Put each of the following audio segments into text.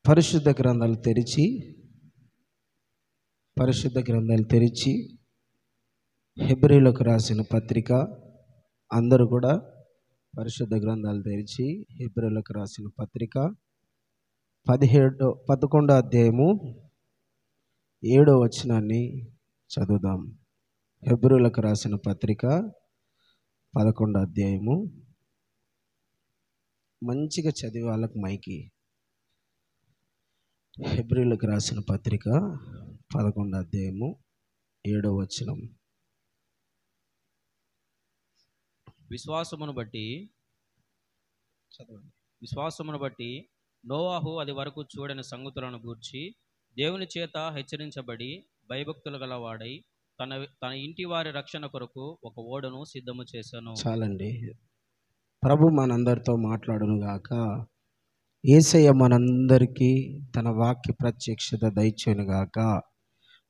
పరిశుద్ధ గ్రంథాలు తెరిచి హెబ్రీలకు రాసిన పత్రిక, అందరూ కూడా పరిశుద్ధ గ్రంథాలు తెరిచి హెబ్రీలకు రాసిన పత్రిక 11వ అధ్యాయము 7వ వచనాన్ని చదువుదాం. హెబ్రీలకు రాసిన పత్రిక 11వ అధ్యాయము, మంచిగా చదివే వాళ్ళకి మైకి. హెబ్రీలకు రాసిన పత్రిక 11వ అధ్యాయము 7వ వచనం. విశ్వాసమును బట్టి నోవాహు అది వరకు చూడని సంగతులను గూర్చి దేవుని చేత హెచ్చరించబడి భయభక్తులు గలవాడై తన ఇంటి వారి రక్షణ కొరకు ఒక ఓడను సిద్ధము చేశాను. చాలండి. ప్రభు మనందరితో మాట్లాడును గాక. యేసయ్య మనందరికీ తన వాక్య ప్రత్యక్షత దయచేయును గాక.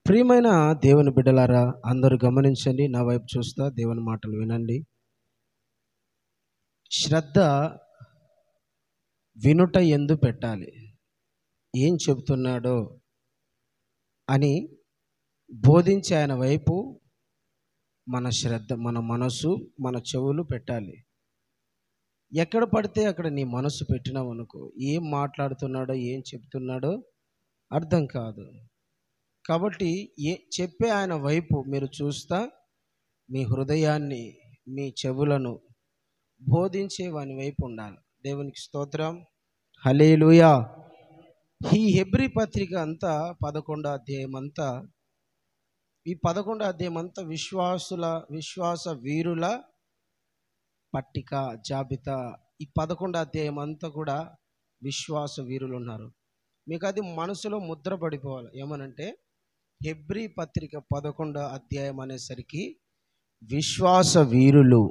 ప్రియమైన దేవుని బిడ్డలారా, అందరూ గమనించండి, నా వైపు చూస్తా దేవుని మాటలు వినండి. శ్రద్ధ వినుట ఎందు పెట్టాలి. ఏం చెబుతున్నాడో అని బోధించే ఆయన వైపు మన శ్రద్ధ, మన మనసు, మన చెవులు పెట్టాలి. ఎక్కడ పడితే అక్కడ నీ మనసు పెట్టినావు అనుకో, ఏం మాట్లాడుతున్నాడో ఏం చెప్తున్నాడో అర్థం కాదు. కాబట్టి చెప్పే ఆయన వైపు మీరు చూస్తా మీ హృదయాన్ని, మీ చెవులను బోధించే వాని వైపు ఉండాలి. దేవునికి స్తోత్రం, హల్లెలూయా. ఈ హెబ్రీ పత్రిక అంతా 11వ అధ్యాయం అంతా, ఈ 11వ అధ్యాయం అంతా విశ్వాస వీరుల పట్టిక, జాబితా. ఈ 11వ అధ్యాయం అంతా కూడా విశ్వాస వీరులు ఉన్నారు. మీకు అది మనసులో ముద్ర పడిపోవాలి. ఏమనంటే హెబ్రీ పత్రిక 11వ అధ్యాయం అనేసరికి విశ్వాస వీరులు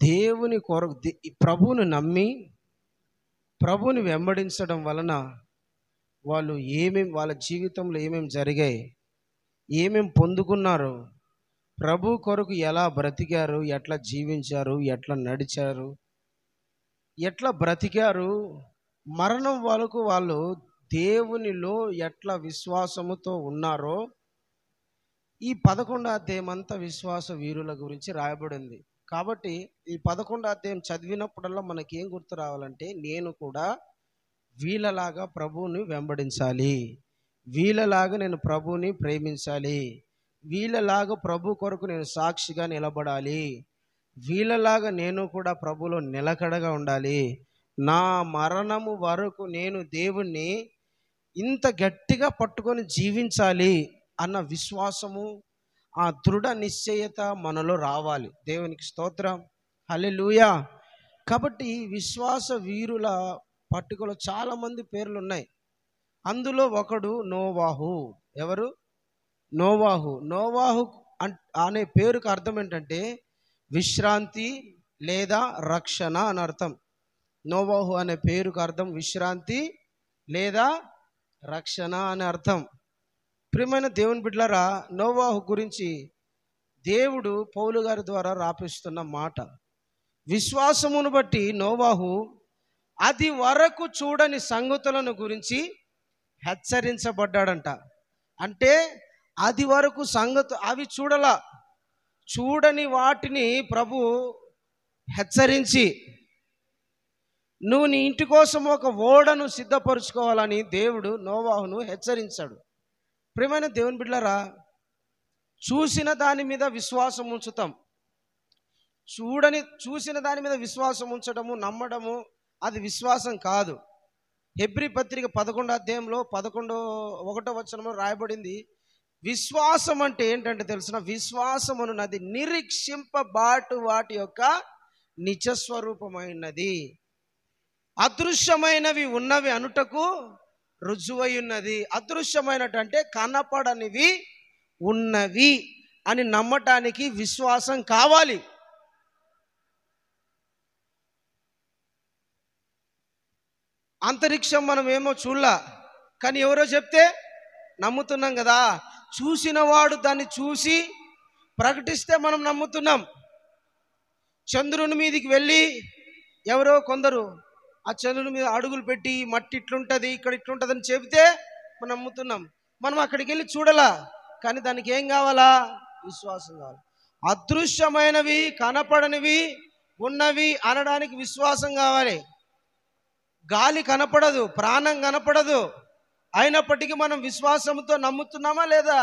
దేవుని కొరకు ప్రభువుని నమ్మి ప్రభువుని వెంబడించడం వలన వాళ్ళు వాళ్ళ జీవితంలో ఏమేమి జరిగాయి, ఏమేమి పొందుకున్నారు, ప్రభు కొరకు ఎలా బ్రతికారు, ఎట్లా జీవించారు, ఎట్లా నడిచారు, ఎట్లా బ్రతికారు, మరణం వరకు వాళ్ళు దేవునిలో ఎట్లా విశ్వాసముతో ఉన్నారో, ఈ 11వ అధ్యాయం అంతా విశ్వాస వీరుల గురించి రాయబడింది. కాబట్టి ఈ 11వ అధ్యాయం చదివినప్పుడల్లా మనకేం గుర్తు రావాలంటే, నేను కూడా వీళ్ళలాగా ప్రభువుని వెంబడించాలి, వీళ్ళలాగా నేను ప్రభువుని ప్రేమించాలి, వీళ్ళలాగా ప్రభు కొరకు నేను సాక్షిగా నిలబడాలి, వీళ్ళలాగా నేను కూడా ప్రభులో నిలకడగా ఉండాలి, నా మరణము వరకు నేను దేవుణ్ణి ఇంత గట్టిగా పట్టుకొని జీవించాలి అన్న విశ్వాసము, ఆ దృఢ నిశ్చయత మనలో రావాలి. దేవునికి స్తోత్రం, హల్లెలూయా. కాబట్టి విశ్వాస వీరుల పట్టుకలో చాలామంది పేర్లు ఉన్నాయి. అందులో ఒకడు నోవాహు. ఎవరు? నోవాహు. నోవాహు అనే పేరుకు అర్థం ఏంటంటే విశ్రాంతి లేదా రక్షణ అని అర్థం. నోవాహు అనే పేరుకు అర్థం విశ్రాంతి లేదా రక్షణ అని అర్థం. ప్రియమైన దేవుని బిడ్డలారా, నోవాహు గురించి దేవుడు పౌలు గారి ద్వారా రాపిస్తున్న మాట, విశ్వాసమును బట్టి నోవాహు అది వరకు చూడని సంగతులను గురించి హెచ్చరించబడ్డాడంట. అంటే అది వరకు అవి చూడని వాటిని ప్రభు హెచ్చరించి, నువ్వు నీ ఇంటి కోసం ఒక ఓడను సిద్ధపరచుకోవాలని దేవుడు నోవాహును హెచ్చరించాడు. ప్రియమైన దేవుని బిడ్డలారా, చూసిన దాని మీద విశ్వాసం ఉంచుతాం, చూసిన దాని మీద విశ్వాసం ఉంచడము, నమ్మడము అది విశ్వాసం కాదు. హెబ్రీ పత్రిక 11వ అధ్యాయంలో 1వ వచనంలో రాయబడింది, విశ్వాసం అంటే ఏంటంటే తెలిసిన, విశ్వాసం అన్నది నిరీక్షింపబాటు వాటి యొక్క నిజస్వరూపమైనది, అదృశ్యమైనవి ఉన్నవి అనుటకు రుజువై ఉన్నది. అదృశ్యమైనటంటే కనపడనివి ఉన్నవి అని నమ్మటానికి విశ్వాసం కావాలి. అంతరిక్షం మనం ఏమో చూడలా, కానీ ఎవరో చెప్తే నమ్ముతున్నాం కదా. చూసిన వాడు దాన్ని చూసి ప్రకటిస్తే మనం నమ్ముతున్నాం. చంద్రుని మీదికి వెళ్ళి ఎవరో కొందరు ఆ చంద్రుని మీద అడుగులు పెట్టి మట్టి ఇట్లుంటుంది ఇక్కడ ఇట్లుంటుంది అని చెబితే మనం నమ్ముతున్నాం. మనం అక్కడికి వెళ్ళి చూడలా, కానీ దానికి ఏం కావాలా? విశ్వాసం కావాలి. అదృశ్యమైనవి, కనపడనివి, ఉన్నవి అనడానికి విశ్వాసం కావాలి. గాలి కనపడదు, ప్రాణం కనపడదు, అయినప్పటికీ మనం విశ్వాసంతో నమ్ముతున్నామా లేదా?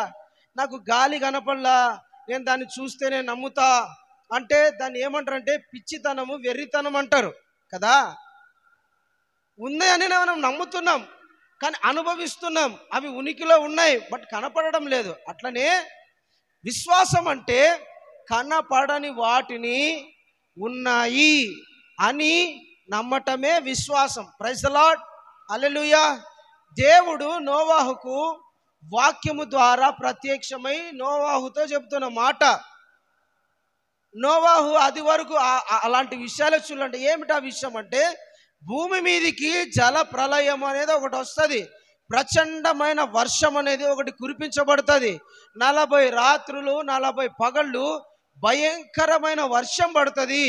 నాకు గాలి కనపడలా, నేను దాన్ని చూస్తేనే నమ్ముతా అంటే దాన్ని ఏమంటారంటే పిచ్చితనము, వెర్రితనం అంటారు కదా. ఉన్నాయని మనం నమ్ముతున్నాం, కానీ అనుభవిస్తున్నాం, అవి ఉనికిలో ఉన్నాయి, బట్ కనపడడం లేదు. అట్లనే విశ్వాసం అంటే కనపడని వాటిని ఉన్నాయి అని నమ్మటమే విశ్వాసం. ప్రైజ్ ది లార్డ్, హల్లెలూయా. దేవుడు నోవాహుకు వాక్యము ద్వారా ప్రత్యక్షమై నోవాహుతో చెబుతున్న మాట. నోవాహు అది వరకు అలాంటి విషయాలు చూడండి. ఏమిటా విషయం అంటే, భూమి మీదికి జల ప్రళయం అనేది ఒకటి వస్తుంది, ప్రచండమైన వర్షం అనేది ఒకటి కురిపించబడుతుంది. 40 రాత్రులు 40 పగళ్ళు భయంకరమైన వర్షం పడుతుంది.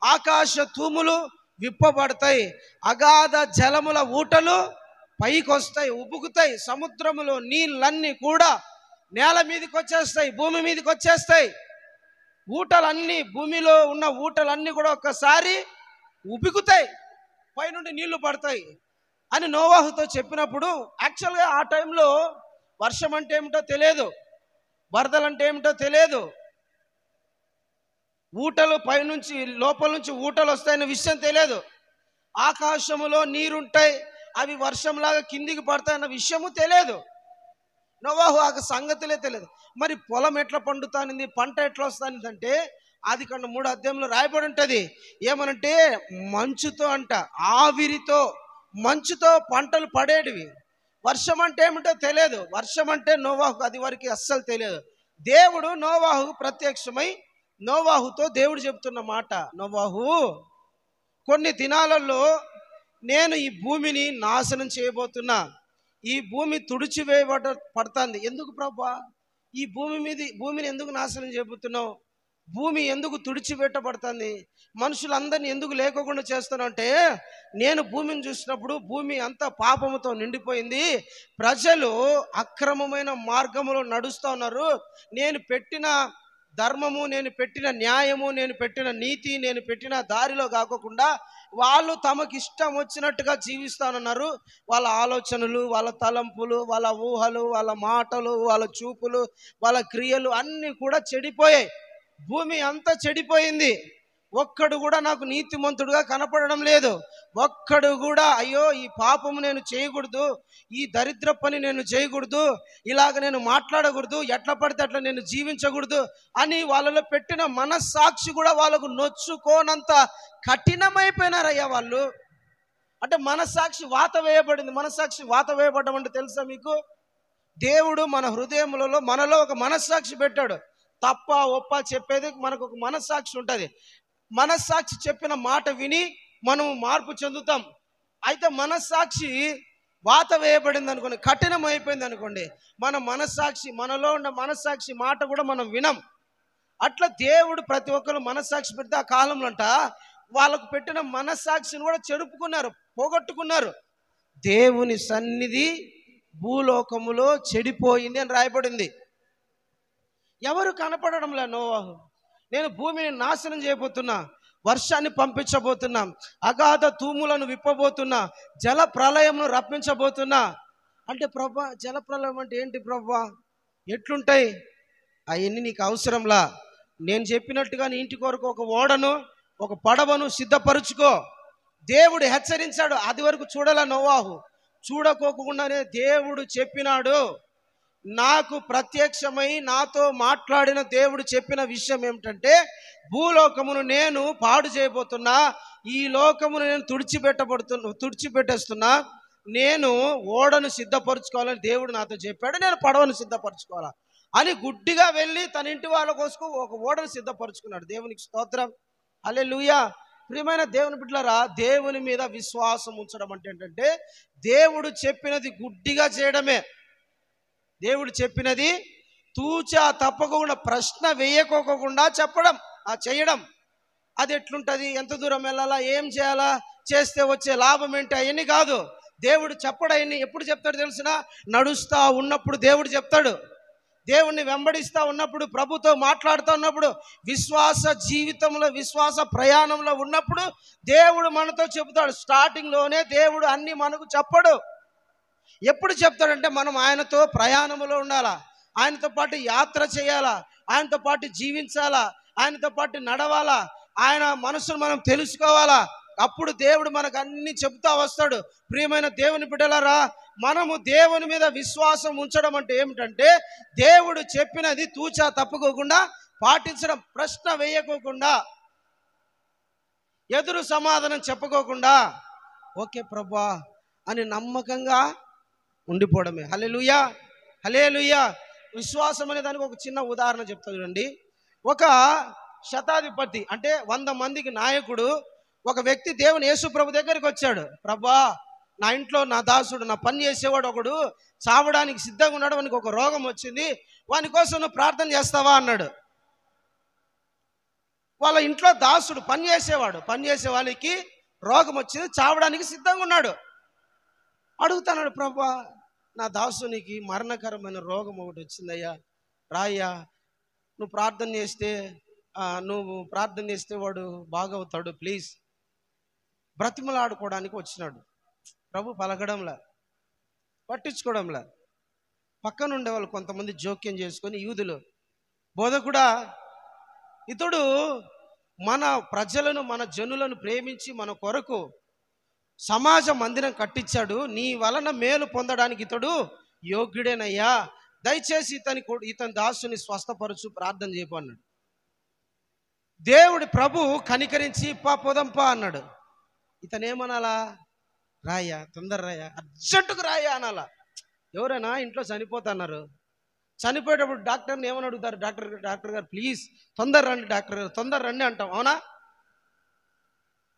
ఆకాశ తూములు విప్పబడతాయి, అగాధ జలముల ఊటలు పైకి వస్తాయి, ఉబుకుతాయి. సముద్రములో నీళ్ళన్నీ కూడా నేల మీదకి వచ్చేస్తాయి, భూమి మీదకి వచ్చేస్తాయి. ఊటలన్నీ, భూమిలో ఉన్న ఊటలన్నీ కూడా ఒక్కసారి ఉబుకుతాయి, పైనుండి నీళ్లు పడతాయి అని నోవాహుతో చెప్పినప్పుడు, యాక్చువల్గా ఆ టైంలో వర్షం అంటే ఏమిటో తెలియదు, వరదలు అంటే ఏమిటో తెలియదు, ఊటలు పైనుంచి లోపల నుంచి ఊటలు వస్తాయన్న విషయం తెలియదు, ఆకాశములో నీరుంటాయి అవి వర్షంలాగా కిందికి పడతాయన్న విషయము తెలియదు. నోవాహు ఆ సంగతులే తెలియదు. మరి పొలం ఎట్లా పండుతానింది, పంట ఎట్లా వస్తానిది అంటే ఆదికాండం 3వ అధ్యాయంలో రాయబడి ఉంటుంది. ఏమనంటే మంచుతో అంట, ఆవిరితో, మంచుతో పంటలు పడేటివి. వర్షం అంటే ఏమిటో తెలియదు, వర్షం అంటే నోవాహుకు అది వరకు అస్సలు తెలియదు. దేవుడు నోవాహుకు ప్రత్యక్షమై నోవాహుతో దేవుడు చెబుతున్న మాట, నోవాహు, కొన్ని దినాలలో నేను ఈ భూమిని నాశనం చేయబోతున్నా, ఈ భూమి పడుతుంది. ఎందుకు ప్రభా ఈ భూమిని ఎందుకు నాశనం చేయబోతున్నావు? భూమి ఎందుకు తుడిచిపెట్టబడుతుంది? మనుషులందరినీ ఎందుకు లేకుండా చేస్తున్నావు అంటే, నేను భూమిని చూసినప్పుడు భూమి అంతా పాపముతో నిండిపోయింది, ప్రజలు అక్రమమైన మార్గములో నడుస్తూ ఉన్నారు. నేను పెట్టిన ధర్మము, నేను పెట్టిన న్యాయము, నేను పెట్టిన నీతి, నేను పెట్టిన దారిలో కాకుండా వాళ్ళు తమకి ఇష్టం వచ్చినట్టుగా జీవిస్తానన్నారు. వాళ్ళ ఆలోచనలు, వాళ్ళ తలంపులు, వాళ్ళ ఊహలు, వాళ్ళ మాటలు, వాళ్ళ చూపులు, వాళ్ళ క్రియలు అన్నీ కూడా చెడిపోయాయి. భూమి అంతా చెడిపోయింది. ఒక్కడు కూడా నాకు నీతిమంతుడుగా కనపడడం లేదు. ఒక్కడు కూడా అయ్యో ఈ పాపము నేను చేయకూడదు, ఈ దరిద్ర పని నేను చేయకూడదు, ఇలాగ నేను మాట్లాడకూడదు, ఎట్లా పడితే అట్లా నేను జీవించకూడదు అని వాళ్ళలో పెట్టిన మనస్సాక్షి కూడా వాళ్ళకు నొచ్చుకోనంత కఠినమైపోయినారయ్యా వాళ్ళు. అంటే మనస్సాక్షి వాత వేయబడింది. మనస్సాక్షి వాత వేయబడ్డం అంటే తెలుసా మీకు? దేవుడు మన హృదయములలో మనలో ఒక మనస్సాక్షి పెట్టాడు. తప్ప ఒప్ప చెప్పేది మనకు ఒక మనస్సాక్షి ఉంటుంది. మనస్సాక్షి చెప్పిన మాట విని మనం మార్పు చెందుతాం. అయితే మనస్సాక్షి వాత వేయబడింది అనుకోండి, కఠినం అయిపోయింది అనుకోండి, మన మనస్సాక్షి, మనలో ఉన్న మనస్సాక్షి మాట కూడా మనం వినం. అట్లా దేవుడు ప్రతి ఒక్కరు మనస్సాక్షి పెడితే ఆ కాలంలో అంట వాళ్ళకు పెట్టిన మనస్సాక్షిని కూడా చెడుపుకున్నారు, పోగొట్టుకున్నారు. దేవుని సన్నిధి భూలోకములో చెడిపోయింది అని రాయబడింది. ఎవరు కనపడడంలే. నోవాహు, నేను భూమిని నాశనం చేయబోతున్నా, వర్షాన్ని పంపించబోతున్నా, అగాధ తూములను విప్పబోతున్నా, జల ప్రళయంను రప్పించబోతున్నా అంటే, ప్రభా జల ప్రళయం అంటే ఏంటి ప్రభా, ఎట్లుంటాయి అవన్నీ నీకు అవసరంలా, నేను చెప్పినట్టుగా నీ ఇంటి కొరకు ఒక ఓడను ఒక పడవను సిద్ధపరుచుకో. దేవుడు హెచ్చరించాడు. అది వరకు చూడాల నోవాహు, చూడకోకుండానే దేవుడు చెప్పినాడు. నాకు ప్రత్యక్షమై నాతో మాట్లాడిన దేవుడు చెప్పిన విషయం ఏమిటంటే, భూలోకమును నేను పాడు చేయబోతున్నా, ఈ లోకమును నేను తుడిచిపెట్టేస్తున్నా, నేను ఓడను సిద్ధపరచుకోవాలని దేవుడు నాతో చెప్పాడు. నేను పడవను సిద్ధపరచుకోవాలా అని గుడ్డిగా వెళ్ళి తన ఇంటి వాళ్ళ కోసం ఒక ఓడను సిద్ధపరచుకున్నాడు. దేవునికి స్తోత్రం, హల్లెలూయా. ప్రియమైన దేవుని బిడ్డలారా, దేవుని మీద విశ్వాసం ఉంచడం అంటే ఏంటంటే దేవుడు చెప్పినది గుడ్డిగా చేయడమే. దేవుడు చెప్పినది తూచా తప్పకుండా, ప్రశ్న వేయకోకుండా చెప్పడం, చేయడం. అది ఎట్లుంటుంది, ఎంత దూరం వెళ్ళాలా, ఏం చేయాలా, చేస్తే వచ్చే లాభం ఏంటి అవన్నీ కాదు. దేవుడు చెప్పడు అవన్నీ. ఎప్పుడు చెప్తాడు తెలిసిన? నడుస్తా ఉన్నప్పుడు దేవుడు చెప్తాడు. దేవుణ్ణి వెంబడిస్తూ ఉన్నప్పుడు, ప్రభుతో మాట్లాడుతూ ఉన్నప్పుడు, విశ్వాస జీవితంలో, విశ్వాస ప్రయాణంలో ఉన్నప్పుడు దేవుడు మనతో చెబుతాడు. స్టార్టింగ్లోనే దేవుడు అన్నీ మనకు చెప్పడు. ఎప్పుడు చెప్తాడంటే మనం ఆయనతో ప్రయాణంలో ఉండాలా, ఆయనతో పాటు యాత్ర చేయాలా, ఆయనతో పాటు జీవించాలా, ఆయనతో పాటు నడవాలా, ఆయన మనసును మనం తెలుసుకోవాలా. అప్పుడు దేవుడు మనకు అన్ని చెబుతా వస్తాడు. ప్రియమైన దేవుని బిడ్డలారా, మనము దేవుని మీద విశ్వాసం ఉంచడం అంటే ఏమిటంటే, దేవుడు చెప్పినది తూచా తప్పుకోకుండా పాటించడం, ప్రశ్న వేయకోకుండా, ఎదురు సమాధానం చెప్పుకోకుండా, ఓకే ప్రభువా అని నమ్మకంగా ఉండిపోవడమే. హల్లెలూయా, హల్లెలూయా. విశ్వాసం అనే దానికి ఒక చిన్న ఉదాహరణ చెప్తా చూడండి. ఒక శతాధిపతి అంటే 100 మందికి నాయకుడు ఒక వ్యక్తి దేవుని యేసు ప్రభు దగ్గరికి వచ్చాడు. ప్రభువా, నా ఇంట్లో నా దాసుడు, నా పని చేసేవాడు ఒకడు చావడానికి సిద్ధంగా ఉన్నాడు, వానికి ఒక రోగం వచ్చింది, వాని కోసం నువ్వు ప్రార్థన చేస్తావా అన్నాడు. వాళ్ళ ఇంట్లో దాసుడు పని చేసే వాళ్ళకి రోగం వచ్చింది, చావడానికి సిద్ధంగా ఉన్నాడు. అడుగుతున్నాడు, ప్రభువా నా దాసునికి మరణకరమైన రోగం ఒకటి వచ్చిందయ్యా, రాయ్యా, నువ్వు ప్రార్థన చేస్తే వాడు బాగవుతాడు, ప్లీజ్. బ్రతిమలాడుకోవడానికి వచ్చినాడు. ప్రభు పలకడంలా, పట్టించుకోవడంలా. పక్కన ఉండేవాళ్ళు కొంతమంది జోక్యం చేసుకొని, యూదులు, బోధకుడా, ఇతడు మన ప్రజలను, మన జనులను ప్రేమించి మన కొరకు సమాజ మందిరం కట్టించాడు, నీ వలన మేలు పొందడానికి ఇతడు యోగ్యుడేనయ్యా, దయచేసి ఇతని దాసుని స్వస్థపరచు, ప్రార్థన చేయపు అన్నాడు. దేవుడి ప్రభు కనికరించి పోదంపా అన్నాడు. ఇతనేమనాలా? రాయ్యా, తొందర రాయ్యా, అర్జెంటుకు రాయ్యా అనాలా. ఎవరైనా ఇంట్లో చనిపోతున్నారు, చనిపోయేటప్పుడు డాక్టర్ని ఏమని అడుగుతారు? డాక్టర్ గారు ప్లీజ్ తొందర రండి, డాక్టర్ గారు తొందర రండి అంటాం, అవునా?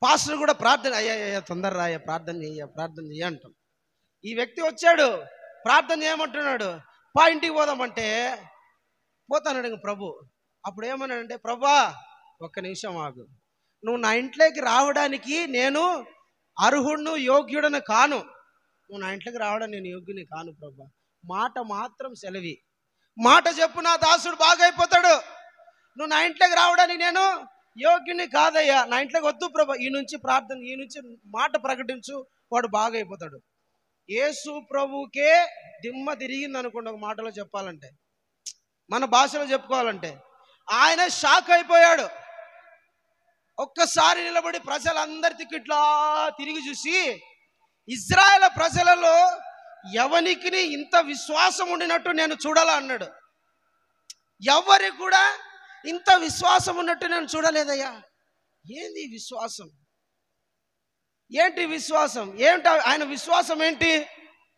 పాస్టర్ కూడా ప్రార్థన, అయ్యా తొందర రాయ్యా, ప్రార్థన చెయ్య అంటాం. ఈ వ్యక్తి వచ్చాడు, ప్రార్థన చేయమంటున్నాడు, ఇంటికి పోదామంటే పోతాడు ప్రభు. అప్పుడు ఏమన్నాడంటే, ప్రభువా ఒక్క నిమిషం ఆగు, నువ్వు నా ఇంట్లోకి రావడానికి నేను అర్హుడును, యోగ్యుడను కాను. నువ్వు నా ఇంట్లోకి రావడానికి నేను యోగ్యుని కాను ప్రభు, మాట మాత్రం సెలవి, మాట చెప్పు, నా దాసుడు బాగైపోతాడు. నువ్వు నా ఇంట్లోకి రావడానికి నేను యోగ్యుని కాదయ్యా, నా ఇంట్లోకి వద్దు ప్రభు, ఈ నుంచి మాట ప్రకటించు, వాడు బాగైపోతాడు. యేసు ప్రభుకే దిమ్మ తిరిగింది అనుకోండి, ఒక మాటలో చెప్పాలంటే, మన భాషలో చెప్పుకోవాలంటే. ఆయన షాక్ అయిపోయాడు. ఒక్కసారి నిలబడి ప్రజలందరికీ ఇట్లా తిరిగి చూసి, ఇజ్రాయేల్ ప్రజలలో ఎవరికి ఇంత విశ్వాసం ఉండినట్టు నేను చూడాలా అన్నాడు. ఎవరికి కూడా ఇంత విశ్వాసం ఉన్నట్టు నేను చూడలేదయ్యా. ఏంది విశ్వాసం? ఏంటి విశ్వాసం? ఏంటి ఆయన విశ్వాసం? ఏంటి?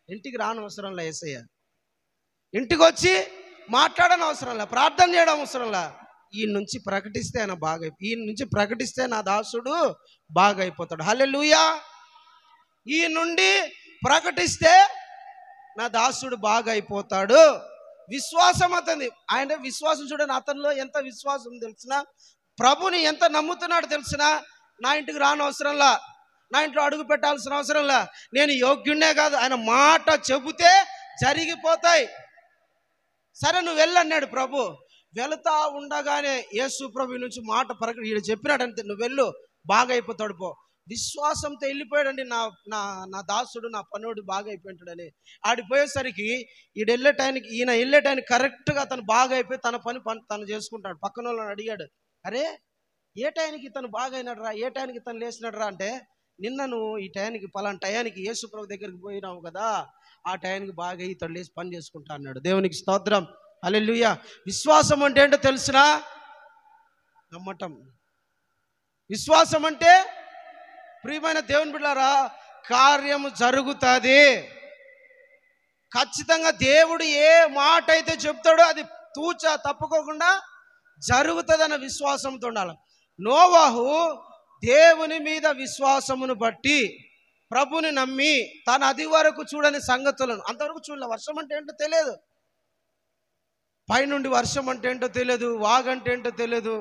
ఇంటికి రానవసరంలా యేసయ్య, ఇంటికి వచ్చి మాట్లాడని అవసరంలా, ప్రార్థన చేయడం అవసరంలా, ఈ నుంచి ప్రకటిస్తే నా దాసుడు బాగైపోతాడు. హల్లెలూయా. ఈ నుండి ప్రకటిస్తే నా దాసుడు బాగైపోతాడు. విశ్వాసం అతని, ఆయన విశ్వాసం చూడండి, అతనిలో ఎంత విశ్వాసం తెలిసిన, ప్రభుని ఎంత నమ్ముతున్నాడు తెలిసిన. నా ఇంటికి రానవసరంలా, నా ఇంట్లో అడుగు పెట్టాల్సిన అవసరంలా, నేను యోగ్యుణ్ణే కాదు, ఆయన మాట చెబితే జరిగిపోతాయి. సరే నువ్వు వెళ్ళన్నాడు ప్రభు. వెళుతా ఉండగానే యేసు ప్రభు నుంచి మాట ఈడు చెప్పినాడంతే, నువ్వు వెళ్ళు బాగైపోతాడు పో. విశ్వాసంతో వెళ్ళిపోయాడండి నా దాసుడు, నా పనుడు బాగైపోయింటాడని. ఆడిపోయేసరికి ఈయన వెళ్ళేటానికి కరెక్ట్గా అతను బాగైపోయి తన పని తను చేసుకుంటాడు. పక్కన వాళ్ళని అడిగాడు, అరే ఏ టైంకి ఇతను బాగైనాడు, ఏ టైంకి ఇతను లేచినాడు అంటే, నిన్న నువ్వు ఈ టైంకి పలానా టయానికి యేసు ప్రభు దగ్గరికి పోయినావు కదా, ఆ టైంకి బాగా ఇతడు లేచి పని చేసుకుంటా అన్నాడు. దేవునికి స్తోత్రం, హల్లెలూయా. విశ్వాసం అంటే ఏంటో తెలిసినా? నమ్మటం. విశ్వాసం అంటే ప్రియమైన దేవుని బిడ్డలారా, కార్యము జరుగుతుంది. ఖచ్చితంగా దేవుడు ఏ మాట అయితే చెప్తాడో అది తూచా తప్పుకోకుండా జరుగుతుంది అన్న విశ్వాసంతో ఉండాలి. నోవాహు దేవుని మీద విశ్వాసమును బట్టి ప్రభుని నమ్మి తను అది వరకు చూడని సంగతులను, అంతవరకు చూడలే. వర్షం అంటే ఏంటో తెలియదు, పైనుండి వర్షం అంటే ఏంటో తెలియదు, వాగంటే ఏంటో తెలియదు,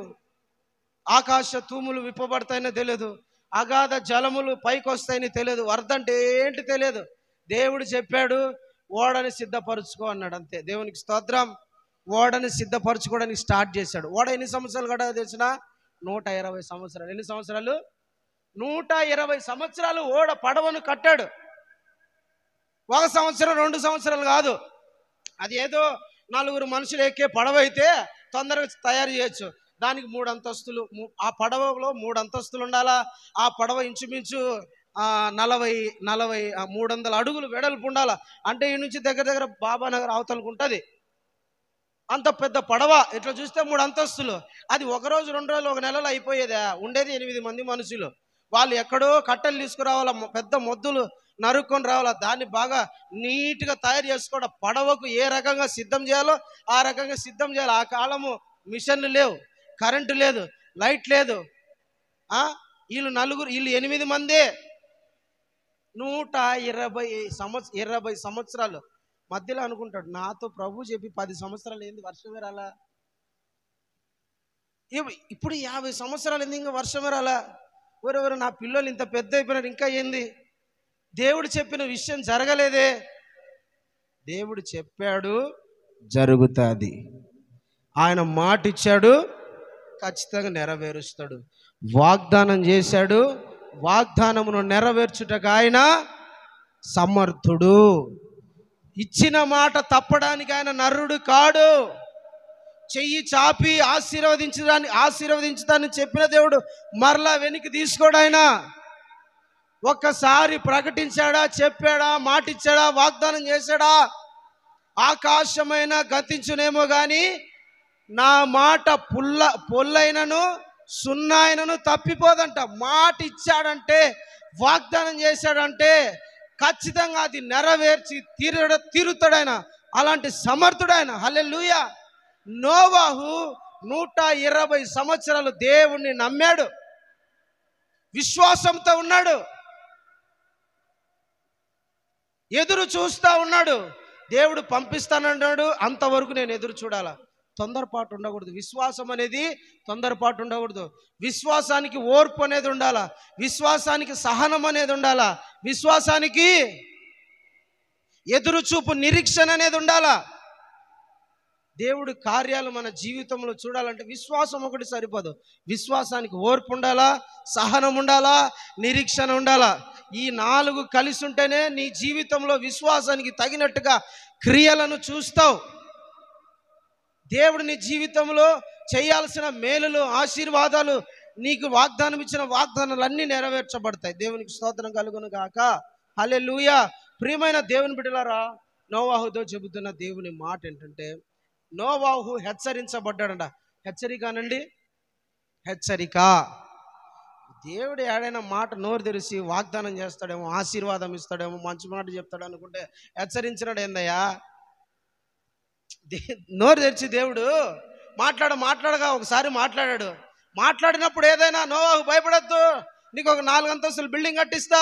ఆకాశ తూములు విప్పబడతాయనో తెలియదు. అగాధ జలములు పైకి వస్తాయని తెలియదు, వరద అంటే ఏంటి తెలియదు. దేవుడు చెప్పాడు ఓడని సిద్ధపరచుకో అన్నాడు, అంతే. దేవునికి స్తోత్రం. ఓడని సిద్ధపరచుకోవడానికి స్టార్ట్ చేశాడు. ఓడ ఎన్ని సంవత్సరాలు కూడా తెలిసిన 120 సంవత్సరాలు. ఎన్ని సంవత్సరాలు? 120 సంవత్సరాలు ఓడ పడవను కట్టాడు. 1 సంవత్సరం 2 సంవత్సరాలు కాదు. అది ఏదో 4 మనుషులు ఎక్కే పడవ అయితే తొందరగా తయారు చేయొచ్చు. దానికి 3 అంతస్తులు, ఆ పడవలో 3 అంతస్తులు ఉండాలా. ఆ పడవ ఇంచుమించు 300 అడుగులు వెడల్పు ఉండాలా. అంటే ఈ నుంచి దగ్గర దగ్గర బాబానగర్ అవతలకు ఉంటుంది. అంత పెద్ద పడవ. ఇట్లా చూస్తే 3 అంతస్తులు. అది 1 రోజు 2 రోజులు 1 నెలలో అయిపోయేదా? ఉండేది 8 మంది మనుషులు. వాళ్ళు ఎక్కడో కట్టెలు తీసుకురావాలా, పెద్ద మొద్దులు నరుక్కొని రావాలా, దాన్ని బాగా నీట్గా తయారు చేసుకోవడం. పడవకు ఏ రకంగా సిద్ధం చేయాలో ఆ రకంగా సిద్ధం చేయాలి. ఆ కాలము మిషన్లు లేవు, కరెంటు లేదు, లైట్ లేదు. వీళ్ళు 8 మందే. 120 సంవత్సరాలు. మధ్యలో అనుకుంటాడు, నాతో ప్రభు చెప్పి 10 సంవత్సరాలు ఏంది వర్షమే రాలా, ఇప్పుడు 50 సంవత్సరాలు ఏంది ఇంకా వర్షమే రాలా, ఎవరెవరు నా పిల్లలు ఇంత పెద్ద అయిపోయినారు ఇంకా ఏంది, దేవుడు చెప్పిన విషయం జరగలేదే. దేవుడు చెప్పాడు, జరుగుతుంది. ఆయన మాట ఇచ్చాడు, ఖచ్చితంగా నెరవేరుస్తాడు. వాగ్దానం చేశాడు, వాగ్దానమును నెరవేర్చుటకు ఆయన సమర్థుడు. ఇచ్చిన మాట తప్పడానికి ఆయన నరుడు కాడు. చెయ్యి చాపి ఆశీర్వదించడాన్ని చెప్పిన దేవుడు మరలా వెనక్కి తీసుకోడు. ఆయన ఒక్కసారి ప్రకటించాడా, చెప్పాడా, మాట ఇచ్చాడా, వాగ్దానం చేశాడా, ఆకాశమైన గతించునేమో కానీ నా మాట పొల్లైనను సున్నాయినను తప్పిపోదంట. మాట ఇచ్చాడంటే, వాగ్దానం చేశాడంటే ఖచ్చితంగా అది నెరవేర్చి తీరుతాడాయన. అలాంటి సమర్థుడాయన. హల్లెలూయా. నోవాహు 120 సంవత్సరాలు దేవుణ్ణి నమ్మాడు, విశ్వాసంతో ఉన్నాడు, ఎదురు చూస్తా ఉన్నాడు. దేవుడు పంపిస్తానన్నాడు, అంతవరకు నేను ఎదురు చూడాలా. తొందరపాటు ఉండకూడదు. విశ్వాసం అనేది తొందరపాటు ఉండకూడదు. విశ్వాసానికి ఓర్పు అనేది ఉండాలా, విశ్వాసానికి సహనం అనేది ఉండాలా, విశ్వాసానికి ఎదురుచూపు నిరీక్షణ అనేది ఉండాలా. దేవుడి కార్యాలు మన జీవితంలో చూడాలంటే విశ్వాసం ఒకటి సరిపోదు. విశ్వాసానికి ఓర్పు ఉండాలా, సహనం ఉండాలా, నిరీక్షణ ఉండాలా. ఈ 4 కలిసి ఉంటేనే నీ జీవితంలో విశ్వాసానికి తగినట్టుగా క్రియలను చూస్తావు. దేవుడు నీ జీవితంలో చేయాల్సిన మేలులు, ఆశీర్వాదాలు, నీకు వాగ్దానం ఇచ్చిన వాగ్దానాలన్నీ నెరవేర్చబడతాయి. దేవునికి స్తోత్రం కలుగును గాక. హల్లెలూయా. ప్రియమైన దేవుని బిడ్డలారా, నోవాహుతో చెబుతున్న దేవుని మాట ఏంటంటే, నోవాహు హెచ్చరించబడ్డాడంట. హెచ్చరిక అనండి, హెచ్చరిక. దేవుడు ఏడైనా మాట నోరు తెరిచి వాగ్దానం చేస్తాడేమో, ఆశీర్వాదం ఇస్తాడేమో, మంచి మాట చెప్తాడు అనుకుంటే హెచ్చరించినాడు ఏందయ్యా? నోరు తెరిచి దేవుడు మాట్లాడగా ఒకసారి మాట్లాడాడు. మాట్లాడినప్పుడు ఏదైనా నోవాహు భయపడద్దు, నీకు ఒక 4 అంతస్తుల బిల్డింగ్ కట్టిస్తా,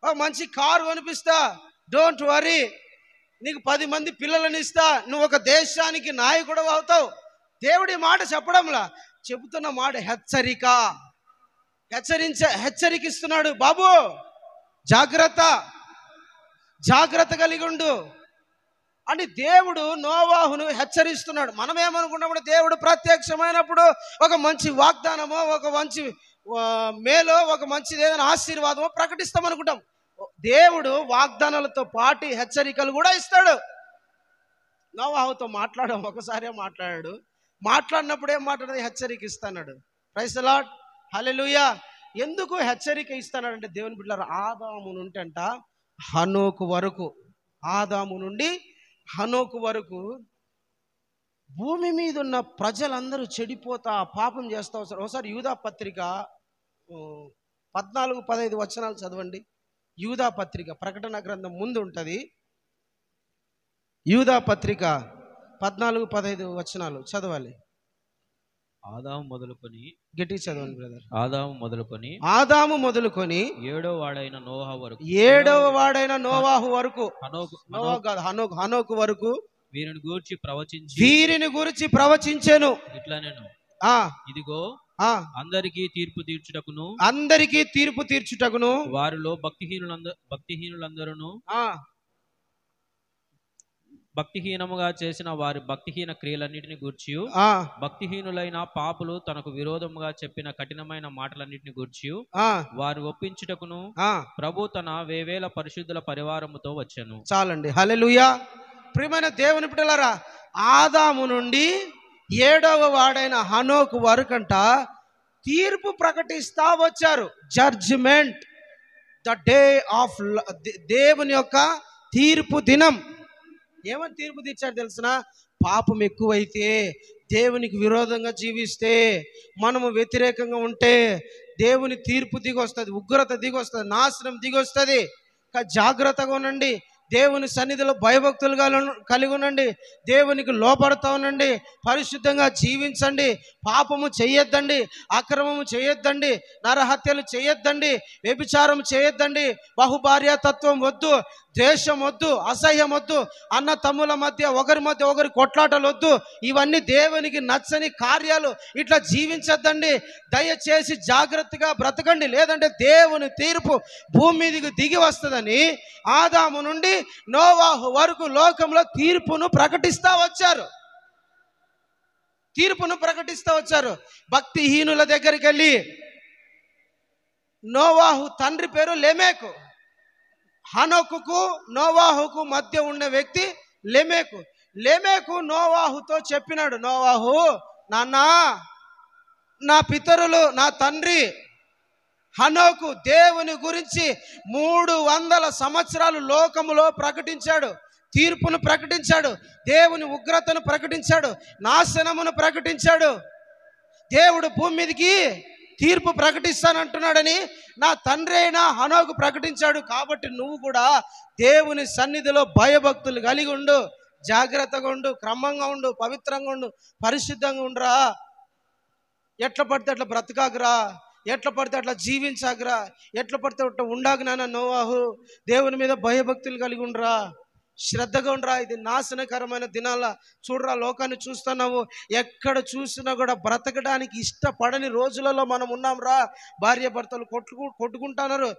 ఒక మంచి కారు కొనిపిస్తా, డోంట్ వరీ, నీకు 10 మంది పిల్లలని ఇస్తా, నువ్వు ఒక దేశానికి నాయకుడు అవుతావు. దేవుడి మాట చెప్పడంలా, చెబుతున్న మాట హెచ్చరిక. హెచ్చరికిస్తున్నాడు. బాబు జాగ్రత్త కలిగి ఉండు అని దేవుడు నోవాహును హెచ్చరిస్తున్నాడు. మనం ఏమనుకున్నప్పుడు దేవుడు ప్రత్యక్షమైనప్పుడు ఒక మంచి వాగ్దానమో, ఒక మంచి మేలో, ఒక మంచిది ఏదైనా ఆశీర్వాదమో ప్రకటిస్తామనుకుంటాం. దేవుడు వాగ్దానాలతో పాటు హెచ్చరికలు కూడా ఇస్తాడు. నోవాహుతో ఒకసారి మాట్లాడాడు. మాట్లాడినప్పుడు ఏం మాట్లాడేది? హెచ్చరిక ఇస్తాడు. Praise the Lord. హల్లెలూయా. ఎందుకు హెచ్చరిక ఇస్తానంటే, దేవుని బిడ్డలారా, ఆదాము నుండి హనోకు వరకు, ఆదాము నుండి హనోకు వరకు భూమి మీద ఉన్న ప్రజలందరూ చెడిపోతా పాపం చేస్తా వస్తారు. ఒకసారి యూదా పత్రిక 14-15 వచనాలు చదవండి. యూదా పత్రిక, ప్రకటన గ్రంథం ముందు ఉంటుంది. యూదా పత్రిక 14-15 వచనాలు చదవాలి. ఆదాము మొదలుకొని, గట్టిగా చదవండి బ్రదర్. ఆదాము మొదలుకొని 7వ వాడైన నోవాహు వరకు, హనోకు వరకు వీరిని గూర్చి ప్రవచించెను. ఇట్లా నేను, ఇదిగో ఆ, అందరికీ తీర్పు తీర్చుటకును అందరికీ తీర్పు తీర్చుటకును వారిలో భక్తిహీనులందరూ ఆ, భక్తిహీనముగా చేసిన వారి భక్తిహీన క్రియలన్నిటిని గూర్చి, ఆ, భక్తిహీనులైన పాపులు తనకు విరోధముగా చెప్పిన కఠినమైన మాటలన్నిటిని గూర్చి ఆ, వారు ఒప్పించుటకును ఆ. ప్రభు తన వేవేల పరిశుద్ధుల పరివారముతో వచ్చెను. చాలండి. హల్లెలూయా. ప్రియమైన దేవుని బిడ్డలారా, ఆదాము నుండి 7వ వాడైన హనోకు వరకంట తీర్పు ప్రకటిస్తా వచ్చారు. జడ్జిమెంట్, ద డే ఆఫ్ దేవుని యొక్క తీర్పు దినం. ఏమని తీర్పు తీర్చారు తెలిసిన? పాపం ఎక్కువైతే, దేవునికి విరోధంగా జీవిస్తే, మనము వ్యతిరేకంగా ఉంటే దేవుని తీర్పు దిగొస్తుంది, ఉగ్రత దిగొస్తుంది, నాశనం దిగొస్తుంది. జాగ్రత్తగా ఉండండి. దేవుని సన్నిధిలో భయభక్తులు కలిగి ఉండండి. దేవునికి లోపడతా ఉండండి. పరిశుద్ధంగా జీవించండి. పాపము చేయొద్దండి, అక్రమము చేయొద్దండి, నరహత్యలు చేయొద్దండి, వ్యభిచారం చేయొద్దండి, బహుభార్యాతత్వం వద్దు, ద్వేషం వద్దు, అసహ్యం వద్దు, అన్న తమ్ముల మధ్య ఒకరి కొట్లాటలు వద్దు. ఇవన్నీ దేవునికి నచ్చని కార్యాలు. ఇట్లా జీవించొద్దండి. దయచేసి జాగ్రత్తగా బ్రతకండి, లేదంటే దేవుని తీర్పు భూమి మీదకి దిగి వస్తుందని ఆదాము నుండి నోవాహు వరకు లోకంలో తీర్పును ప్రకటిస్తా వచ్చారు. తీర్పును ప్రకటిస్తా వచ్చారు. భక్తిహీనుల దగ్గరికి వెళ్ళి, నోవాహు తండ్రి పేరు లెమెకు, హనోకుకు నోవాహుకు మధ్య ఉన్న వ్యక్తి లెమెకు. లెమెకు నోవాహుతో చెప్పినాడు, నోవాహు నాన్నా, నా పితరులు, నా తండ్రి హనోకు దేవుని గురించి 300 సంవత్సరాలు లోకములో ప్రకటించాడు, తీర్పును ప్రకటించాడు, దేవుని ఉగ్రతను ప్రకటించాడు, నాశనమును ప్రకటించాడు. దేవుడు భూమి మీదకి తీర్పు ప్రకటిస్తానంటున్నాడని నా తండ్రి అయినా హనోకు ప్రకటించాడు. కాబట్టి నువ్వు కూడా దేవుని సన్నిధిలో భయభక్తులు కలిగి ఉండు, జాగ్రత్తగా ఉండు, క్రమంగా ఉండు, పవిత్రంగా ఉండు, పరిశుద్ధంగా ఉండురా. ఎట్లా పడితే అట్లా బ్రతకాకురా, ఎట్లా పడితే అట్లా జీవించాకురా, ఎట్లా పడితే అట్లా ఉండాకు నాన్న నోవాహు. దేవుని మీద భయభక్తులు కలిగి ఉండరా, శ్రద్ధగా ఉండరా. ఇది నాశనకరమైన దినాల చూడరా. లోకాన్ని చూస్తున్నావు, ఎక్కడ చూసినా కూడా బ్రతకడానికి ఇష్టపడని రోజులలో మనం ఉన్నాం రా. భార్య భర్తలు కొట్టుకుంటున్నారు.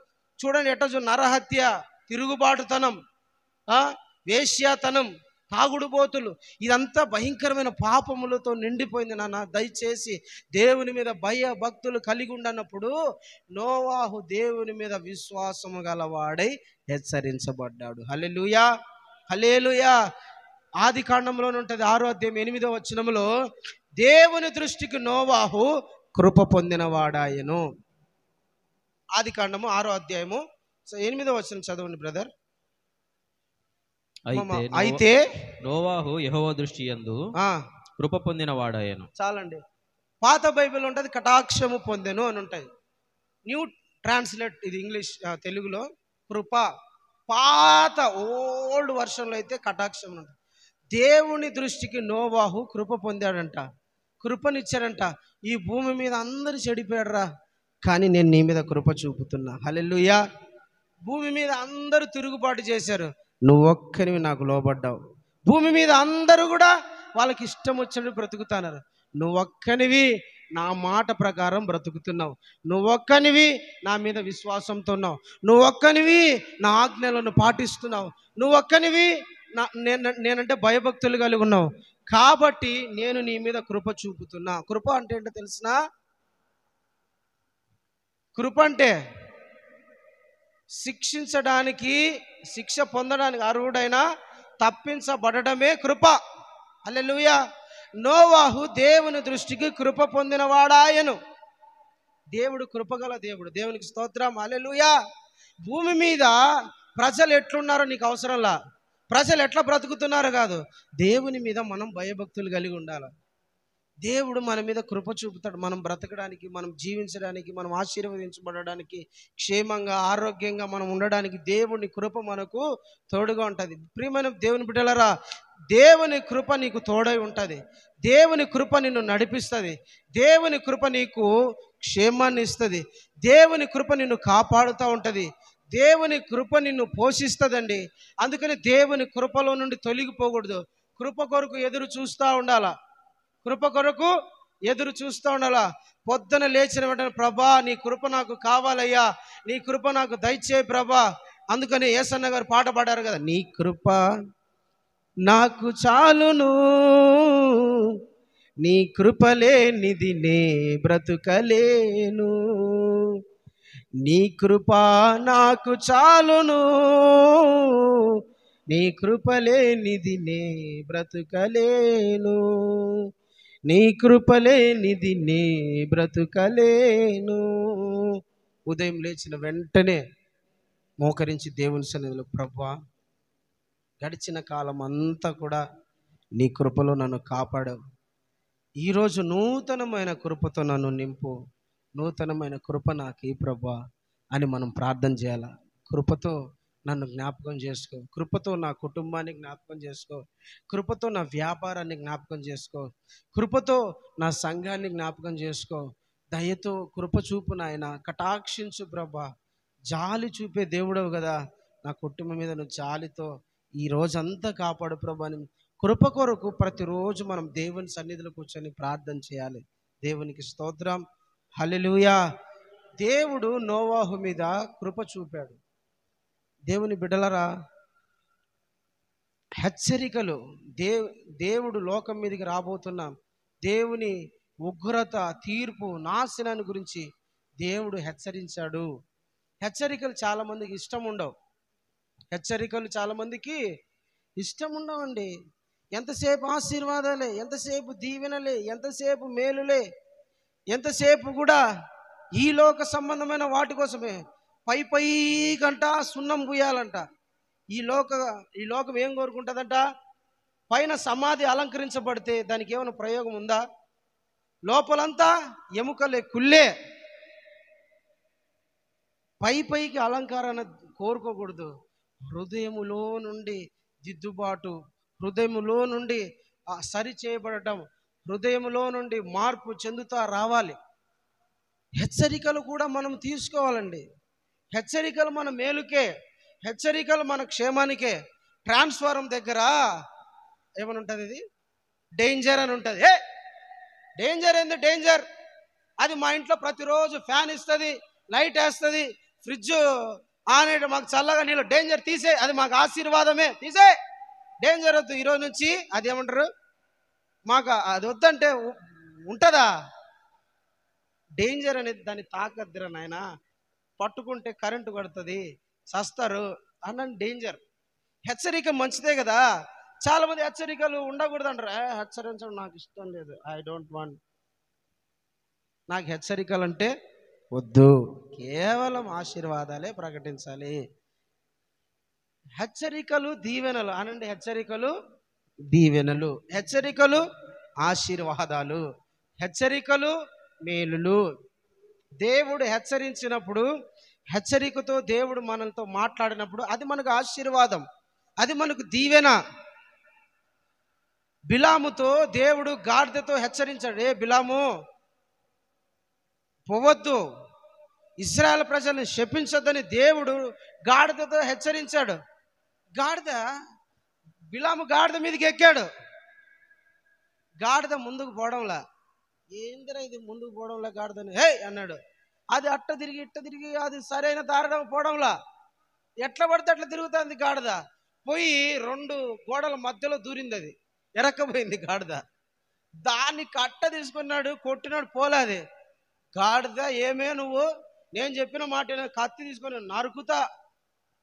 చూడండి ఎట్లా, నరహత్య, తిరుగుబాటుతనం, వేశ్యాతనం, తాగుడుబోతులు, ఇదంతా భయంకరమైన పాపములతో నిండిపోయింది నాన్న. దయచేసి దేవుని మీద భయభక్తులు కలిగి ఉండనప్పుడు నోవాహు దేవుని మీద విశ్వాసము గలవాడై హెచ్చరించబడ్డాడు. హల్లెలూయా, హల్లెలూయా. ఆది కాండంలోనే ఉంటుంది 6వ అధ్యాయం 8వ వచనంలో, దేవుని దృష్టికి నోవాహు కృప పొందినవాడాయను. ఆది కాండము 6వ అధ్యాయము 8వ వచనం చదవండి బ్రదర్. అయితే నోవాహు యెహోవా దృష్టి యందు కృప పొందిన వాడాయను. చాలండి. పాత బైబిల్ ఉంటుంది కటాక్షము పొందెను అని ఉంటుంది. న్యూ ట్రాన్స్లేట్ ఇది ఇంగ్లీష్, తెలుగులో కృప. పాత ఓల్డ్ వర్షన్లో అయితే కటాక్షం ఉంటుంది. దేవుని దృష్టికి నోవాహు కృప పొందాడంట, కృపనిచ్చాడంట. ఈ భూమి మీద అందరూ చెడిపోయాడురా, కానీ నేను నీ మీద కృప చూపుతున్నా. హల్లెలూయా. భూమి మీద అందరూ తిరుగుబాటు చేశారు, నువ్వు ఒక్కనివి నాకు లోబడ్డావు. భూమి మీద అందరూ కూడా వాళ్ళకి ఇష్టం వచ్చినట్టు బ్రతుకుతున్నారు, నువ్వు ఒక్కనివి నా మాట ప్రకారం బ్రతుకుతున్నావు. నువ్వొక్కనివి నా మీద విశ్వాసంతో ఉన్నావు. నువ్వొక్కనివి నా ఆజ్ఞలను పాటిస్తున్నావు. నువ్వొక్కనివి నేనంటే భయభక్తులు కలిగి ఉన్నావు. కాబట్టి నేను నీ మీద కృప చూపుతున్నా. కృప అంటే ఏంటో తెలిసినా? కృప అంటే శిక్షించడానికి, శిక్ష పొందడానికి అర్హుడైన తప్పించబడమే కృప. హల్లెలూయా. నోవాహు దేవుని దృష్టికి కృప పొందినవాడాయను. దేవుడు కృపగల దేవుడు, దేవునికి స్తోత్రం. హల్లెలూయా. భూమి మీద ప్రజలు ఎట్లున్నారో నీకు అవసరంలా, ప్రజలు ఎట్లా బ్రతుకుతున్నారో కాదు, దేవుని మీద మనం భయభక్తులు కలిగి ఉండాలి. దేవుడు మన మీద కృప చూపుతాడు. మనం బ్రతకడానికి, మనం జీవించడానికి, మనం ఆశీర్వదించబడడానికి, క్షేమంగా ఆరోగ్యంగా మనం ఉండడానికి దేవుని కృప మనకు తోడుగా ఉంటుంది. ప్రియమైన దేవుని బిడ్డలారా, దేవుని కృప నీకు తోడై ఉంటుంది. దేవుని కృప నిన్ను నడిపిస్తుంది. దేవుని కృప నీకు క్షేమాన్ని ఇస్తుంది. దేవుని కృప నిన్ను కాపాడుతూ ఉంటుంది. దేవుని కృప నిన్ను పోషిస్తుందండి. అందుకని దేవుని కృపలో నుండి తొలగిపోకూడదు. కృప కొరకు ఎదురు చూస్తూ ఉండాలా. కృప కొరకు ఎదురు చూస్తూ ఉండాలా. పొద్దున లేచిన వెంటనే ప్రభా నీ కృప నాకు కావాలయ్యా, నీ కృప నాకు దయచేయి ప్రభా. అందుకని యేసన్న గారు పాట పాడారు కదా, నీ కృప నాకు చాలును, నీ కృప లేనిది నే బ్రతుకలేను, నీ కృప నాకు చాలును, నీ కృప లేనిది నే బ్రతుకలేను, నీ కృప లేనిది నే బ్రతుకలేను. ఉదయం లేచిన వెంటనే మోకరించి దేవుని సన్నిధిలో, ప్రభువా గడిచిన కాలం అంతా కూడా నీ కృపలో నన్ను కాపాడావు, ఈరోజు నూతనమైన కృపతో నన్ను నింపు, నూతనమైన కృప నాకు ఈ ప్రభువా అని మనం ప్రార్థన చేయాలి. కృపతో నన్ను జ్ఞాపకం చేసుకో, కృపతో నా కుటుంబాన్ని జ్ఞాపకం చేసుకో, కృపతో నా వ్యాపారాన్ని జ్ఞాపకం చేసుకో, కృపతో నా సంఘాన్ని జ్ఞాపకం చేసుకో. దయతో కృప చూపు నాయన, కటాక్షించు ప్రభా, జాలి చూపే దేవుడవు కదా, నా కుటుంబం మీద నువ్వు జాలితో ఈ రోజంతా కాపాడు ప్రభా అని కృప కొరకు ప్రతిరోజు మనం దేవుని సన్నిధిలో కూర్చొని ప్రార్థన చేయాలి. దేవునికి స్తోత్రం, హల్లెలూయా. దేవుడు నోవాహు మీద కృప చూపాడు. దేవుని బిడ్డలరా, హెచ్చరికలు, దేవుడు లోకం మీదకి రాబోతున్న దేవుని ఉగ్రత, తీర్పు, నాశనాన్ని గురించి దేవుడు హెచ్చరించాడు. హెచ్చరికలు చాలామందికి ఇష్టం ఉండవు, హెచ్చరికలు చాలామందికి ఇష్టం ఉండవండి. ఎంతసేపు ఆశీర్వాదాలే, ఎంతసేపు దీవెనలే, ఎంతసేపు మేలులే, ఎంతసేపు కూడా ఈ లోక సంబంధమైన వాటి కోసమే. పై గంట సున్నం పూయాలంట. ఈ లోకం ఏం కోరుకుంటుందంట? పైన సమాధి అలంకరించబడితే దానికి ఏమైనా ప్రయోగం ఉందా? లోపలంతా ఎముకలే, కుళ్ళే. పైకి అలంకారాన్ని కోరుకోకూడదు. హృదయములో నుండి దిద్దుబాటు, హృదయములో నుండి సరి చేయబడటం, హృదయములో నుండి మార్పు చెందుతా రావాలి. హెచ్చరికలు కూడా మనం తీసుకోవాలండి. హెచ్చరికలు మన మేలుకే, హెచ్చరికలు మన క్షేమానికే. ట్రాన్స్ఫారం దగ్గర ఏమని ఉంటుంది? ఇది డేంజర్ అని ఉంటుంది. డేంజర్ ఏంది? డేంజర్ అది మా ఇంట్లో ప్రతిరోజు ఫ్యాన్ ఇస్తుంది, లైట్ వేస్తుంది, ఫ్రిడ్జ్ ఆన్ అయ్యే మాకు చల్లగా నీళ్ళు. డేంజర్ తీసే, అది మాకు ఆశీర్వాదమే, తీసే. డేంజర్ వద్దు ఈరోజు నుంచి. అది ఏమంటారు? మాకు అది వద్దంటే ఉంటుందా? డేంజర్ అనేది దాన్ని తాకద్దురా నాయన, పట్టుకుంటే కరెంటు కొడుతుంది, చస్తారు అన్న డేంజర్. హెచ్చరిక మంచిదే కదా. చాలామంది హెచ్చరికలు ఉండకూడదు అంటారు. హెచ్చరించడం నాకు ఇష్టం లేదు, ఐ డోంట్ వాంట్, నాకు హెచ్చరికలు అంటే వద్దు, కేవలం ఆశీర్వాదాలే ప్రకటించాలి. హెచ్చరికలు దీవెనలు అనండి, హెచ్చరికలు దీవెనలు, హెచ్చరికలు ఆశీర్వాదాలు, హెచ్చరికలు మేలులు. దేవుడు హెచ్చరించినప్పుడు, హెచ్చరికతో దేవుడు మనతో మాట్లాడినప్పుడు అది మనకు ఆశీర్వాదం, అది మనకు దీవెన. బిలాముతో దేవుడు గాడిదతో హెచ్చరించాడు, ఏ బిలాము పోవద్దు, ఇశ్రాయేలు ప్రజల్ని శపించొద్దని దేవుడు గాడిదతో హెచ్చరించాడు. బిలాము గాడిద మీదకి ఎక్కాడు. గాడిద ముందుకు పోవడంలా, ఏందిరా ఇది ముందుకు పోవడంలా గాడిదని హే అన్నాడు. అది అట్ట తిరిగి ఇట్ట తిరిగి అది సరైన దారిలో పోవడంలా, ఎట్లా పడితే అట్లా తిరుగుతుంది గాడిద. పోయి 2 గోడల మధ్యలో దూరింది, అది ఎరక్కపోయింది గాడిద. దాన్ని కట్ట తీసుకున్నాడు, కొట్టినాడు, పోలాది. గాడిద ఏమే నువ్వు, నేను చెప్పిన మాట కత్తి తీసుకొని నరుకుతా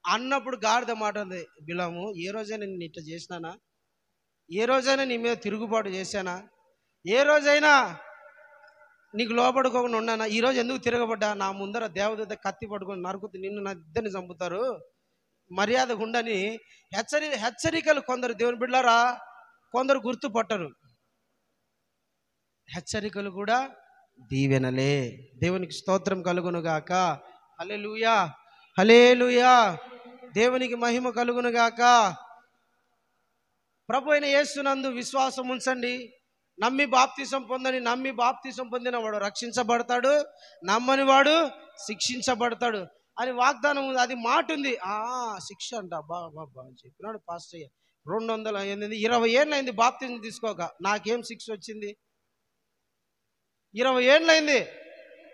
అన్నప్పుడు గాడిద మాట ఉంది, బిలాము ఏ రోజైనా నేను ఇట్లా చేసినానా? ఏ రోజైనా నీ మీద తిరుగుబాటు చేశానా? ఏ రోజైనా నీకు లోపడుకోకుండా ఉన్నానా? ఈరోజు ఎందుకు తిరగబడ్డా? నా ముందర దేవదూత కత్తి పట్టుకొని నరుకుతూ నిన్ను నా ఇద్దరిని చంపుతారు, మర్యాద ఉండని హెచ్చరికలు కొందరు దేవుని బిడ్డలారా కొందరు గుర్తుపట్టరు. హెచ్చరికలు కూడా దీవెనలే. దేవునికి స్తోత్రం కలుగునుగాక. హల్లెలూయా, హల్లెలూయా. దేవునికి మహిమ కలుగునుగాక. ప్రభు అయిన యేసునందు విశ్వాసం ఉంచండి, నమ్మి బాప్తిసం పొందని. నమ్మి బాప్తిసం పొందిన వాడు రక్షించబడతాడు, నమ్మని వాడు శిక్షించబడతాడు అని వాగ్దానం ఉంది. అది మాట ఉంది. శిక్ష అంట బాబా చెప్పినాడు పాస్టర్. 20 ఏళ్ళు అయింది బాప్తిసం తీసుకోక, నాకేం శిక్ష వచ్చింది? 20 ఏళ్ళైంది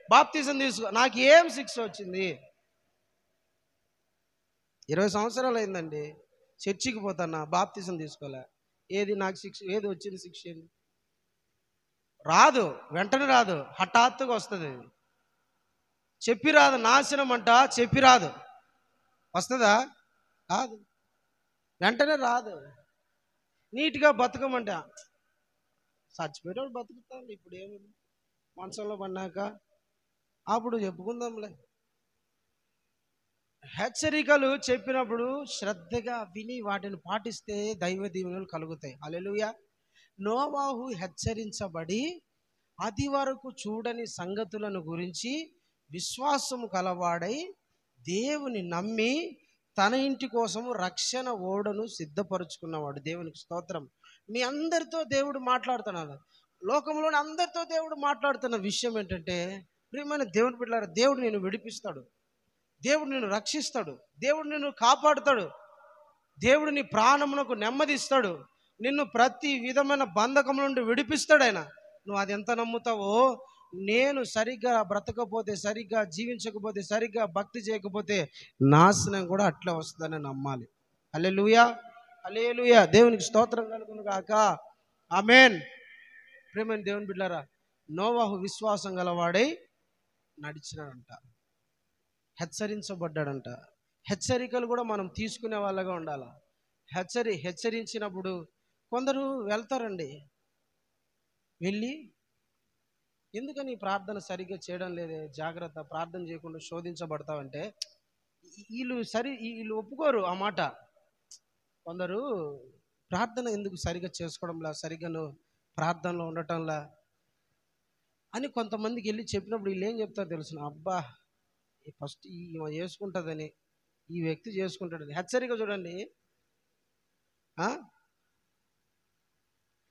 బాప్తిజం తీసుకో, నాకు ఏం శిక్ష వచ్చింది? 20 సంవత్సరాలు అయిందండి చర్చికి పోతానా, బాప్తిజం తీసుకోలే. ఏది నాకు శిక్ష? ఏది వచ్చింది శిక్ష? ఏంది? రాదు, వెంటనే రాదు, హఠాత్తుగా వస్తుంది. చెప్పి రాదు, నాశనం అంట చెప్పి రాదు. వస్తుందా? రాదు, వెంటనే రాదు. నీట్గా బతకమంట, చచ్చిపోయేటప్పుడు బతుకుతాను. ఇప్పుడు ఏముంది, మంచంలో పడినాక అప్పుడు చెప్పుకుందాంలే. హెచ్చరికలు చెప్పినప్పుడు శ్రద్ధగా విని వాటిని పాటిస్తే దైవ దీవెనలు కలుగుతాయి. హల్లెలూయా. నోవాహు హెచ్చరించబడి అది వరకు చూడని సంగతులను గురించి విశ్వాసము కలవాడై దేవుని నమ్మి తన ఇంటి కోసము రక్షణ ఓడను సిద్ధపరుచుకున్నవాడు. దేవునికి స్తోత్రం. మీ అందరితో దేవుడు మాట్లాడుతున్నాడు. లోకంలోని అందరితో దేవుడు మాట్లాడుతున్న విషయం ఏంటంటే, ప్రియమైన దేవుని బిడ్డలారా, దేవుడు నిన్ను విడిపిస్తాడు, దేవుడు నిన్ను రక్షిస్తాడు, దేవుడు నిన్ను కాపాడుతాడు, దేవుడు నీ ప్రాణమునకు నెమ్మదిస్తాడు, నిన్ను ప్రతి విధమైన బంధకం నుండి విడిపిస్తాడు ఆయన. నువ్వు అది ఎంత నమ్ముతావో, నేను సరిగ్గా బ్రతకపోతే, సరిగ్గా జీవించకపోతే, సరిగ్గా భక్తి చేయకపోతే నాశనం కూడా అట్లా వస్తుందని నమ్మాలి. హల్లెలూయా, హల్లెలూయా. దేవునికి స్తోత్రం కలుగును గాక. ఆమేన్. ప్రేమైన దేవుని బిడ్డలారా, నోవాహు విశ్వాసం గలవాడై నడిచినాడంట, హెచ్చరించబడ్డాడంట. హెచ్చరికలు కూడా మనం తీసుకునే వాళ్ళగా ఉండాలి. హెచ్చరించినప్పుడు కొందరు వెళ్తారండి, వెళ్ళి ఎందుకని ప్రార్థన సరిగ్గా చేయడం లేదే, జాగ్రత్త, ప్రార్థన చేయకుండా శోధించబడతావంటే వీళ్ళు ఒప్పుకోరు ఆ మాట. కొందరు ప్రార్థన ఎందుకు సరిగ్గా చేసుకోవడంలా, సరిగ్గా నువ్వు ప్రార్థనలో ఉండటంలా అని కొంతమందికి వెళ్ళి చెప్పినప్పుడు వీళ్ళు ఏం చెప్తారు తెలుసు, అబ్బా ఫస్ట్ ఈమె చేసుకుంటుందని, ఈ వ్యక్తి చేసుకుంటాడని. హెచ్చరిక చూడండి,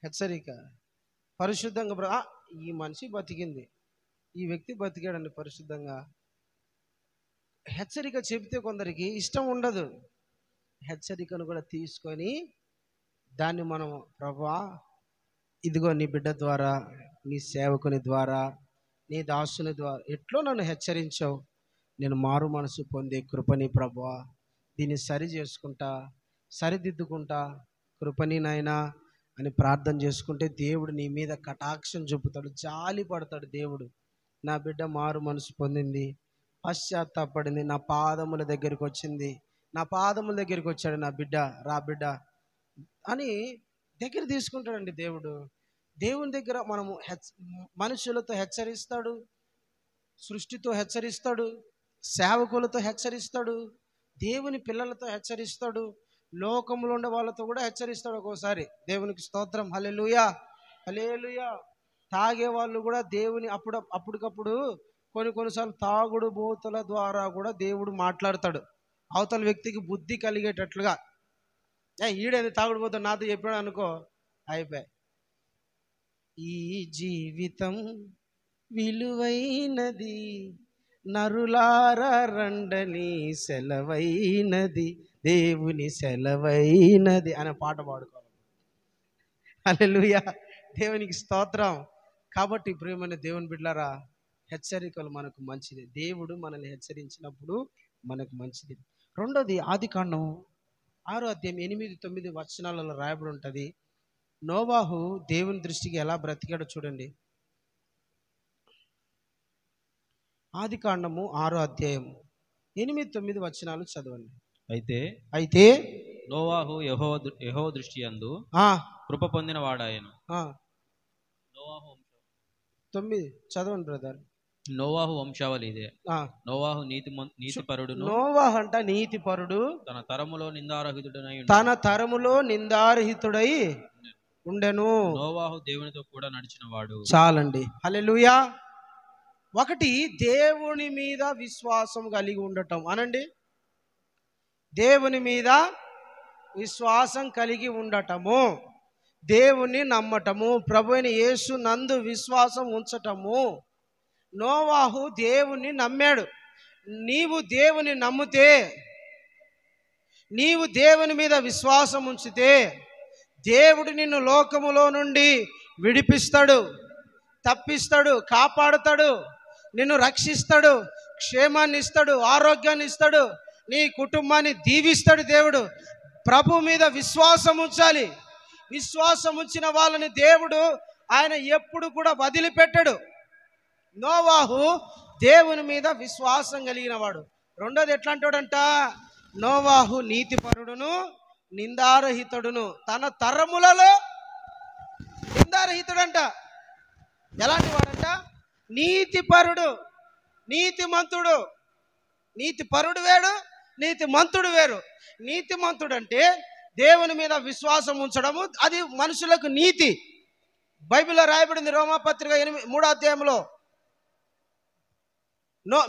హెచ్చరిక పరిశుద్ధంగా ఈ మనిషి బతికింది, ఈ వ్యక్తి బతికాడండి పరిశుద్ధంగా. హెచ్చరిక చెబితే కొందరికి ఇష్టం ఉండదు. హెచ్చరికను కూడా తీసుకొని దాన్ని మనం, ప్రభువా ఇదిగో నీ బిడ్డ ద్వారా, నీ సేవకుని ద్వారా, నీ దాసుని ద్వారా ఎట్లో నన్ను హెచ్చరించావు, నేను మారు మనసు పొందే కృపని ప్రభువా, దీన్ని సరి చేసుకుంటా, సరిదిద్దుకుంటా, కృపని నాయనా అని ప్రార్థన చేసుకుంటే దేవుడు నీ మీద కటాక్షం చూపుతాడు, జాలి పడతాడు. దేవుడు, నా బిడ్డ మారు మనసు పొందింది, పశ్చాత్తాపడింది, నా పాదముల దగ్గరికి వచ్చింది, నా పాదముల దగ్గరికి వచ్చాడు నా బిడ్డ, రా బిడ్డ అని దగ్గర తీసుకుంటాడండి దేవుడు. దేవుని దగ్గర మనము మనుషులతో హెచ్చరిస్తాడు, సృష్టితో హెచ్చరిస్తాడు, సేవకులతో హెచ్చరిస్తాడు, దేవుని పిల్లలతో హెచ్చరిస్తాడు, లోకంలో ఉండే వాళ్ళతో కూడా హెచ్చరిస్తాడు ఒక్కోసారి. దేవునికి స్తోత్రం. హల్లెలూయా, హల్లెలూయా. తాగే వాళ్ళు కూడా దేవుని అప్పటికప్పుడు కొన్నిసార్లు తాగుడు బోతుల ద్వారా కూడా దేవుడు మాట్లాడతాడు అవతల వ్యక్తికి బుద్ధి కలిగేటట్లుగా. ఈడేది తాగుడు పోతాడు నాతో చెప్పాడు అనుకో, అయిపోయి. ఈ జీవితం విలువైనది, నరులారా రండని సెలవైనది, దేవుని సెలవైనది అనే పాట పాడుకోవాలి. హల్లెలూయా, దేవునికి స్తోత్రం. కాబట్టి ప్రియమైన దేవుని బిడ్డలారా, హెచ్చరికలు మనకు మంచిది. దేవుడు మనల్ని హెచ్చరించినప్పుడు మనకు మంచిది. రెండోది, ఆదికాండం 6వ అధ్యాయం 8-9 వచనాలలో రాయబడి ఉంటుంది. నోవాహు దేవుని దృష్టికి ఎలా బ్రతికాడో చూడండి. ఆదికాండము 6వ అధ్యాయం 8-9 వచనాలు చదవండి. అయితే నోవాహు యెహోవా దృష్టి యందు కృప పొందిన వాడాయను. 9 చదవండి బ్రదర్. నోవాహు వంశావళి ఇదే. నోవాహు నీతిపరుడు. నోవాహు అంట నీతిపరుడు, తన తరములో నిందారహితుడై ఉండెను. నోవాహు దేవునితో కూడా నడిచినవాడు. చాలండి. హల్లెలూయా. ఒకటి, దేవుని మీద విశ్వాసం కలిగి ఉండటం అనండి. దేవుని మీద విశ్వాసం కలిగి ఉండటము, దేవుని నమ్మటము, ప్రభువైన యేసు నందు విశ్వాసం ఉంచటము. నోవాహు దేవుని నమ్మాడు. నీవు దేవుని నమ్మితే, నీవు దేవుని మీద విశ్వాసం ఉంచితే దేవుడు నిన్ను లోకములో నుండి విడిపిస్తాడు, తప్పిస్తాడు, కాపాడుతాడు, నిన్ను రక్షిస్తాడు, క్షేమాన్ని ఇస్తాడు, ఆరోగ్యాన్ని ఇస్తాడు, నీ కుటుంబాన్ని దీవిస్తాడు. దేవుడు ప్రభు మీద విశ్వాసం ఉంచాలి. విశ్వాసం ఉంచిన వాళ్ళని దేవుడు ఆయన ఎప్పుడు కూడా వదిలిపెట్టడు. నోవాహు దేవుని మీద విశ్వాసం కలిగిన వాడు. రెండోది ఎట్లా అంటాడంట, నోవాహు నీతిపరుడును నిందారహితుడును, తన తరములలో నిందారహితుడంట. ఎలాంటి వాడంట, నీతిపరుడు, నీతిమంతుడు. నీతిపరుడు వేరు, నీతిమంతుడు వేరు. నీతిమంతుడు అంటే దేవుని మీద విశ్వాసం ఉంచడము, అది మనుషులకు నీతి. బైబిల్లో రాయబడింది రోమాపత్రిక 3వ అధ్యాయంలో,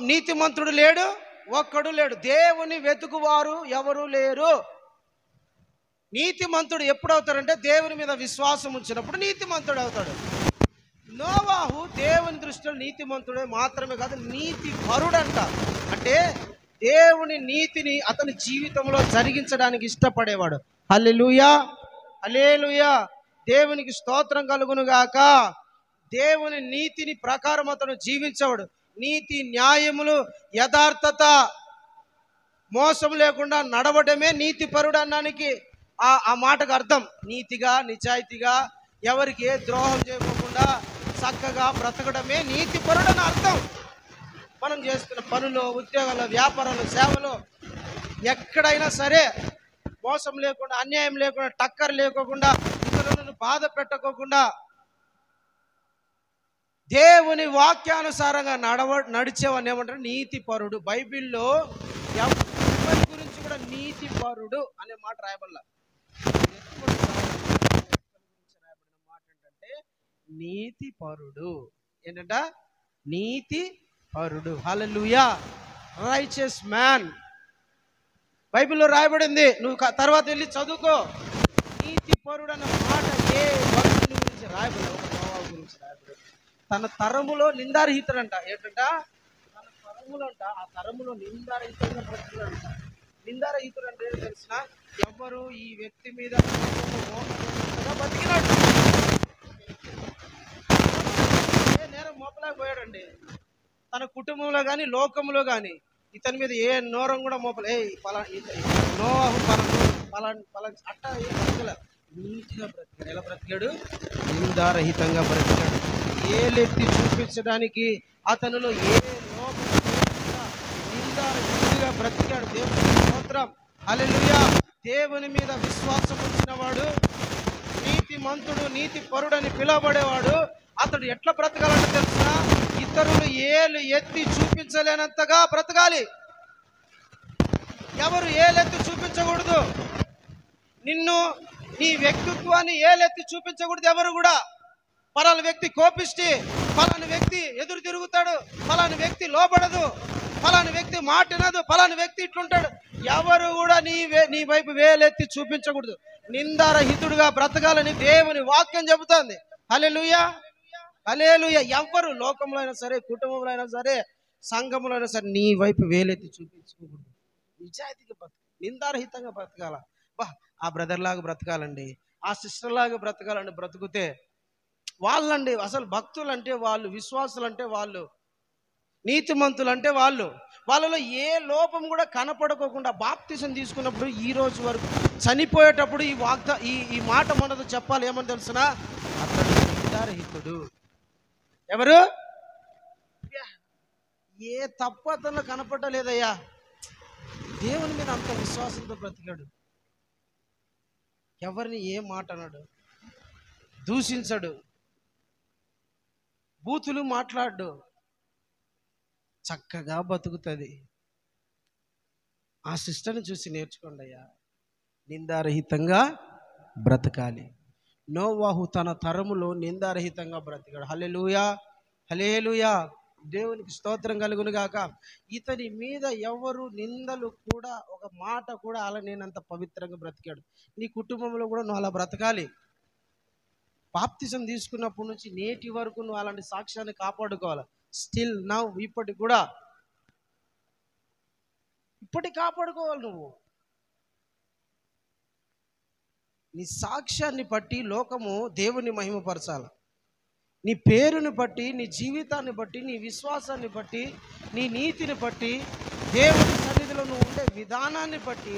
నీతిమంతుడు లేడు, ఒక్కడు లేడు, దేవుని వెతుకువారు ఎవరు లేరు. నీతిమంతుడు ఎప్పుడు అవుతాడంటే దేవుని మీద విశ్వాసం ఉంచినప్పుడు నీతిమంతుడు అవుతాడు. నోవాహు దేవుని దృష్టిలో నీతిమంతుడే మాత్రమే కాదు, నీతి పరుడంట. అంటే దేవుని నీతిని అతని జీవితంలో జరిగించడానికి ఇష్టపడేవాడు. హల్లెలూయా, హల్లెలూయా, దేవునికి స్తోత్రం కలుగును గాక. దేవుని నీతిని ప్రకారం అతను జీవించేవాడు. నీతి, న్యాయములు, యథార్థత, మోసం లేకుండా నడవడమే నీతి పరుడు అన్నానికి ఆ మాటకు అర్థం. నీతిగా, నిజాయితీగా, ఎవరికి ఏ ద్రోహం చేయకుండా చక్కగా బ్రతకడమే నీతి పరుడు అని అర్థం. మనం చేస్తున్న పనులు, ఉద్యోగాలు, వ్యాపారాలు, సేవలు, ఎక్కడైనా సరే మోసం లేకుండా, అన్యాయం లేకుండా, టక్కర్ లేకోకుండా, ఇతరులను బాధ పెట్టకోకుండా దేవుని వాక్యానుసారంగా నడిచేవాడిని ఏమంటారు, నీతి పరుడు. బైబిల్లో ఎవరి గురించి కూడా నీతి పరుడు అనే మాట రాయబడలా. రాయబడిన మాట ఏంటంటే నీతి పరుడు. ఏంటంట, నీతి పరుడు. హల్లెలూయా, రైచియస్ మ్యాన్. బైబిల్లో రాయబడింది, నువ్వు తర్వాత వెళ్ళి చదువుకో. నీతి పరుడు అన్న మాట ఏ భక్తుని గురించి రాయబడలేదు, ఒక నోవాహు గురించి రాయబడింది. తన తరములో నిందారహితుడంట. ఏంటంట, తన తరములో అంట, ఆ తరములో నిందారహితంగా బ్రతుకుడంట. నిందారహితుడు అంటే ఏం తెలిసిన, ఎవరు ఈ వ్యక్తి మీద బతికినాడు, ఏ నేరం మోపలేకపోయాడండి. తన కుటుంబంలో కానీ లోకంలో కానీ ఇతని మీద ఏ నోరం కూడా మోపలే. నోవాహు అట్ట బతకలే, నీతిగా బ్రతికాడు. ఎలా బ్రతికాడు, నిందారహితంగా బ్రతికాడు. ఏలెత్తి చూపించడానికి అతనిలో ఏ లోపం లేకుండా నిందారహితంగా బ్రతికాడు. దేవుని స్తోత్రం, హల్లెలూయా. దేవుని మీద విశ్వాసం ఉంచిన వాడు నీతిమంతుడు, నీతి పరుడని పిలువబడేవాడు. అతడు ఎట్లా బ్రతకాలంటే తెలుసా, ఇతరులు ఏలు ఎత్తి చూపించలేనంతగా బ్రతకాలి. ఎవరు ఏలెత్తి చూపించకూడదు. నిన్ను, నీ వ్యక్తిత్వాన్ని ఏలెత్తి చూపించకూడదు ఎవరు కూడా. పలానా వ్యక్తి కోపిష్టి, పలానా వ్యక్తి ఎదురు తిరుగుతాడు, పలానా వ్యక్తి లోబడదు, పలానా వ్యక్తి మాట వినదు, పలానా వ్యక్తి ఇట్లుంటాడు. ఎవరు కూడా నీ వైపు వేలెత్తి చూపించకూడదు. నిందారహితుడుగా బ్రతకాలని దేవుని వాక్యం చెబుతోంది. హల్లెలూయా, హల్లెలూయా. ఎవ్వరు లోకంలో అయినా సరే, కుటుంబంలో అయినా సరే, సంఘంలో అయినా సరే నీ వైపు వేలెత్తి చూపించుకోకూడదు. నిజాయితీగా నిందారహితంగా బ్రతకాల. ఆ బ్రదర్ లాగా బ్రతకాలండి, ఆ సిస్టర్ లాగా బ్రతకాలండి. బ్రతుకుతే వాళ్ళండి అసలు భక్తులు అంటే వాళ్ళు, విశ్వాసులు అంటే వాళ్ళు, నీతిమంతులు అంటే వాళ్ళు. వాళ్ళలో ఏ లోపం కూడా కనపడకోకుండా బాప్తిసం తీసుకున్నప్పుడు ఈ రోజు వరకు చనిపోయేటప్పుడు ఈ మాట మనతో చెప్పాలి. ఏమని తెలుసిన, అతడు నిందారహితుడు. ఎవరు, ఏ తప్పు అతను కనపడలేదయ్యా. దేవుని మీద అంత విశ్వాసంతో బ్రతికాడు. ఎవరిని ఏ మాట అన్నాడు, దూషించడు, బూతులు మాట్లాడు, చక్కగా బతుకుతుంది. ఆ సిస్టర్ని చూసి నేర్చుకోండి అయ్యా. నిందారహితంగా బ్రతకాలి. నోవాహు తన తరములో నిందారహితంగా బ్రతికాడు. హల్లెలూయా, హల్లెలూయా. దేవునికి స్తోత్రం కలుగును గాక. ఇతని మీద ఎవరు నిందలు కూడా, ఒక మాట కూడా అలా నేనంత పవిత్రంగా బ్రతికాడు. నీ కుటుంబంలో కూడా నువ్వు అలా బ్రతకాలి. బాప్తిజం తీసుకున్నప్పటి నుంచి నేటి వరకు నువ్వు అలాంటి సాక్ష్యాన్ని కాపాడుకోవాలి. స్టిల్ నౌ, ఇప్పటికి కూడా, ఇప్పటికి కాపాడుకోవాలి. నువ్వు నీ సాక్ష్యాన్ని బట్టి లోకము దేవుని మహిమపరచాలి. నీ పేరుని బట్టి, నీ జీవితాన్ని బట్టి, నీ విశ్వాసాన్ని బట్టి, నీ నీతిని బట్టి, దేవుని సన్నిధిలో నువ్వు ఉండే విధానాన్ని బట్టి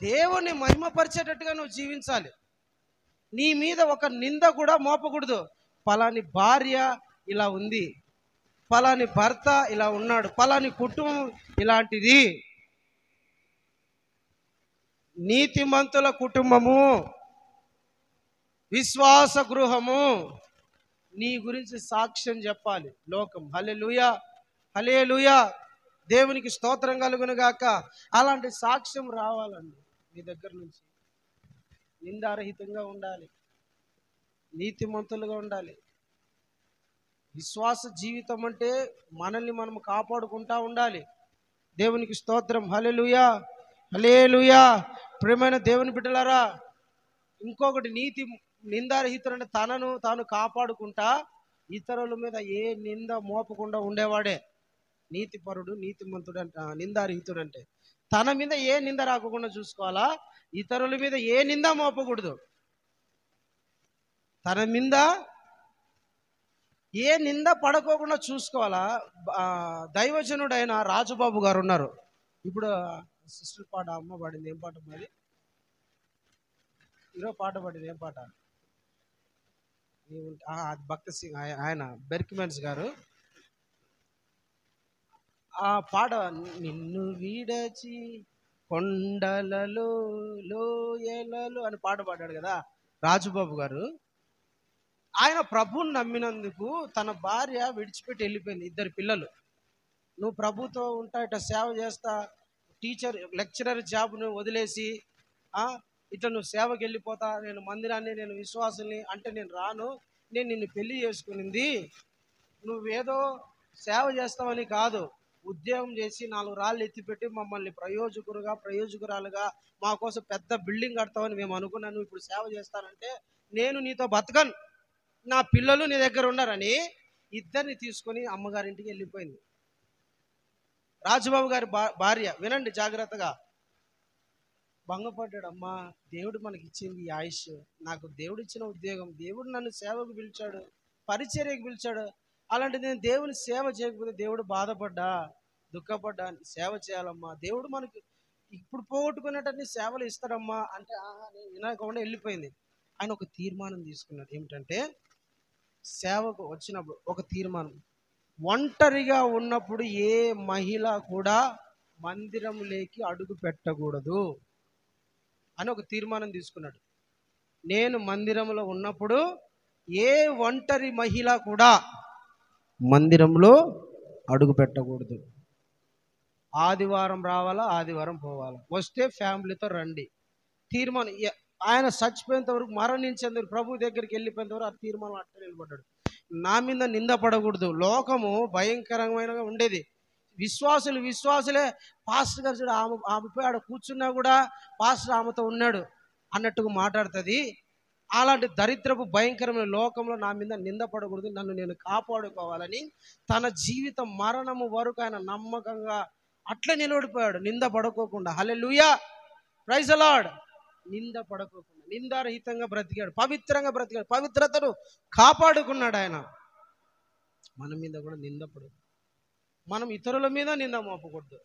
దేవుని మహిమపరిచేటట్టుగా నువ్వు జీవించాలి. నీ మీద ఒక నింద కూడా మోపకూడదు. పలాని భార్య ఇలా ఉంది, పలాని భర్త ఇలా ఉన్నాడు, పలాని కుటుంబం ఇలాంటిది. నీతిమంతుల కుటుంబము, విశ్వాస గృహము నీ గురించి సాక్ష్యం చెప్పాలి లోకం. హల్లెలూయా, హల్లెలూయా. దేవునికి స్తోత్రం కలుగును గాక. అలాంటి సాక్ష్యం రావాలండి మీ దగ్గర నుంచి. నిందారహితంగా ఉండాలి, నీతిమంతులుగా ఉండాలి. విశ్వాస జీవితం అంటే మనల్ని మనం కాపాడుకుంటా ఉండాలి. దేవునికి స్తోత్రం. హల్లెలూయా, హల్లెలూయా. ప్రియమైన దేవుని బిడ్డలారా, ఇంకొకటి నిందారహితుడు అంటే తనను తాను కాపాడుకుంటా ఇతరుల మీద ఏ నింద మోపకుండా ఉండేవాడే నీతిపరుడు, నీతిమంతుడు అంట. నిందారహితుడు అంటే తన మీద ఏ నింద రాకుండా చూసుకోవాలా, ఇతరుల మీద ఏ నింద మోపకూడదు. తన మీద ఏ నింద పడకోకుండా చూసుకోవాలా. దైవజనుడైన రాజుబాబు గారు ఉన్నారు. ఇప్పుడు సిస్టర్ పాట అమ్మ పాడింది. ఏం పాట మరి? ఈరోజు పాట పాడింది. ఏం పాట? భక్త సింగ్, ఆయన బెర్కిమెన్స్ గారు ఆ పాట, నిన్ను విడచి కొండలలో లోయలలో అని పాట పాడాడు కదా రాజుబాబు గారు. ఆయన ప్రభువుని నమ్మినందుకు తన భార్య విడిచిపెట్టి వెళ్ళిపోయింది. 2 పిల్లలు. నువ్వు ప్రభుతో ఉంటా, ఇట్లా సేవ చేస్తా, లెక్చరర్ జాబ్ను వదిలేసి ఇట్లా నువ్వు సేవకి వెళ్ళిపోతా, నేను మందిరాన్ని, నేను విశ్వాసుని అంటే నేను రాను, నేను నిన్ను పెళ్లి చేసుకునింది నువ్వేదో సేవ చేస్తావని కాదు, ఉద్యోగం చేసి 4 రాళ్ళు ఎత్తిపెట్టి మమ్మల్ని ప్రయోజకురాలుగా మా కోసం పెద్ద బిల్డింగ్ కడతావని మేము అనుకున్నాను. ఇప్పుడు సేవ చేస్తానంటే నేను నీతో బతకను, నా పిల్లలు నీ దగ్గర ఉన్నారని 2 తీసుకొని అమ్మగారింటికి వెళ్ళిపోయింది. రాజుబాబు గారి భార్య, వినండి జాగ్రత్తగా, భంగపడ్డాడు. అమ్మా, దేవుడు మనకి ఇచ్చింది ఈ ఆయుష్, నాకు దేవుడు ఇచ్చిన ఉద్యోగం, దేవుడు నన్ను సేవకు పిలిచాడు, పరిచర్యకు పిలిచాడు, అలాంటిది నేను దేవుని సేవ చేయకపోతే దేవుడు బాధపడ్డా, దుఃఖపడ్డా. సేవ చేయాలమ్మా, దేవుడు మనకి ఇప్పుడు పోగొట్టుకునేటన్ని సేవలు ఇస్తాడమ్మా అంటే నేను వినకుండా వెళ్ళిపోయింది. ఆయన ఒక తీర్మానం తీసుకున్నాడు. ఏమిటంటే, సేవకు వచ్చినప్పుడు ఒక తీర్మానం, ఒంటరిగా ఉన్నప్పుడు ఏ మహిళ కూడా మందిరంలోకి అడుగు పెట్టకూడదు అని ఒక తీర్మానం తీసుకున్నాడు. నేను మందిరంలో ఉన్నప్పుడు ఏ ఒంటరి మహిళ కూడా మందిరంలో అడుగు పెట్టకూడదు. ఆదివారం రావాలా, ఆదివారం పోవాలా, వస్తే ఫ్యామిలీతో రండి. తీర్మానం. ఆయన చచ్చిపోయేంత వరకు, మరణించేంత వరకు, ప్రభు దగ్గరికి వెళ్ళిపోయేంత వరకు ఆ తీర్మానం అట్లా నిలబడ్డాడు. నా మీద నింద పడకూడదు. లోకము భయంకరమైన ఉండేది. విశ్వాసులే పాస్టర్ గారు చూడ, ఆమె పోయి ఆడ కూర్చున్నా కూడా పాస్టర్ ఆమెతో ఉన్నాడు అన్నట్టుగా మాట్లాడుతుంది. అలాంటి దరిద్రపు భయంకరమైన లోకంలో నా మీద నింద పడకూడదు, నన్ను నేను కాపాడుకోవాలని తన జీవితం మరణము వరకు ఆయన నమ్మకంగా అట్లా నిలబడిపోయాడు, నింద పడుకోకుండా. హల్లెలూయా, ప్రైజ్ ది లార్డ్. నింద పడుకోకుండా నిందారహితంగా బ్రతికాడు, పవిత్రంగా బ్రతికాడు, పవిత్రతను కాపాడుకున్నాడు ఆయన. మన మీద కూడా నింద పడదు, మనం ఇతరుల మీద నింద మోపకూడదు.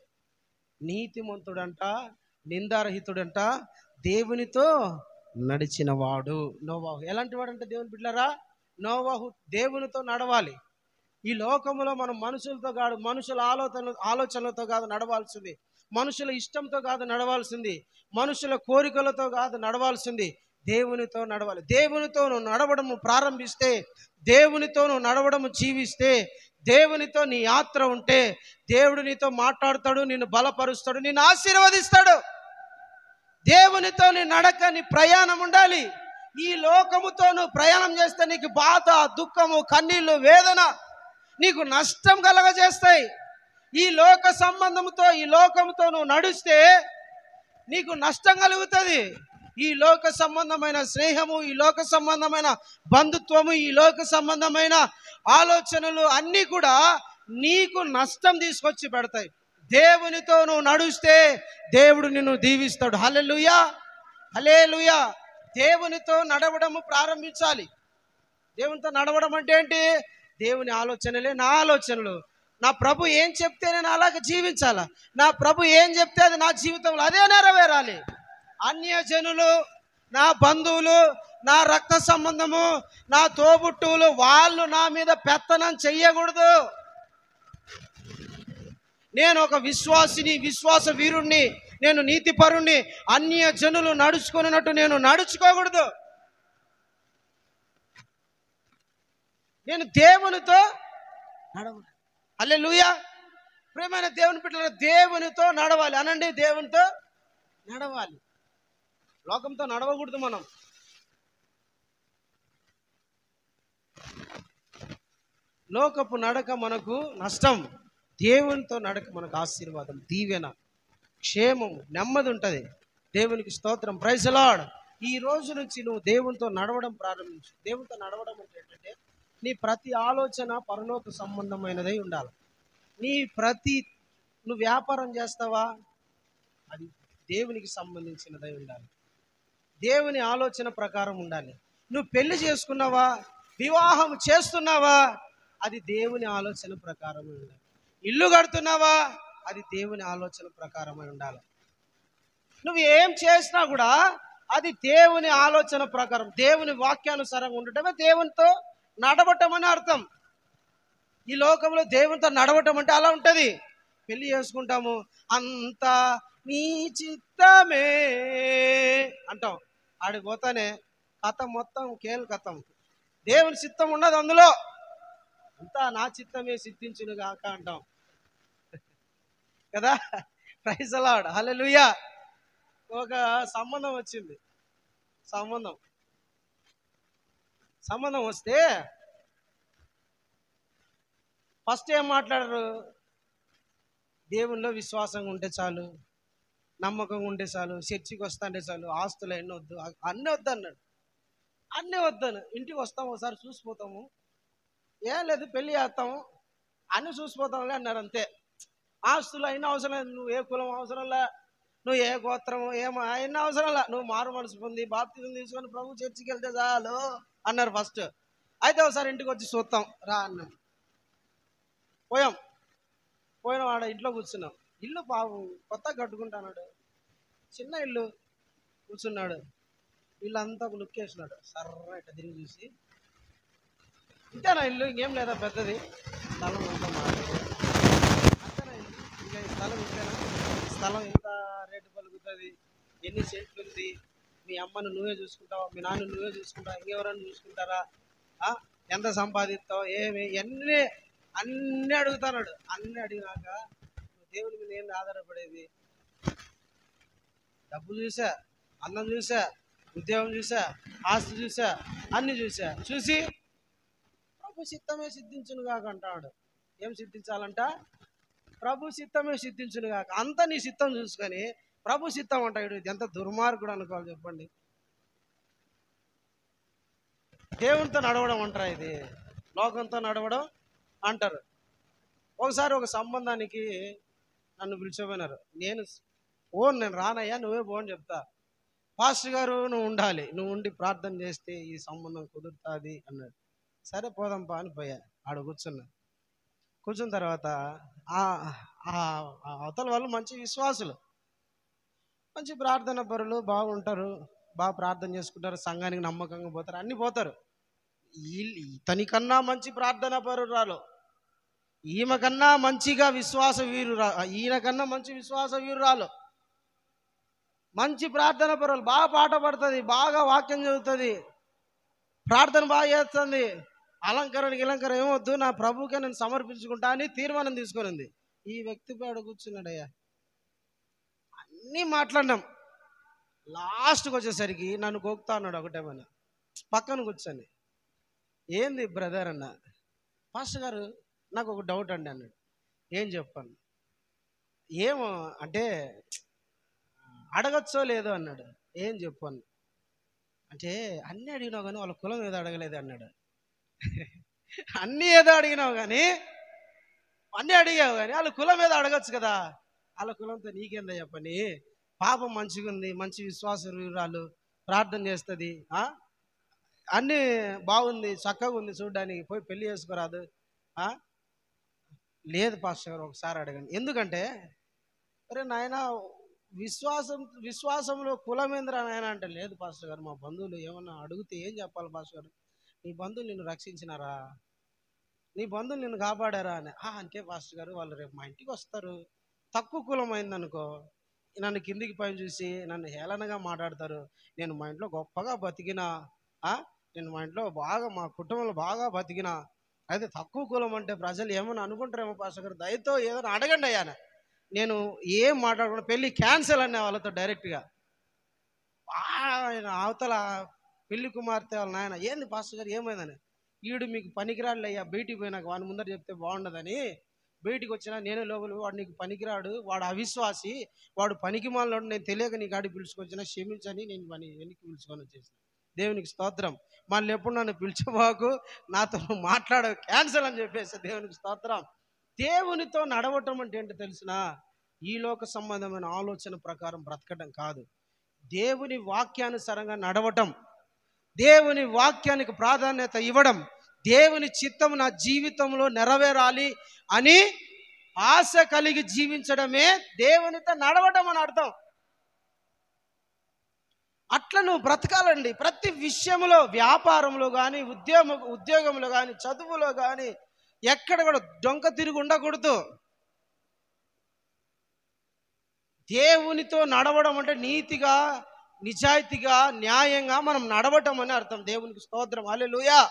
నీతిమంతుడంట, నిందారహితుడంట, దేవునితో నడిచిన వాడు నోవాహు. ఎలాంటి వాడు అంటే దేవుని బిడ్డలారా, నోవాహు దేవునితో నడవాలి. ఈ లోకంలో మనం మనుషులతో కాదు, మనుషుల ఆలోచనలతో కాదు నడవాల్సింది, మనుషుల ఇష్టంతో కాదు నడవాల్సింది, మనుషుల కోరికలతో కాదు నడవాల్సింది, దేవునితో నడవాలి. దేవునితో నువ్వు నడవడము ప్రారంభిస్తే, దేవునితో నువ్వు నడవడము జీవిస్తే, దేవునితో నీ యాత్ర ఉంటే, దేవుడు నీతో మాట్లాడతాడు, నిన్ను బలపరుస్తాడు, నిన్ను ఆశీర్వదిస్తాడు. దేవునితో నీ నడక, నీ ప్రయాణం ఉండాలి. ఈ లోకముతో నువ్వు ప్రయాణం చేస్తే నీకు బాధ, దుఃఖము, కన్నీళ్ళు, వేదన నీకు నష్టం కలగజేస్తాయి. ఈ లోక సంబంధంతో, ఈ లోకంతో నువ్వు నడిస్తే నీకు నష్టం కలుగుతుంది. ఈ లోక సంబంధమైన స్నేహము, ఈ లోక సంబంధమైన బంధుత్వము, ఈ లోక సంబంధమైన ఆలోచనలు అన్నీ కూడా నీకు నష్టం తీసుకొచ్చి పెడతాయి. దేవునితో నువ్వు నడుస్తే దేవుడు నిన్ను దీవిస్తాడు. హల్లెలూయా, హల్లెలూయా. దేవునితో నడవడము ప్రారంభించాలి. దేవునితో నడవడం అంటే ఏంటి? దేవుని ఆలోచనలే నా ఆలోచనలు. నా ప్రభు ఏం చెప్తే నేను అలాగే జీవించాలా. నా ప్రభు ఏం చెప్తే అది నా జీవితంలో అదే నెరవేరాలి. అన్యజనులు, నా బంధువులు, నా రక్త సంబంధము, నా తోబుట్టువులు, వాళ్ళు నా మీద పెత్తనం చెయ్యకూడదు. నేను ఒక విశ్వాసిని, విశ్వాస వీరుణ్ణి, నేను నీతిపరుణ్ణి. అన్యజనులు నడుచుకున్నట్టు నేను నడుచుకోకూడదు. నేను దేవునితో నడవాలి. హల్లెలూయా. ప్రియమైన దేవుని బిడ్డలారా, దేవునితో నడవాలి అనండి. దేవునితో నడవాలి. లోకంతో నడవకూడదు. మనం లోకపు నడక మనకు నష్టం, దేవునితో నడక మనకు ఆశీర్వాదం, దీవెన, క్షేమం, నెమ్మది ఉంటుంది. దేవునికి స్తోత్రం. Praise the lord. ఈ రోజు నుంచి నువ్వు దేవునితో నడవడం ప్రారంభించు. దేవునితో నడవడం అంటే ఏంటంటే నీ ప్రతి ఆలోచన పరలోక సంబంధమైనదై ఉండాలి. నువ్వు వ్యాపారం చేస్తావా, అది దేవునికి సంబంధించినదై ఉండాలి. దేవుని ఆలోచన ప్రకారం ఉండాలి. నువ్వు పెళ్లి చేసుకున్నావా, వివాహం చేస్తున్నావా, అది దేవుని ఆలోచన ప్రకారమే ఉండాలి. ఇల్లు కడుతున్నావా, అది దేవుని ఆలోచన ప్రకారమే ఉండాలి. నువ్వు ఏం చేసినా కూడా అది దేవుని ఆలోచన ప్రకారం, దేవుని వాక్యానుసారంగా ఉండటమే దేవునితో నడవటం అని అర్థం. ఈ లోకంలో దేవునితో నడవటం అంటే అలా ఉంటుంది. పెళ్లి చేసుకుంటాము, అంతా నీ చిత్తమే అంటాం. ఆడికి పోతానే కథం మొత్తం కేల్ కథం. దేవుని చిత్తం ఉండదు అందులో. అంతా నా చిత్తమే సిద్ధించును గాక అంటాం కదా. Praise the Lord. హల్లెలూయా. ఒక సంబంధం వచ్చింది. సంబంధం వస్తే ఫస్ట్ ఏం మాట్లాడరు? దేవునిలో విశ్వాసంగా ఉంటే చాలు, నమ్మకంగా ఉంటే చాలు, చర్చికి వస్తా అంటే చాలు, ఆస్తులు ఎన్ని వద్దు, అన్నీ వద్దు అన్నాడు. అన్నీ వద్దాను. ఇంటికి వస్తాము, ఒకసారి చూసిపోతాము, ఏం లేదు పెళ్ళి చేస్తాము, అన్నీ చూసిపోతాములే అన్నారు. అంతే. ఆస్తులు అయినా అవసరం లేదు, నువ్వు ఏ కులం అవసరంలా, నువ్వు ఏ గోత్రం ఏమో అయినా అవసరంలా, నువ్వు మారు మనసు పొంది బాప్తిజం తీసుకొని ప్రభు చర్చికి వెళ్తే చాలు అన్నారు ఫస్ట్. అయితే ఒకసారి ఇంటికి వచ్చి చూస్తాం రా అన్నాం. పోయిన వాడ ఇంట్లో కూర్చున్నాం. ఇల్లు బాబు కొత్తగా కట్టుకుంటున్నాడు, చిన్న ఇల్లు. కూర్చున్నాడు, ఇల్లంతా ఒక లుక్ వేసినాడు. సర్ర ఇట్లా తిరిగి చూసి, ఇంతేనా ఇల్లు, ఇంకేం లేదా పెద్దది, స్థలం అంతా అంతేనా ఇల్లు, ఇంకా ఈ స్థలం ఇంతేనా, స్థలం ఎంత రేటు పలుకుతుంది, ఎన్ని సెంట్లు ఉంది, మీ అమ్మను నువ్వే చూసుకుంటావా, మీ నాన్న నువ్వే చూసుకుంటావా, ఇంకెవరన్నా చూసుకుంటారా, ఎంత సంపాదిస్తావు, ఏమి, అన్నీ అడుగుతున్నాడు. అన్నీ అడిగినాక దేవుని మీద ఏం ఆధారపడేది? డబ్బు చూసా, అన్నం చూసా, ఉద్యోగం చూసా, ఆస్తి చూసా, అన్ని చూసి ప్రభు చిత్తమే సిద్ధించును కాక అంటాడు. ఏం సిద్ధించాలంట? ప్రభు చిత్తమే సిద్ధించును కాక. అంతా నీ చిత్తం చూసుకొని ప్రభు చిత్తం అంటాడు. ఇది ఎంత దుర్మార్గుడు అనుకోవాలి చెప్పండి. దేవునితో నడవడం అంటారా ఇది? లోకంతో నడవడం అంటారు. ఒకసారి ఒక సంబంధానికి నన్ను పిలిచిపోయినారు. నేను రానయ్యా, నువ్వే పోని చెప్తా. పాస్టర్ గారు నువ్వు ఉండాలి, నువ్వు ఉండి ప్రార్థన చేస్తే ఈ సంబంధం కుదురుతుంది అన్నాడు. సరే పోదాంపా అని పోయా. ఆడ కూర్చున్న తర్వాత అవతల వాళ్ళు మంచి విశ్వాసులు, మంచి ప్రార్థన పరులు, బాగుంటారు, బాగా ప్రార్థన చేసుకుంటారు, సంఘానికి నమ్మకంగా పోతారు, అన్నీ పోతారు. ఇతనికన్నా మంచి ప్రార్థన పరురాలు, ఈమె కన్నా మంచిగా ఈయనకన్నా మంచి విశ్వాస వీరురాలు, మంచి ప్రార్థన పరులు, బాగా పాట పడుతుంది, బాగా వాక్యం చదువుతుంది, ప్రార్థన బాగా చేస్తుంది, అలంకరణ ఏమొద్దు, నా ప్రభుకే నేను సమర్పించుకుంటా అని తీర్మానం తీసుకునింది. ఈ వ్యక్తి పేడ కూర్చున్నాడయ్యా. అన్నీ మాట్లాడినాం. లాస్ట్కి వచ్చేసరికి నన్ను గోక్తా అన్నాడు ఒకటేమన్నా. పక్కన కూర్చొని, ఏంది బ్రదర్ అన్న, పాస్టర్ గారు నాకు ఒక డౌట్ అండి అన్నాడు. ఏం చెప్పాను? ఏమో అంటే అడగచ్చో లేదో అన్నాడు. ఏం చెప్పాను అంటే, అన్నీ అడిగినావు కానీ వాళ్ళ కులం ఏదో అడగలేదు అన్నాడు. అన్నీ ఏదో అడిగినావు కానీ, అన్నీ అడిగావు కానీ వాళ్ళ కులం ఏదో అడగచ్చు కదా. వాళ్ళ కులంతో నీకేందో చెప్పని, పాపం మంచిగా ఉంది, మంచి విశ్వాస వీరురాలు, ప్రార్థన చేస్తుంది, అన్నీ బాగుంది, చక్కగా ఉంది చూడడానికి, పోయి పెళ్లి చేసుకోరాదు. ఆ? లేదు పాస్టర్ గారు, ఒకసారి అడగండి. ఎందుకంటే అరే నాయన, విశ్వాసంలో కులమేంద్రా నాయన అంటే, లేదు పాస్టర్ గారు, మా బంధువులు ఏమన్నా అడిగితే ఏం చెప్పాలి పాస్టర్ గారు? నీ బంధువులు నిన్ను రక్షించినారా, నీ బంధువులు నిన్ను కాపాడారా అని. అంతే పాస్టర్ గారు, వాళ్ళు రేపు మా ఇంటికి వస్తారు, తక్కువ కులం అయిందనుకో నన్ను కిందికి పైన చూసి నన్ను హేళనగా మాట్లాడతారు. నేను మా ఇంట్లో గొప్పగా బతికినా, నేను మా ఇంట్లో బాగా, మా కుటుంబంలో బాగా బతికినా, అయితే తక్కువ కులం అంటే ప్రజలు ఏమన్నా అనుకుంటారేమో పాస్టర్ గారు, దయతో ఏదైనా అడగండి అయ్యా. నేను ఏం మాట్లాడకుండా పెళ్ళి క్యాన్సిల్ అనే వాళ్ళతో డైరెక్ట్గా. ఆయన అవతల పెళ్లి కుమార్తె వాళ్ళ నాయన, ఏంది పాస్టర్ గారు ఏమైందని, ఈడు మీకు పనికిరాడులే అయ్యా, బయటికి పోయినాక వాని ముందర చెప్తే బాగుండదని బయటికి వచ్చినా నేనే లోపల, వాడు నీకు పనికిరాడు, వాడు అవిశ్వాసి, వాడు పనికి మాలోడు, నేను తెలియక నీ కాడికి పిలుచుకొచ్చినా, క్షమించని నేను వాని వెనక్కి పిలుచుకొని వచ్చేసిన. దేవునికి స్తోత్రం. మళ్ళీ ఎప్పుడు నన్ను పిలిచేవాకు, నాతో మాట్లాడవు, క్యాన్సిల్ అని చెప్పేసి. దేవునికి స్తోత్రం. దేవునితో నడవటం అంటే ఏంటో తెలిసిన, ఈ లోక సంబంధమైన ఆలోచన ప్రకారం బ్రతకడం కాదు, దేవుని వాక్యానుసారంగా నడవటం, దేవుని వాక్యానికి ప్రాధాన్యత ఇవ్వడం, దేవుని చిత్తం నా జీవితంలో నెరవేరాలి అని ఆశ కలిగి జీవించడమే దేవునితో నడవటం అని అర్థం. అట్లా నువ్వు బ్రతకాలండి. ప్రతి విషయంలో, వ్యాపారంలో కానీ, ఉద్యోగంలో కానీ, చదువులో కానీ, ఎక్కడ కూడా డొంక తిరిగి ఉండకూడదు. దేవునితో నడవడం అంటే నీతిగా, నిజాయితీగా, న్యాయంగా మనం నడవటం అని అర్థం. దేవునికి స్తోత్రం, హల్లెలూయా.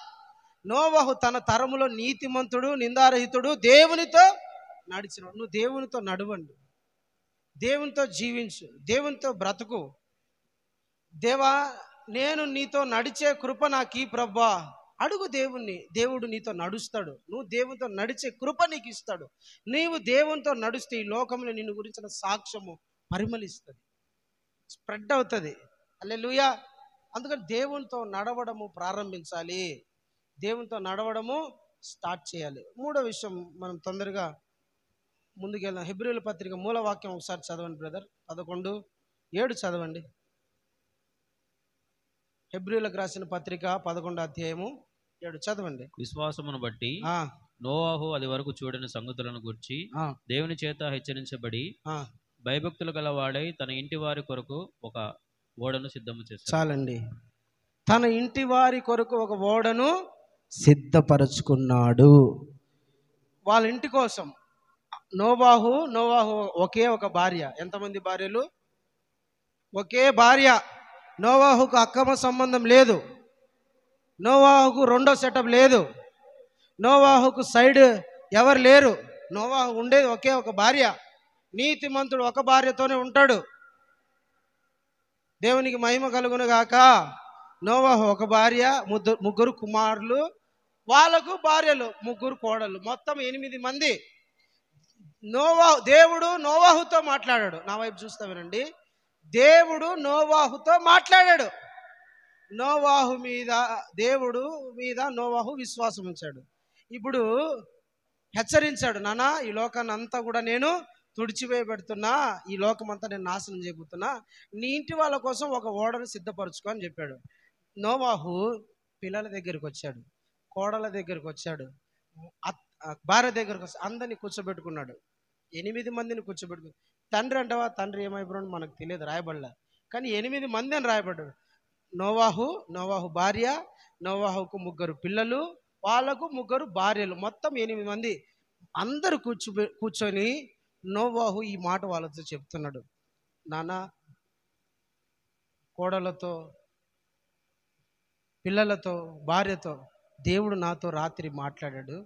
నోవహు తన తరములో నీతిమంతుడు, నిందారహితుడు, దేవునితో నడిచినాడు. నువ్వు దేవునితో నడవండి, దేవునితో జీవించు, దేవునితో బ్రతుకు. దేవా, నేను నీతో నడిచే కృప నాకు ప్రభా అడుగు దేవుణ్ణి. దేవుడు నీతో నడుస్తాడు. నువ్వు దేవునితో నడిచే కృప నీకు ఇస్తాడు. నీవు దేవునితో నడిస్తే ఈ లోకంలో నిన్ను గురించిన సాక్ష్యము పరిమళిస్తుంది, స్ప్రెడ్ అవుతుంది. హల్లెలూయా. అందుకని దేవునితో నడవడము ప్రారంభించాలి, దేవునితో నడవడము స్టార్ట్ చేయాలి. మూడో విషయం, మనం తొందరగా ముందుకెళ్దాం. హెబ్రీయుల పత్రిక మూల వాక్యం ఒకసారి చదవండి బ్రదర్, 11:7 చదవండి. హెబ్రీయులకు రాసిన పత్రిక 11:7 చదవండి. విశ్వాసమును బట్టి నోవాహు అది వరకు చూడని సంగతులను గురించి దేవుని చేత హెచ్చరించబడి భయభక్తులు గలవాడై తన ఇంటి వారి కొరకు ఒక ఓడను సిద్ధము చేశాడు. చాలండి. తన ఇంటి వారి కొరకు ఒక ఓడను సిద్ధపరచుకున్నాడు. వాళ్ళ ఇంటి కోసం. నోవాహు ఒకే ఒక భార్య. ఎంతమంది భార్యలు? ఒకే భార్య. నోవాహుకు అక్రమ సంబంధం లేదు, నోవాహుకు రెండో సెటప్ లేదు, నోవాహుకు సైడ్ ఎవరు లేరు. నోవాహు ఉండేది ఒకే ఒక భార్య. నీతిమంతుడు ఒక భార్యతోనే ఉంటాడు. దేవునికి మహిమ కలుగును గాక. నోవాహు ఒక భార్య, ముగ్గురు కుమారులు, వాళ్ళకు భార్యలు, ముగ్గురు కోడళ్ళు, మొత్తం 8 మంది. దేవుడు నోవాహుతో మాట్లాడాడు. నా వైపు చూస్తా వినండి. దేవుడు నోవాహుతో మాట్లాడాడు. దేవుడు మీద నోవాహు విశ్వాసం ఉంచాడు. ఇప్పుడు హెచ్చరించాడు, నాన్న ఈ లోకాన్ని అంతా కూడా నేను తుడిచివేయబెడుతున్నా, ఈ లోకం అంతా నేను నాశనం చేయబోతున్నా, నీ ఇంటి వాళ్ళ కోసం ఒక ఓడను సిద్ధపరచుకో అని చెప్పాడు. నోవాహు పిల్లల దగ్గరికి వచ్చాడు, కోడల దగ్గరికి వచ్చాడు, భార్య దగ్గరికి వచ్చి అందరినీ కూర్చోబెట్టుకున్నాడు. 8 మందిని కూర్చోబెట్టుకు. తండ్రి అంటావా? తండ్రి ఏమైపోయాడు మనకు తెలియదు, రాయబడలే. కానీ 8 మంది అని రాయబడ్డాడు. నోవాహు భార్య, నోవాహుకు 3 పిల్లలు, వాళ్ళకు 3 భార్యలు, మొత్తం 8 మంది. అందరూ కూర్చొని నోవాహు ఈ మాట వాళ్ళతో చెప్తున్నాడు. నాన్న, కోడలతో, పిల్లలతో, భార్యతో దేవుడు నాతో రాత్రి మాట్లాడాడు.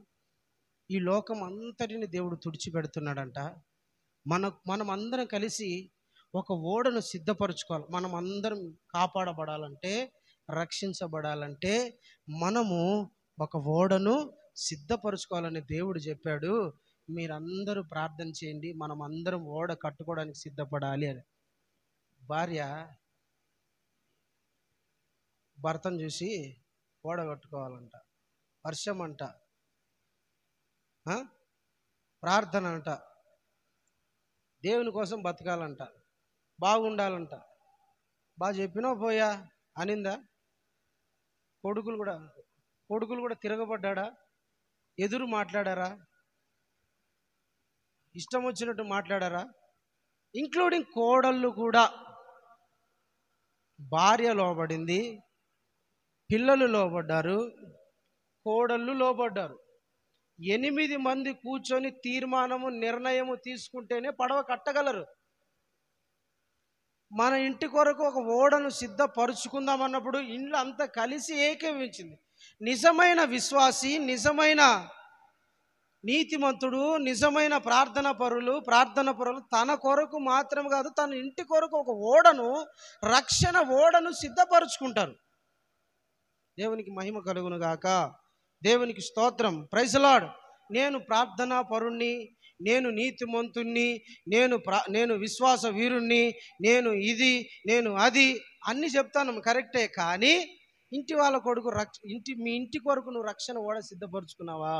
ఈ లోకం అంతటిని దేవుడు తుడిచిపెడుతున్నాడంట. మనం అందరం కలిసి ఒక ఓడను సిద్ధపరచుకోవాలి. మనం అందరం కాపాడబడాలంటే, రక్షించబడాలంటే మనము ఒక ఓడను సిద్ధపరచుకోవాలని దేవుడు చెప్పాడు. మీరందరూ ప్రార్థన చేయండి, మనం అందరం ఓడ కట్టుకోవడానికి సిద్ధపడాలి అని. భార్య భర్తను చూసి ఓడ కట్టుకోవాలంట, వర్షం అంట, ప్రార్థన అంట, దేవుని కోసం బతకాలంట, బాగుండాలంట. బాగా చెప్పినా పోయా అనిందా? కొడుకులు కూడా తిరగబడ్డా, ఎదురు మాట్లాడారా, ఇష్టం వచ్చినట్టు మాట్లాడారా? ఇంక్లూడింగ్ కోడళ్ళు కూడా. భార్య లోబడింది, పిల్లలు లోబడ్డారు, కోడళ్ళు లోబడ్డారు. 8 మంది కూర్చొని తీర్మానము నిర్ణయము తీసుకుంటేనే పడవ కట్టగలరు. మన ఇంటి కొరకు ఒక ఓడను సిద్ధపరుచుకుందాం అన్నప్పుడు ఇండ్లు అంతా కలిసి ఏకీభవించింది. నిజమైన విశ్వాసి, నిజమైన నీతిమంతుడు, నిజమైన ప్రార్థన పరులు తన కొరకు మాత్రం కాదు, తన ఇంటి కొరకు ఒక ఓడను, రక్షణ ఓడను సిద్ధపరుచుకుంటారు. దేవునికి మహిమ కలుగును గాక. దేవునికి స్తోత్రం. Praise lord. నేను ప్రార్థనా పరుణ్ణి, నేను నీతిమంతుణ్ణి, నేను విశ్వాస వీరుణ్ణి, నేను అది అన్నీ చెప్తాను, కరెక్టే. కానీ ఇంటి వాళ్ళ కొడుకు మీ ఇంటి కొరకు నువ్వు రక్షణ ఓడ సిద్ధపరుచుకున్నావా?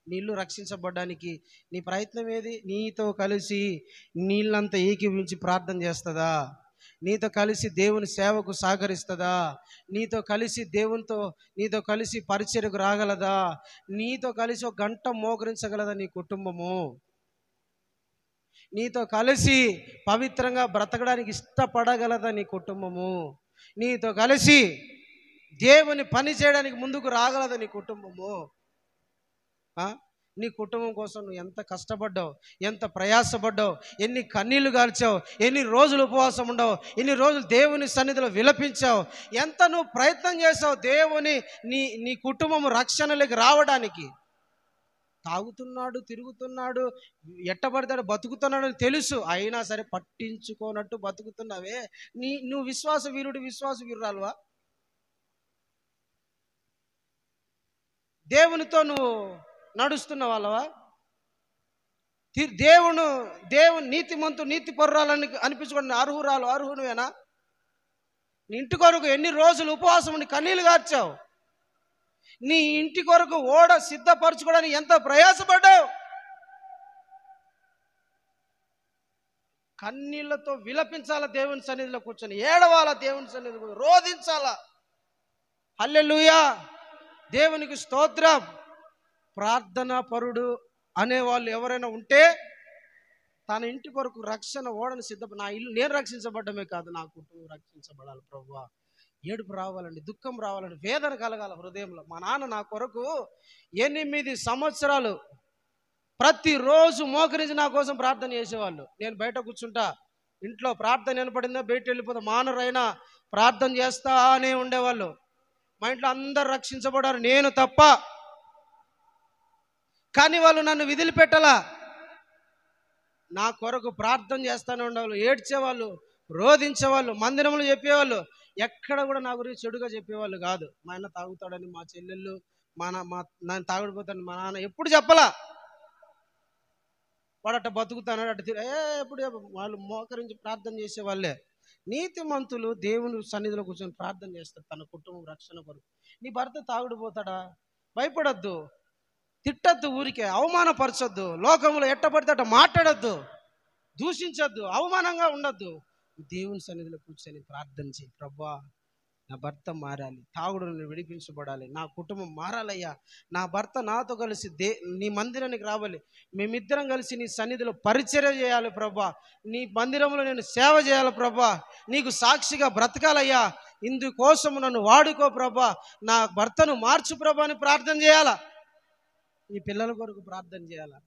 నీ ఇల్లు రక్షించబడ్డానికి నీ ప్రయత్నం ఏది? నీతో కలిసి నీళ్ళంతా ఏకీవించి ప్రార్థన చేస్తుందా? నీతో కలిసి దేవుని సేవకు సహకరిస్తుందా? నీతో కలిసి పరిచర్యకు రాగలదా? నీతో కలిసి 1 గంట మోకరించగలదా నీ కుటుంబము? నీతో కలిసి పవిత్రంగా బ్రతకడానికి ఇష్టపడగలదా నీ కుటుంబము? నీతో కలిసి దేవుని పని చేయడానికి ముందుకు రాగలదా నీ కుటుంబము? నీ కుటుంబం కోసం నువ్వు ఎంత కష్టపడ్డావు, ఎంత ప్రయాసపడ్డావు, ఎన్ని కన్నీళ్లు గాల్చావు, ఎన్ని రోజులు ఉపవాసం ఉండవు, ఎన్ని రోజులు దేవుని సన్నిధిలో విలపించావు, ఎంత నువ్వు ప్రయత్నం చేసావు దేవుని నీ కుటుంబం రక్షణలోకి రావడానికి. తాగుతున్నాడు, తిరుగుతున్నాడు, ఎట్టబడతాడు, బతుకుతున్నాడు అని తెలుసు, అయినా సరే పట్టించుకోనట్టు బతుకుతున్నావే. నువ్వు విశ్వాస వీరురాలువా? దేవునితో నువ్వు నడుస్తున్న వాళ్ళవా? దేవుని నీతి పరురాలని అనిపించుకోండి, అర్హునువేనా? నీ ఇంటి కొరకు ఎన్ని రోజులు ఉపవాసం ఉండి కన్నీళ్ళు గార్చావు? నీ ఇంటి కొరకు ఓడ సిద్ధపరచుకోవడానికి ఎంత ప్రయాసపడ్డావు? కన్నీళ్లతో విలపించాలా దేవుని సన్నిధిలో కూర్చొని, ఏడవాలా దేవుని సన్నిధిలో, రోధించాలా. హల్లెలూయా. దేవునికి స్తోత్రం. ప్రార్థనా పరుడు అనేవాళ్ళు ఎవరైనా ఉంటే తన ఇంటి కొరకు రక్షణ ఓడని నా ఇల్లు నేను రక్షించబడ్డమే కాదు, నా కుటుంబం రక్షించబడాలి ప్రభువా. ఏడుపు రావాలండి, దుఃఖం రావాలండి, వేదన కలగాల హృదయంలో. మా నాన్న నా కొరకు 8 సంవత్సరాలు ప్రతిరోజు మోకరించి నా కోసం ప్రార్థన చేసేవాళ్ళు. నేను బయట కూర్చుంటా, ఇంట్లో ప్రార్థన వినపడిందా బయట వెళ్ళిపోతా, మానరైనా ప్రార్థన చేస్తానే ఉండేవాళ్ళు. మా ఇంట్లో అందరు రక్షించబడారు, నేను తప్ప. కానీ వాళ్ళు నన్ను విదిలిపెట్టలా. నా కొరకు ప్రార్థన చేస్తూనే ఉండేవాళ్ళు, ఏడ్చేవాళ్ళు, రోధించేవాళ్ళు, మందిరంలో చెప్పేవాళ్ళు. ఎక్కడ కూడా నా గురించి చెడుగా చెప్పేవాళ్ళు కాదు. మా అన్న తాగుతాడని, మా చెల్లెళ్ళు, నేను తాగుడిపోతాను మా నాన్న ఎప్పుడు చెప్పలా. వాడు అట్ట బతుకుతాడు, ఎప్పుడు వాళ్ళు మోకరించి ప్రార్థన చేసేవాళ్ళే. నీతిమంతులు దేవుని సన్నిధిలో కూర్చొని ప్రార్థన చేస్తారు తన కుటుంబం రక్షణ కొరకు. నీ భర్త తాగుడిపోతాడా? భయపడద్దు, తిట్టద్దు, ఊరికే అవమానపరచొద్దు, లోకంలో ఎట్టబడితే అట్ట మాట్లాడద్దు, దూషించద్దు, అవమానంగా ఉండద్దు. దేవుని సన్నిధిలో కూర్చొని ప్రార్థన చేయి. ప్రభువా, నా భర్త మారాలి, తాగుడు విడిపించబడాలి, నా కుటుంబం మారాలయ్యా, నా భర్త నాతో కలిసి నీ మందిరానికి రావాలి, మేమిద్దరం కలిసి నీ సన్నిధిలో పరిచర్య చేయాలి ప్రభా, నీ మందిరంలో నేను సేవ చేయాలి ప్రభా, నీకు సాక్షిగా బ్రతకాలయ్యా, ఇందుకోసం నన్ను వాడుకో ప్రభా, నా భర్తను మార్చు ప్రభా అని ప్రార్థన చేయాలా. నీ పిల్లల కొరకు ప్రార్థన చేయాలా,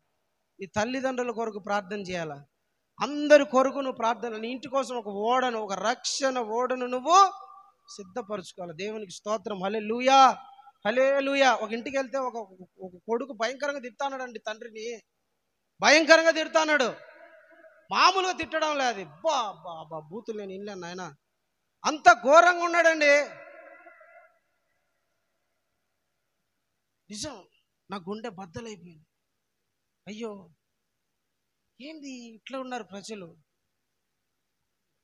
నీ తల్లిదండ్రుల కొరకు ప్రార్థన చేయాలా, అందరి కొరకు నువ్వు ప్రార్థన. నీ ఇంటి కోసం ఒక రక్షణ ఓడను నువ్వు సిద్ధపరచుకోవాలి. దేవునికి స్తోత్రం. హల్లెలూయా, హల్లెలూయా. ఒక ఇంటికి వెళ్తే ఒక కొడుకు భయంకరంగా తిడతానాడండి, తండ్రిని భయంకరంగా తిడతానాడు. మామూలుగా తిట్టడం లేదు, బా బూతులు నేను ఇల్లు నాయన, అంత ఘోరంగా ఉన్నాడండి. నిజం, నా గుండె బద్దలైపోయింది. అయ్యో, ఏంది ఇట్లా ఉన్నారు ప్రజలు,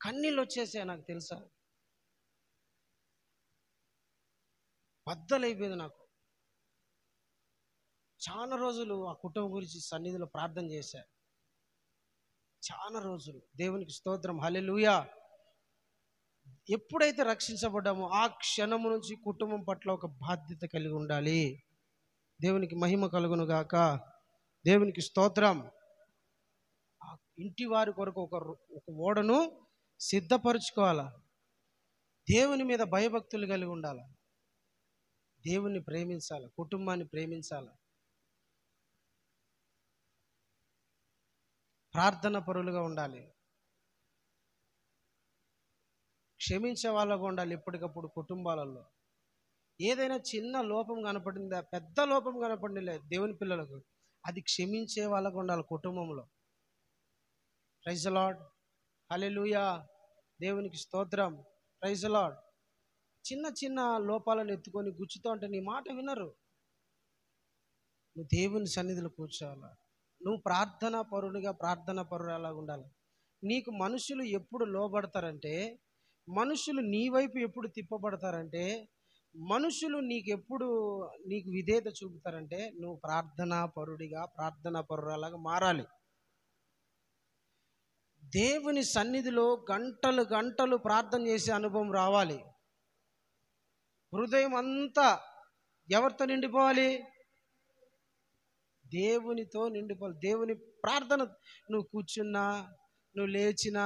కన్నీళ్ళు వచ్చేసాయి నాకు తెలుసా, బద్దలైపోయింది నాకు. చాలా రోజులు ఆ కుటుంబం గురించి సన్నిధిలో ప్రార్థన చేశా, చాలా రోజులు. దేవునికి స్తోత్రం. హల్లెలూయా. ఎప్పుడైతే రక్షించబడ్డామో ఆ క్షణము నుంచి కుటుంబం పట్ల ఒక బాధ్యత కలిగి ఉండాలి. దేవునికి మహిమ కలుగును గాక. దేవునికి స్తోత్రం. ఆ ఇంటి వారి కొరకు ఒక ఓడను సిద్ధపరచుకోవాలా. దేవుని మీద భయభక్తులు కలిగి ఉండాలి. దేవుణ్ణి ప్రేమించాలి, కుటుంబాన్ని ప్రేమించాలి, ప్రార్థన పరులుగా ఉండాలి, క్షమించే వాళ్ళగా ఉండాలి. ఎప్పటికప్పుడు కుటుంబాలలో ఏదైనా చిన్న లోపం కనపడిందా, పెద్ద లోపం కనపడింది దేవుని పిల్లలకు, అది క్షమించే వాళ్ళగా ఉండాలి కుటుంబంలో. ప్రైజ్ ది లార్డ్, హల్లెలూయా, దేవునికి స్తోత్రం, ప్రైజ్ ది లార్డ్. చిన్న చిన్న లోపాలను ఎత్తుకొని గుచ్చుతూ ఉంటే నీ మాట వినరు. నువ్వు దేవుని సన్నిధిలో కూర్చోవాలా. నువ్వు ప్రార్థన పరునిగా, ప్రార్థన పరురాలాగా ఉండాలి. నీకు మనుషులు ఎప్పుడు లోబడతారంటే, మనుషులు నీ వైపు ఎప్పుడు తిప్పబడతారంటే, మనుషులు నీకు విధేయత చూపుతారంటే, నువ్వు ప్రార్థనా పరుడిగా, ప్రార్థనా పరురాలాగా మారాలి. దేవుని సన్నిధిలో గంటలు గంటలు ప్రార్థన చేసే అనుభవం రావాలి. హృదయం అంతా ఎవరితో నిండిపోవాలి? దేవునితో నిండిపోవాలి. దేవుని ప్రార్థన, నువ్వు కూర్చున్నా, నువ్వు లేచినా,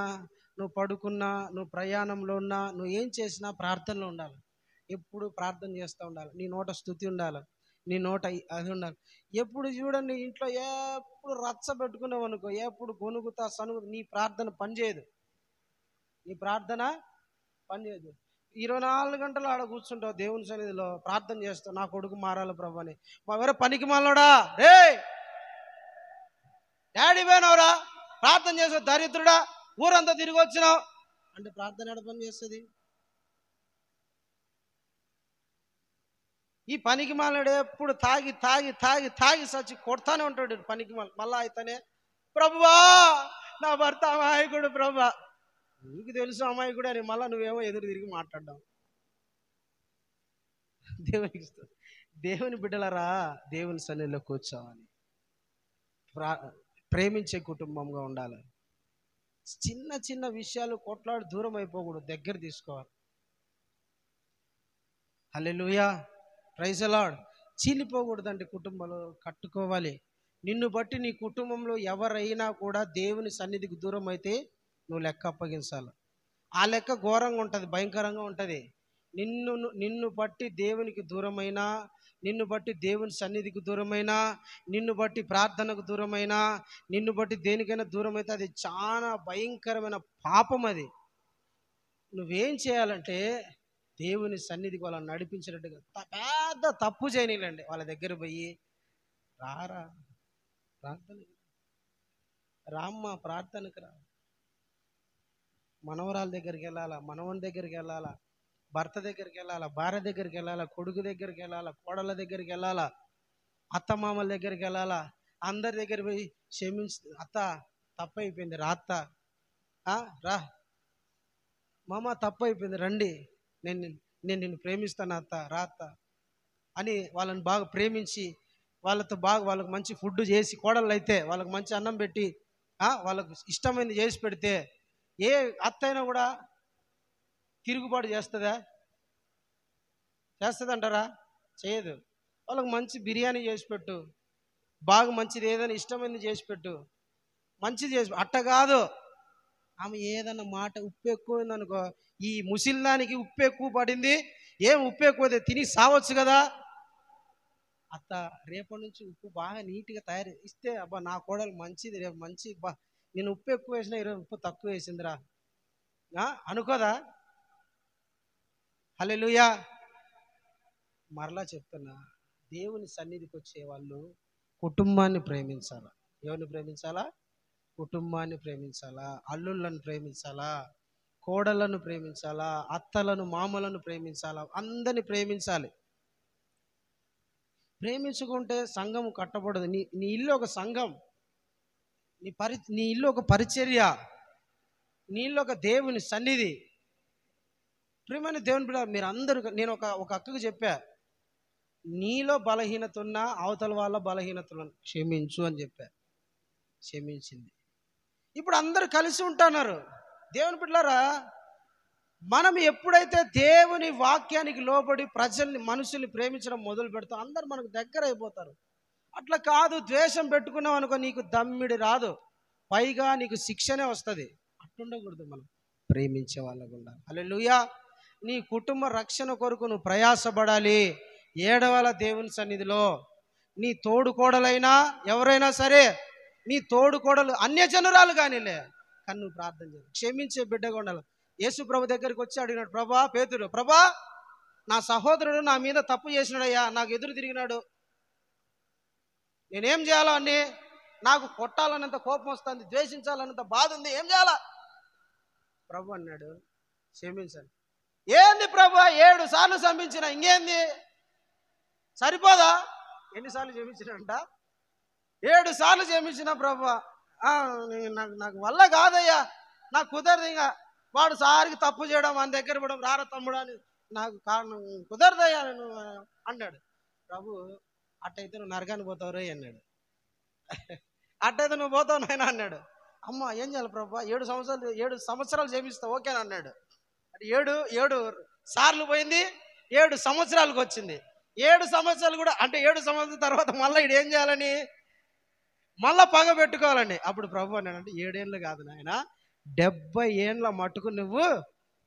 నువ్వు పడుకున్నా, నువ్వు ప్రయాణంలో ఉన్నా, నువ్వు ఏం చేసినా ప్రార్థనలో ఉండాలి. ఎప్పుడు ప్రార్థన చేస్తూ ఉండాలి. నీ నోట స్తుతి ఉండాలి, నీ నోట అది ఉండాలి. ఎప్పుడు చూడండి ఇంట్లో ఎప్పుడు రచ్చ పెట్టుకున్నావు అనుకో, ఎప్పుడు గొనుగుతా సనుగు, నీ ప్రార్థన పనిచేయదు. నీ ప్రార్థన పనిచేయదు. 24 గంటలు ఆడ కూర్చుంటావు దేవుని సన్నిధిలో ప్రార్థన చేస్తావు, నా కొడుకు మారాలి ప్రభు అని. మా వేరే పనికి మాలోడా, రే డాడీ పోయినవరా, ప్రార్థన చేసావు దరిద్రుడా, ఊరంతా తిరిగి వచ్చినావు అంటే ప్రార్థన ఎడ పని చేస్తుంది? ఈ పనికి మాలాడు ఎప్పుడు తాగి తాగి తాగి తాగి సచ్చి కొడతానే ఉంటాడు పనికి మాల. మళ్ళా అయితేనే ప్రభువా నా భర్త అమాయకుడు ప్రభా. నీకు తెలుసు అమాయకుడు అని, మళ్ళీ నువ్వేమో ఎదురు తిరిగి మాట్లాడ్డావు. దేవుని బిడ్డలరా, దేవుని సన్నిధిలో కూర్చోవాలి. ప్రేమించే కుటుంబంగా ఉండాలి. చిన్న చిన్న విషయాలు కొట్లాడి దూరం అయిపోకూడదు, దగ్గర తీసుకోవాలి. హల్లెలూయా, ప్రైజ్ ది లార్డ్. చీలిపోకూడదండి, కుటుంబంలో కట్టుకోవాలి. నిన్ను బట్టి నీ కుటుంబంలో ఎవరైనా కూడా దేవుని సన్నిధికి దూరం అయితే నువ్వు లెక్క అప్పగించాలి. ఆ లెక్క ఘోరంగా ఉంటుంది, భయంకరంగా ఉంటుంది. నిన్ను బట్టి దేవునికి దూరమైనా, నిన్ను బట్టి దేవుని సన్నిధికి దూరమైనా, నిన్ను బట్టి ప్రార్థనకు దూరమైనా, నిన్ను బట్టి దేనికైనా దూరం అయితే అది చాలా భయంకరమైన పాపం. అది నువ్వేం చేయాలంటే దేవుని సన్నిధికి వాళ్ళని నడిపించినట్టుగా పెద్ద తప్పు చేయనీలండి. వాళ్ళ దగ్గర పోయి రారా ప్రార్థన, రామ్మ ప్రార్థనకు రా, మనవరాల దగ్గరికి వెళ్ళాలా, మనవని దగ్గరికి వెళ్ళాలా, భర్త దగ్గరికి వెళ్ళాలా, భార్య దగ్గరికి వెళ్ళాలా, కొడుకు దగ్గరికి వెళ్ళాలా, కోడళ్ళ దగ్గరికి వెళ్ళాలా, అత్తమామల దగ్గరికి వెళ్ళాలా, అందరి దగ్గర పోయి క్షమించి, అత్త తప్పు అయిపోయింది రా, అత్త రా, మామ తప్పు అయిపోయింది రండి, నేను నిన్ను ప్రేమిస్తాను అత్త, రా అత్త అని వాళ్ళని బాగా ప్రేమించి వాళ్ళతో బాగా వాళ్ళకి మంచి ఫుడ్ చేసి, కోడళ్ళు అయితే వాళ్ళకి మంచి అన్నం పెట్టి వాళ్ళకు ఇష్టమైనది చేసి పెడితే ఏ అత్త అయినా కూడా తిరుగుబాటు చేస్తుందా? చేస్తుందంటారా? చేయదు. వాళ్ళకి మంచి బిర్యానీ చేసి పెట్టు, బాగా మంచిది ఏదైనా ఇష్టమైనది చేసి పెట్టు, మంచిది చేసి. అట్ట కాదు, ఆమె ఏదన్నా మాట ఉప్పు ఎక్కువైంది అనుకో, ఈ ముసిల్దానికి ఉప్పు ఎక్కువ పడింది, ఏం ఉప్పు ఎక్కువ తిని సావచ్చు కదా, అత్త రేపటి నుంచి ఉప్పు బాగా నీట్గా తయారు ఇస్తే, అబ్బా నా కోడలు మంచిది, రేపు మంచి బా నేను ఉప్పు ఎక్కువ వేసినా ఈరోజు ఉప్పు తక్కువ వేసిందిరా అనుకోదా? హల్లెలూయా. మరలా చెప్తున్నా, దేవుని సన్నిధికి వచ్చే వాళ్ళు కుటుంబాన్ని ప్రేమించాలా. ఎవరిని ప్రేమించాలా? కుటుంబాన్ని ప్రేమించాలా, అల్లుళ్ళను ప్రేమించాలా, కోడళ్ళను ప్రేమించాలా, అత్తలను మామలను ప్రేమించాలా, అందరిని ప్రేమించాలి. ప్రేమించుకుంటే సంఘం కట్టబడదు. నీ ఇల్లు ఒక సంఘం, నీ ఇల్లు ఒక పరిచర్య, నీ ఇల్లు ఒక దేవుని సన్నిధి. ప్రియమైన దేవుని బిడ్డ, మీరు అందరూ, నేను ఒక అక్కకు చెప్పా, నీలో బలహీనత ఉన్నా అవతల వాళ్ళ బలహీనతలను క్షమించు అని చెప్పా. క్షమించింది. ఇప్పుడు అందరూ కలిసి ఉంటున్నారు. దేవుని బిడ్డలారా, మనం ఎప్పుడైతే దేవుని వాక్యానికి లోబడి ప్రజల్ని మనుషుల్ని ప్రేమించడం మొదలు పెడతాం, అందరు మనకు దగ్గర అయిపోతారు. అట్లా కాదు, ద్వేషం పెట్టుకున్నాం అనుకో నీకు దమ్మిడి రాదు, పైగా నీకు శిక్షనే వస్తుంది. అట్లుండకూడదు, మనం ప్రేమించే వాళ్ళకు ఉండాలి. హల్లెలూయా. నీ కుటుంబ రక్షణ కొరకు నువ్వు ప్రయాసపడాలి. ఏడవల దేవుని సన్నిధిలో నీ తోడుకోడలైనా ఎవరైనా సరే, నీ తోడుకోడలు అన్యజనురాలు కానీలే, కానీ నువ్వు ప్రార్థన చేయాలి, క్షమించే బిడ్డగా ఉండాలి. యేసు ప్రభు దగ్గరికి వచ్చి అడిగినాడు, ప్రభా పేతురు, ప్రభా నా సహోదరుడు నా మీద తప్పు చేసినాడయ్యా, నాకు ఎదురు తిరిగినాడు, నేనేం చేయాలో అని, నాకు కొట్టాలన్నంత కోపం వస్తుంది, ద్వేషించాలన్నంత బాధ ఉంది, ఏం చేయాలా? ప్రభు అన్నాడు, క్షమించండి. ఏంది ప్రభు 7 సార్లు క్షమించిన, ఇంకేంది సరిపోదా? ఎన్నిసార్లు క్షమించినంట? 7 సార్లు క్షమించిన ప్రభు. నాకు వల్ల కాదయ్యా, నాకు కుదరదు, ఇంకా వాడు సారికి తప్పు చేయడం, మన దగ్గర పడడం, రారా తమ్ముడు అని, నాకు కారణం కుదరదయ్యా నేను అన్నాడు. ప్రభు, అట్టయితే నువ్వు నరకానికి పోతావు రే అన్నాడు. అట్టయితే నువ్వు పోతావు నాయన అన్నాడు. అమ్మ ఏం చేయాలి ప్రభు? 7 సంవత్సరాలు క్షమిస్తావు ఓకేనా అన్నాడు. అది 7 సార్లు పోయింది, 7 సంవత్సరాలకు వచ్చింది. 7 సంవత్సరాలు కూడా అంటే 7 సంవత్సరాల తర్వాత మళ్ళీ ఇడు ఏం చేయాలని, మళ్ళా పగ పెట్టుకోవాలండి. అప్పుడు ప్రభు అన్నాడంటే 7 ఏళ్ళు కాదు నాయన, 70 ఏండ్ల మట్టుకు నువ్వు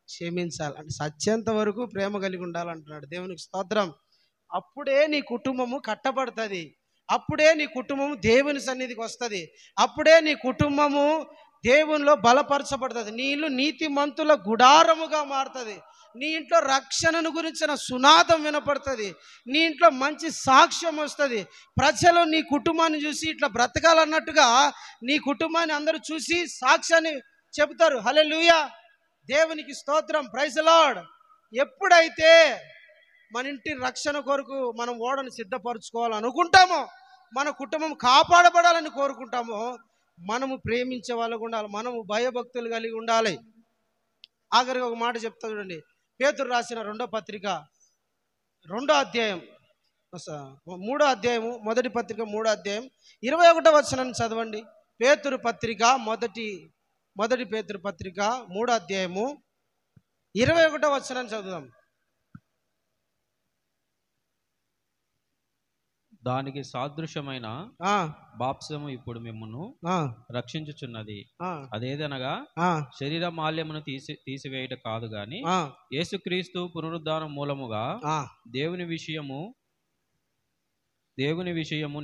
క్షమించాలి అంటే, సత్యంత వరకు ప్రేమ కలిగి ఉండాలంటున్నాడు. దేవునికి స్తోత్రం. అప్పుడే నీ కుటుంబము కట్టబడుతుంది, అప్పుడే నీ కుటుంబము దేవుని సన్నిధికి వస్తుంది, అప్పుడే నీ కుటుంబము దేవునిలో బలపరచబడుతుంది, నీ ఇల్లు నీతిమంతుల గుడారముగా మారుతుంది, నీ ఇంట్లో రక్షణను గురించిన సునాదం వినపడుతుంది, నీ ఇంట్లో మంచి సాక్ష్యం వస్తుంది. ప్రజలు నీ కుటుంబాన్ని చూసి ఇట్లా బ్రతకాలన్నట్టుగా నీ కుటుంబాన్ని అందరూ చూసి సాక్ష్యాన్ని చెబుతారు. హల్లెలూయా, దేవునికి స్తోత్రం, ప్రైజ్ ది లార్డ్. ఎప్పుడైతే మన ఇంటి రక్షణ కొరకు మనం ఓడను సిద్ధపరచుకోవాలనుకుంటామో, మన కుటుంబం కాపాడబడాలని కోరుకుంటామో, మనము ప్రేమించే వాళ్ళకు ఉండాలి, మనము భయభక్తులు కలిగి ఉండాలి. ఆఖరికి ఒక మాట చెప్తా చూడండి, పేతురు రాసిన 2వ పత్రిక 2వ అధ్యాయం 3వ అధ్యాయము, మొదటి పత్రిక 3వ అధ్యాయం 21వ వచనాన్ని చదవండి. పేతురు పత్రిక మొదటి పేతురు పత్రిక 3వ అధ్యాయము 21వ వచనాన్ని చదువుదాం. దానికి సాదృశ్యమైన బాప్తిసము ఇప్పుడు మిమ్మును రక్షించుచున్నది. అదేదనగా శరీర మాల్యమును తీసివేయట కాదు గాని యేసుక్రీస్తు పునరుద్ధానం మూలముగా దేవుని విషయము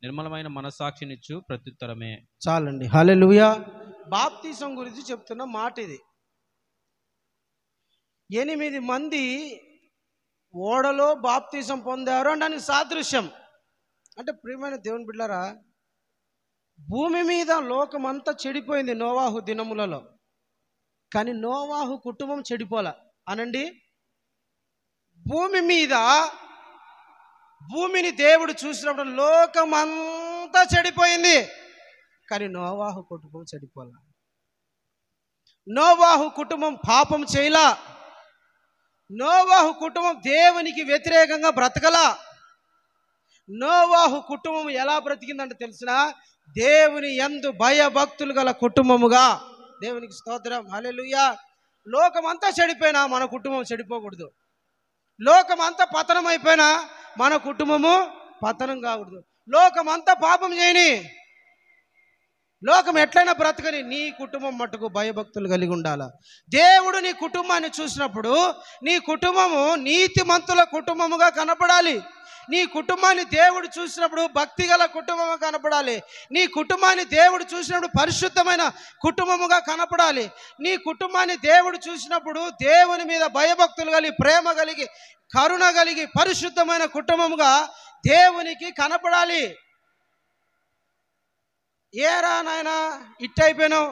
నిర్మలమైన మనస్సాక్షినిచ్చు ప్రత్యుత్తరమే. చాలండి. హల్లెలూయా. బాప్తిసం గురించి చెప్తున్న మాట ఇది. 8 మంది ఓడలో బాప్తిసం పొందారు అనడానికి సాదృశ్యం. అంటే ప్రియమైన దేవుని బిడ్డలారా, భూమి మీద లోకమంతా చెడిపోయింది నోవాహు దినములలో, కానీ నోవాహు కుటుంబం చెడిపోలా అనండి. భూమి మీద భూమిని దేవుడు చూసినప్పుడు లోకమంతా చెడిపోయింది, కానీ నోవాహు కుటుంబం చెడిపోలా. నోవాహు కుటుంబం పాపం చేయలా, నోవాహు కుటుంబం దేవునికి వ్యతిరేకంగా బ్రతకలా. నోవాహు కుటుంబం ఎలా బ్రతికిందంటే తెలిసిన, దేవుని యందు భయభక్తులు గల కుటుంబముగా. దేవునికి స్తోత్రం, హల్లెలూయా. లోకమంతా చెడిపోయినా మన కుటుంబం చెడిపోకూడదు, లోకమంతా పతనం అయిపోయినా మన కుటుంబము పతనం కాకూడదు. లోకమంతా పాపం చేయని, లోకం ఎట్లయినా బ్రతకని, నీ కుటుంబం మట్టుకు భయభక్తులు కలిగి ఉండాలి. దేవుడు నీ కుటుంబాన్ని చూసినప్పుడు నీ కుటుంబము నీతిమంతుల కుటుంబముగా కనపడాలి. నీ కుటుంబాన్ని దేవుడు చూసినప్పుడు భక్తి గల కుటుంబముగా కనపడాలి. నీ కుటుంబాన్ని దేవుడు చూసినప్పుడు పరిశుద్ధమైన కుటుంబముగా కనపడాలి. నీ కుటుంబాన్ని దేవుడు చూసినప్పుడు దేవుని మీద భయభక్తులు కలిగి, ప్రేమ కలిగి, కరుణ కలిగి, పరిశుద్ధమైన కుటుంబముగా దేవునికి కనపడాలి. ఏరా నాయన ఇట్టయిపోయినావు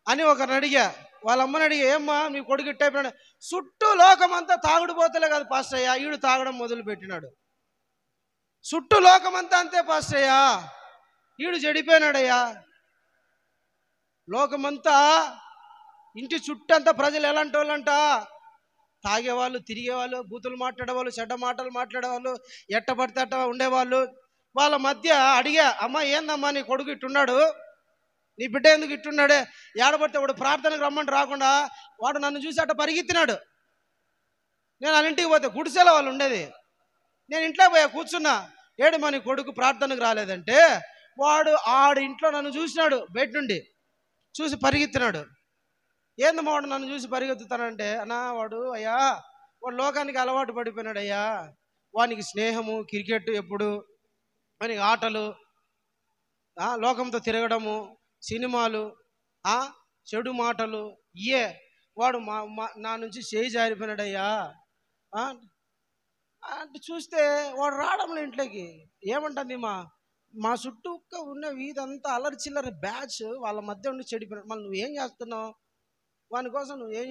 అని ఒకరిని అడిగా, వాళ్ళ అమ్మని అడిగా, ఏమ్మా మీ కొడుకు ఇట్టయిపోయినాడు? చుట్టూ లోకమంతా తాగుడు పోతలే కాదు పాస్టయ్య, ఈడు తాగడం మొదలు పెట్టినాడు. చుట్టూ లోకమంతా అంతే పాస్టయ్య, ఈడు చెడిపోయినాడయ్యా. లోకమంతా ఇంటి చుట్టంతా ప్రజలు ఎలాంటి వాళ్ళంట, తాగేవాళ్ళు, తిరిగేవాళ్ళు, బూతులు మాట్లాడేవాళ్ళు, చెడ్డ మాటలు మాట్లాడేవాళ్ళు, ఎట్టబడితే అట్ట ఉండేవాళ్ళు. వాళ్ళ మధ్య అడిగా, అమ్మ ఏందమ్మా నీ కొడుకు ఇట్టున్నాడు, నీ బిడ్డ ఎందుకు ఇట్టున్నాడే? ఏడబడితే వాడు ప్రార్థనకు రమ్మంటే రాకుండా వాడు నన్ను చూసి అట్ట పరిగెత్తినాడు. నేను వాళ్ళ ఇంటికి పోతే గుడిసెలో వాళ్ళు ఉండేది. నేను ఇంట్లో పోయా కూర్చున్నా. ఏడు మన కొడుకు ప్రార్థనకు రాలేదంటే వాడు ఇంట్లో నన్ను చూసినాడు. బయట నుండి చూసి పరిగెత్తినాడు. ఏందమ్మా వాడు నన్ను చూసి పరిగెత్తుతానంటే, అన్నా వాడు లోకానికి అలవాటు పడిపోయినాడు అయ్యా. వానికి స్నేహము, క్రికెట్, ఎప్పుడు వానికి ఆటలు, లోకంతో తిరగడము, సినిమాలు, చెడు మాటలు, వాడు నా నుంచి చేయి జారిపోయినాడయ్యా అంటే చూస్తే వాడు రావడంలో ఇంట్లోకి. ఏమంటుంది మా చుట్టూ ఉన్న వీధంతా అల్లరి చిల్లర బ్యాచ్ వాళ్ళ మధ్య ఉండి చెడిపోయినాడు. మళ్ళీ నువ్వేం చేస్తున్నావు? వాని కోసం నువ్వేం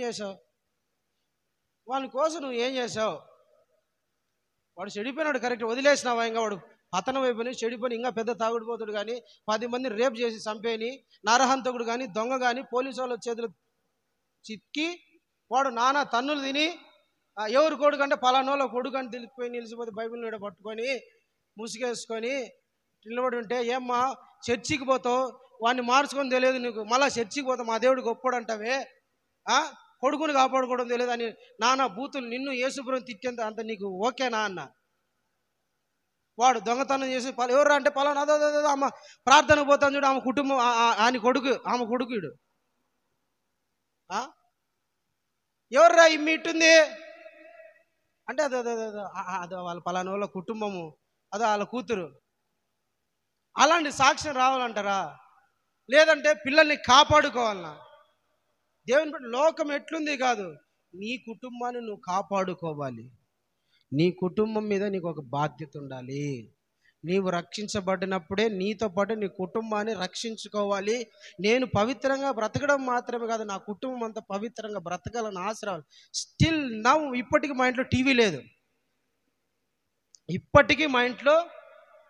చేసావు? వాడు చెడిపోయినాడు, కరెక్ట్. వదిలేసినావా? ఇంకా వాడు పతనం అయిపోయి చెడిపోయి ఇంకా పెద్ద తాగుడిపోతాడు కానీ 10 మందిని రేపు చేసి చంపేని నరహంతకుడు కానీ దొంగ కానీ పోలీసు వాళ్ళ చేతులు చిక్కి వాడు నానా తన్నులు తిని ఎవరు కొడుకు అంటే పలానోళ్ళ కొడుకు అని నిలిచిపోతే బైబిల్ నీడ పట్టుకొని ముసుగేసుకొని నిలబడి ఉంటే, ఏమ్మా చర్చికి పోతావు, వాడిని మార్చుకొని తెలియదు నీకు, మళ్ళీ చర్చికి పోతావు మా దేవుడు గొప్పడు అంటావే, కొడుకుని కాపాడుకోవడం తెలియదు అని నానా బూతులు నిన్ను యేసుపురం తిట్టేంత అంత నీకు ఓకేనా అన్న. వాడు దొంగతనం చేసి ఎవరు అంటే పలానా అమ్మ ప్రార్థనకు పోతాను చూడు, ఆమె కుటుంబం ఆమె కొడుకు ఇడు. ఎవర్రా ఇమ్మిట్టుంది అంటే అదే వాళ్ళ పలానా వాళ్ళ కుటుంబము, అదో వాళ్ళ కూతురు. అలాంటి సాక్ష్యం రావాలంటారా? లేదంటే పిల్లల్ని కాపాడుకోవాలన్నా? దేవుని బట్టి లోకం ఎట్లుంది కాదు, నీ కుటుంబాన్ని నువ్వు కాపాడుకోవాలి. నీ కుటుంబం మీద నీకు ఒక బాధ్యత ఉండాలి. నీవు రక్షించబడినప్పుడే నీతో పాటు నీ కుటుంబాన్ని రక్షించుకోవాలి. నేను పవిత్రంగా బ్రతకడం మాత్రమే కాదు, నా కుటుంబం అంతా పవిత్రంగా బ్రతకాలని ఆశ రావాలి. స్టిల్ నవ్ ఇప్పటికీ మా ఇంట్లో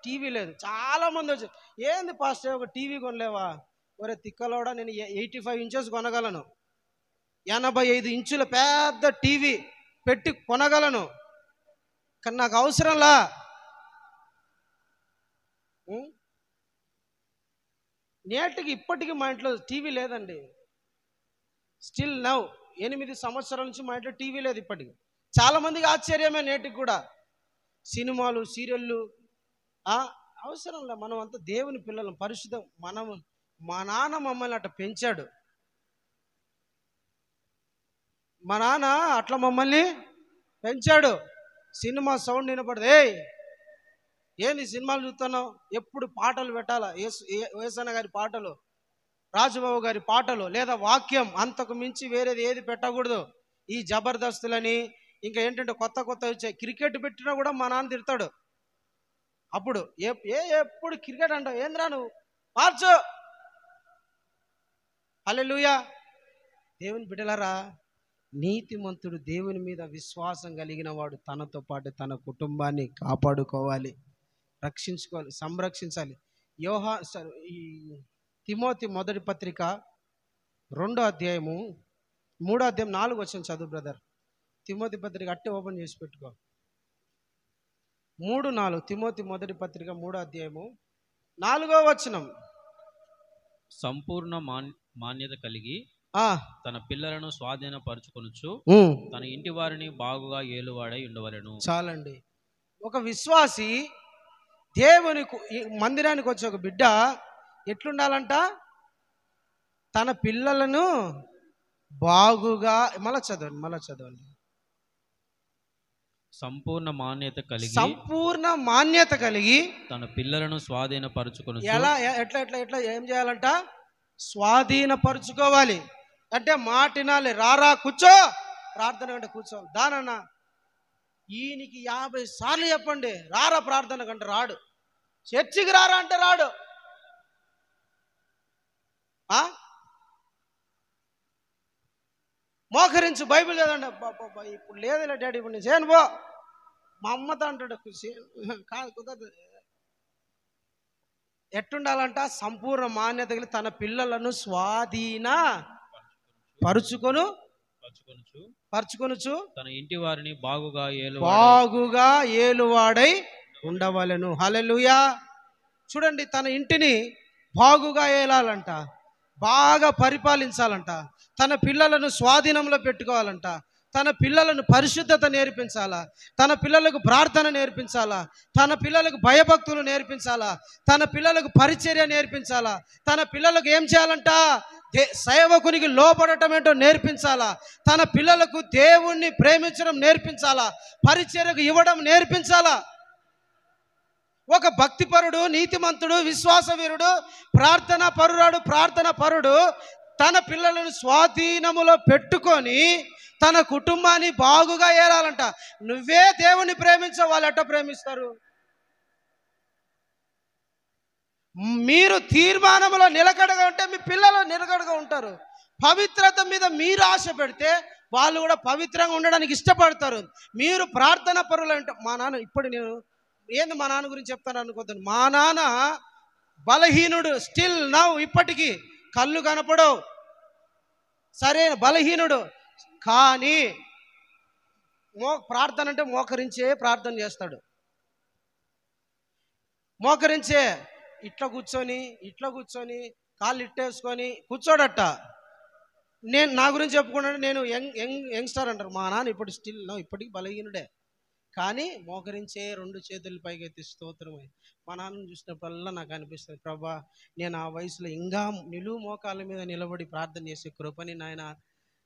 టీవీ లేదు. చాలామంది వచ్చి, ఏంది పాస్టర్ ఒక టీవీ కొనలేవా? ఒరే తిక్కలోడా, నేను 85 ఇంచెస్ కొనగలను, 85 ఇంచుల పెద్ద టీవీ పెట్టి కొనగలను, కానీ నాకు అవసరంలా. నేటికి ఇప్పటికీ మా ఇంట్లో టీవీ లేదండి. స్టిల్ నవ్ 8 సంవత్సరాల నుంచి మా ఇంట్లో టీవీ లేదు ఇప్పటికి. చాలామందికి ఆశ్చర్యమే. నేటికి కూడా సినిమాలు, సీరియళ్ళు అవసరంలా. మనం అంతా దేవుని పిల్లలం, పరిశుద్ధం. మా నాన్న మమ్మల్ని అట్లా పెంచాడు. మా నాన్న అట్లా మమ్మల్ని పెంచాడు. సినిమా సౌండ్ వినపడదు, ఏంది సినిమాలు చూస్తున్నావు, ఎప్పుడు పాటలు పెట్టాలా, యేసన్న గారి పాటలు, రాజుబాబు గారి పాటలు, లేదా వాక్యం, అంతకు మించి వేరేది ఏది పెట్టకూడదు. ఈ జబర్దస్తులని ఇంకా ఏంటంటే కొత్త వచ్చాయి. క్రికెట్ పెట్టినా కూడా మా నాన్న తిడతాడు. అప్పుడు ఎప్పుడు క్రికెట్ అంటావు, ఏంద్రా నువ్వు మార్చు. హల్లెలూయా. దేవుని బిడ్డలారా, నీతిమంతుడు దేవుని మీద విశ్వాసం కలిగిన వాడు తనతో పాటు తన కుటుంబాన్ని కాపాడుకోవాలి, రక్షించుకోవాలి, సంరక్షించాలి. ఈ తిమోతి మొదటి పత్రిక 2వ అధ్యాయము 3వ అధ్యాయం 4వ వచనం చదువు బ్రదర్. తిమోతి పత్రిక అట్టే ఓపెన్ చేసి పెట్టుకో. 3:4 తిమోతి మొదటి పత్రిక 3వ అధ్యాయము 4వ వచనం. సంపూర్ణ మాన్యత కలిగి తన పిల్లలను స్వాధీనపరచుకొనుచు తన ఇంటి వారిని బాగుగా ఏలువాడై ఉండవలెను. చాలండి. ఒక విశ్వాసి దేవుని మందిరానికి వచ్చే ఒక బిడ్డ ఎట్లుండాలంట? తన పిల్లలను బాగుగా, మళ్ళా చదవండి. సంపూర్ణ మాన్యత కలిగి తన పిల్లలను స్వాధీనపరచుకొనుచు. ఎట్లా ఏం చేయాలంట? స్వాధీనపరచుకోవాలి. అంటే మాటినాలి. రారా కూర్చో, ప్రార్థన కంటే కూర్చోవాలి. దానన్నా ఈయనకి 50 సార్లు చెప్పండి రారా ప్రార్థన కంటే రాడు. చర్చికి రారా అంటే రాడు. మోకరించి బైబిల్ లేదండి. ఇప్పుడు లేదులే డాడీ, ఇప్పుడు నేను చేయను పో, మా అమ్మతో అంటాడు. కాదు, కుదరదు. ఎట్టుండాలంట? సంపూర్ణ మాన్యత కలిగి తన పిల్లలను స్వాధీన పరుచుకొనుచు తన ఇంటి వారిని బాగుగా ఏలువాడై ఉండవలెను. హల్లెలూయా. చూడండి, తన ఇంటిని బాగుగా ఏలాలంట. బాగా పరిపాలించాలంట, తన పిల్లలను స్వాధీనంలో పెట్టుకోవాలంట, తన పిల్లలను పరిశుద్ధత నేర్పించాలా, తన పిల్లలకు ప్రార్థన నేర్పించాలా, తన పిల్లలకు భయభక్తులు నేర్పించాలా, తన పిల్లలకు పరిచర్య నేర్పించాలా, తన పిల్లలకు ఏం చేయాలంట, సేవకునికి లోపడటం ఏంటో నేర్పించాలా, తన పిల్లలకు దేవుణ్ణి ప్రేమించడం నేర్పించాలా, పరిచర్యకు ఇవ్వడం నేర్పించాలా. ఒక భక్తిపరుడు, నీతిమంతుడు, విశ్వాసవీరుడు, ప్రార్థన పరుడు తన పిల్లలను స్వాధీనములో పెట్టుకొని తన కుటుంబాన్ని బాగుగా ఏలాలంట. నువ్వే దేవుని ప్రేమించవు, వాళ్ళు ఎట్ట ప్రేమిస్తారు? మీరు తీర్మానంలో నిలకడగా ఉంటే మీ పిల్లలు నిలకడగా ఉంటారు. పవిత్రత మీద మీరు ఆశ పెడితే వాళ్ళు కూడా పవిత్రంగా ఉండడానికి ఇష్టపడతారు. మీరు ప్రార్థన పరులు అంటే, మా నాన్న ఇప్పుడు నేను ఏంది మా నాన్న గురించి చెప్తాను అనుకోద్దు, మా నాన్న బలహీనుడు, స్టిల్ నౌ, ఇప్పటికీ కళ్ళు కనపడవు, సరే బలహీనుడు, కానీ ప్రార్థన అంటే మోకరించే ప్రార్థన చేస్తాడు. మోకరించే ఇట్లా కూర్చొని కాళ్ళు ఇట్టేసుకొని కూర్చోడట. నేను నా గురించి చెప్పుకున్నాను, నేను యంగ్స్టర్ అంటారు. మా నాన్న ఇప్పుడు స్టిల్ నో, ఇప్పటికీ బలహీనుడే, కానీ మోకరించే 2 చేతులు పైకెత్తి స్తోత్రమై. మా నాన్నను చూసినప్పుడల్లా నాకు అనిపిస్తుంది, ప్రభా నేను ఆ వయసులో ఇంకా నిలువు మోకాళ్ళ మీద నిలబడి ప్రార్థన చేసే కృపని నాయన,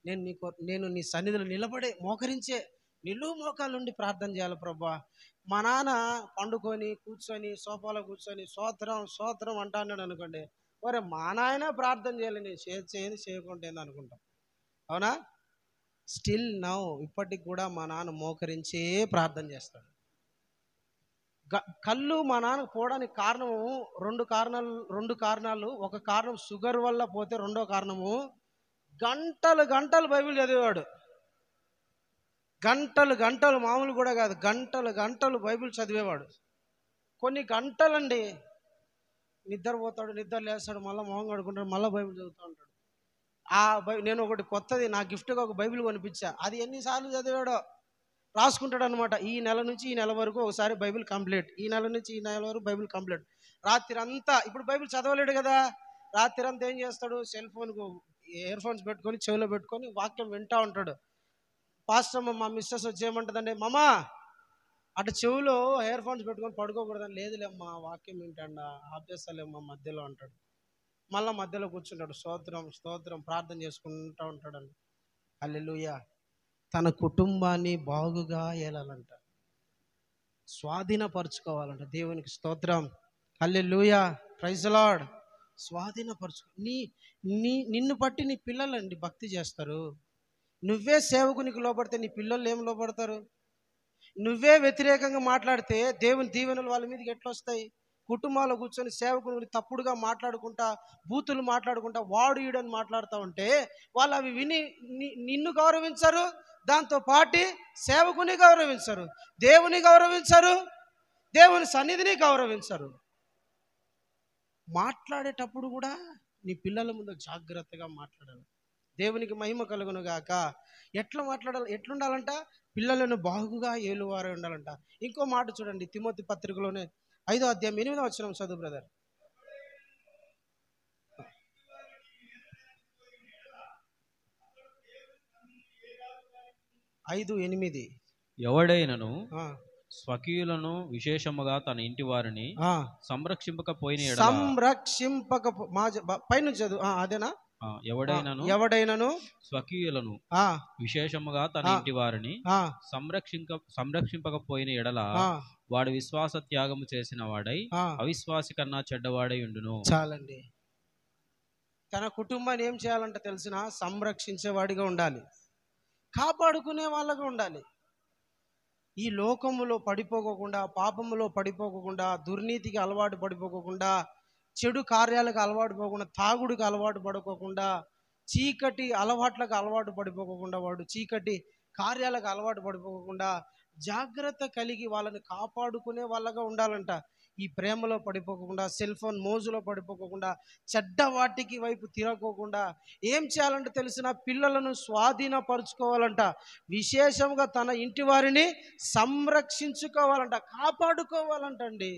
నేను నీ సన్నిధిలో నిలబడే మోకరించే నిలువు మోకాళ్ళ నుండి ప్రార్థన చేయాలి ప్రభా. మా నాన్న పండుకొని కూర్చొని సోఫాలో కూర్చొని స్తోత్రం అంటాను అనుకోండి, ఒరే మా నాయన ప్రార్థన చేయాలి, నేను చేయండి చేయకుంటే అనుకుంటాం. అవునా? స్టిల్ నౌ, ఇప్పటికి కూడా మా నాన్న మోకరించే ప్రార్థన చేస్తాడు. కళ్ళు మా నాన్నకు పోవడానికి కారణము రెండు కారణాలు. ఒక కారణం షుగర్ వల్ల పోతే, రెండో కారణము గంటలు బైబిల్ చదివేవాడు. గంటలు మామూలు కూడా కాదు, గంటలు బైబిల్ చదివేవాడు. కొన్ని గంటలండి నిద్రపోతాడు, నిద్ర లేస్తాడు, మళ్ళీ మొహం కడుకుంటాడు, మళ్ళీ బైబిల్ చదువుతూ ఉంటాడు. నేను ఒకటి కొత్తది నా గిఫ్ట్గా ఒక బైబిల్ కొనిపించా. అది ఎన్నిసార్లు చదివాడో రాసుకుంటాడు అనమాట. ఈ నెల నుంచి ఈ నెల వరకు ఒకసారి బైబిల్ కంప్లీట్, ఈ నెల నుంచి ఈ నెల వరకు బైబిల్ కంప్లీట్. రాత్రి అంతా, ఇప్పుడు బైబిల్ చదవలేడు కదా, రాత్రి అంతా ఏం చేస్తాడు, సెల్ ఫోన్కు ఇయర్ ఫోన్స్ పెట్టుకొని చెవిలో పెట్టుకొని వాక్యం వింటూ ఉంటాడు. పాస్టర్ మా మిస్సెస్ వచ్చి ఏమంటుందండి, మామ అటు చెవులో ఇయర్ ఫోన్స్ పెట్టుకొని పడుకోకూడదని. లేదులేమ్మా వాక్యం వింటాడా, ఆఫ్ చేస్తాలేమ్మా మధ్యలో అంటాడు. మళ్ళీ మధ్యలో కూర్చుంటాడు, స్తోత్రం ప్రార్థన చేసుకుంటూ ఉంటాడండి. హల్లెలూయా. తన కుటుంబాన్ని బాగుగా ఏలాలంట, స్వాధీనపరచుకోవాలంట. దేవునికి స్తోత్రం. హల్లెలూయా, ప్రైజ్ ది లార్డ్. స్వాధీనపరచుకో. నిన్ను బట్టి నీ పిల్లలండి భక్తి చేస్తారు. నువ్వే సేవకునికి లోపడితే నీ పిల్లలు ఏం లోపడతారు? నువ్వే వ్యతిరేకంగా మాట్లాడితే దేవుని దీవెనలు వాళ్ళ మీదకి ఎట్లా వస్తాయి? కుటుంబాల్లో కూర్చొని సేవకుని తప్పుడుగా మాట్లాడుకుంటా, బూతులు మాట్లాడుకుంటా, వాడు ఈడని మాట్లాడుతూ ఉంటే వాళ్ళు అవి విని నిన్ను గౌరవించరు, దాంతో పాటు సేవకుని గౌరవించరు, దేవుని గౌరవించరు, దేవుని సన్నిధిని గౌరవించరు. మాట్లాడేటప్పుడు కూడా నీ పిల్లల ముందు జాగ్రత్తగా మాట్లాడాలి. దేవునికి మహిమ కలుగును గాక. ఎట్లా మాట్లాడాలి, ఎట్లుండాలంట? పిల్లలను బాగుగా ఏలువారే ఉండాలంట. ఇంకో మాట చూడండి, తిమోతి పత్రికలోనే 5వ అధ్యాయం 8వ వచనం చదువు బ్రదర్. 5:8. ఎవడైనను స్వకీయులను విశేషముగా తన ఇంటి వారిని సంరక్షింపకపోయిన పైన చదువు, అదేనా? ఎవడైనను స్వకీయులను విశేషముగా తన ఇంటి వారిని సంరక్షింపకపోయిన ఎడల వాడు విశ్వాస త్యాగము చేసిన వాడై అవిశ్వాసి కన్నా చెడ్డవాడై ఉండును. చాలండి. తన కుటుంబాన్ని ఏం చేయాలంటే తెలిసిన, సంరక్షించేవాడిగా ఉండాలి, కాపాడుకునే వాళ్ళగా ఉండాలి. ఈ లోకములో పడిపోకుండా, పాపములో పడిపోకుండా, దుర్నీతికి అలవాటు పడిపోకుండా, చెడు కార్యాలకు అలవాటు పోకుండా, తాగుడికి అలవాటు పడుకోకుండా, చీకటి అలవాట్లకు అలవాటు పడిపోకుండా, వాడు చీకటి కార్యాలకు అలవాటు పడిపోకుండా జాగ్రత్త కలిగి వాళ్ళని కాపాడుకునే వాళ్ళగా ఉండాలంట. ఈ ప్రేమలో పడిపోకుండా, సెల్ ఫోన్ మోజులో పడిపోకుండా, చెడ్డ వాటికి వైపు తిరగకోకుండా ఏం చేయాలంటే తెలిసిన, పిల్లలను స్వాధీనపరుచుకోవాలంట. విశేషంగా తన ఇంటి వారిని సంరక్షించుకోవాలంట, కాపాడుకోవాలంటండి.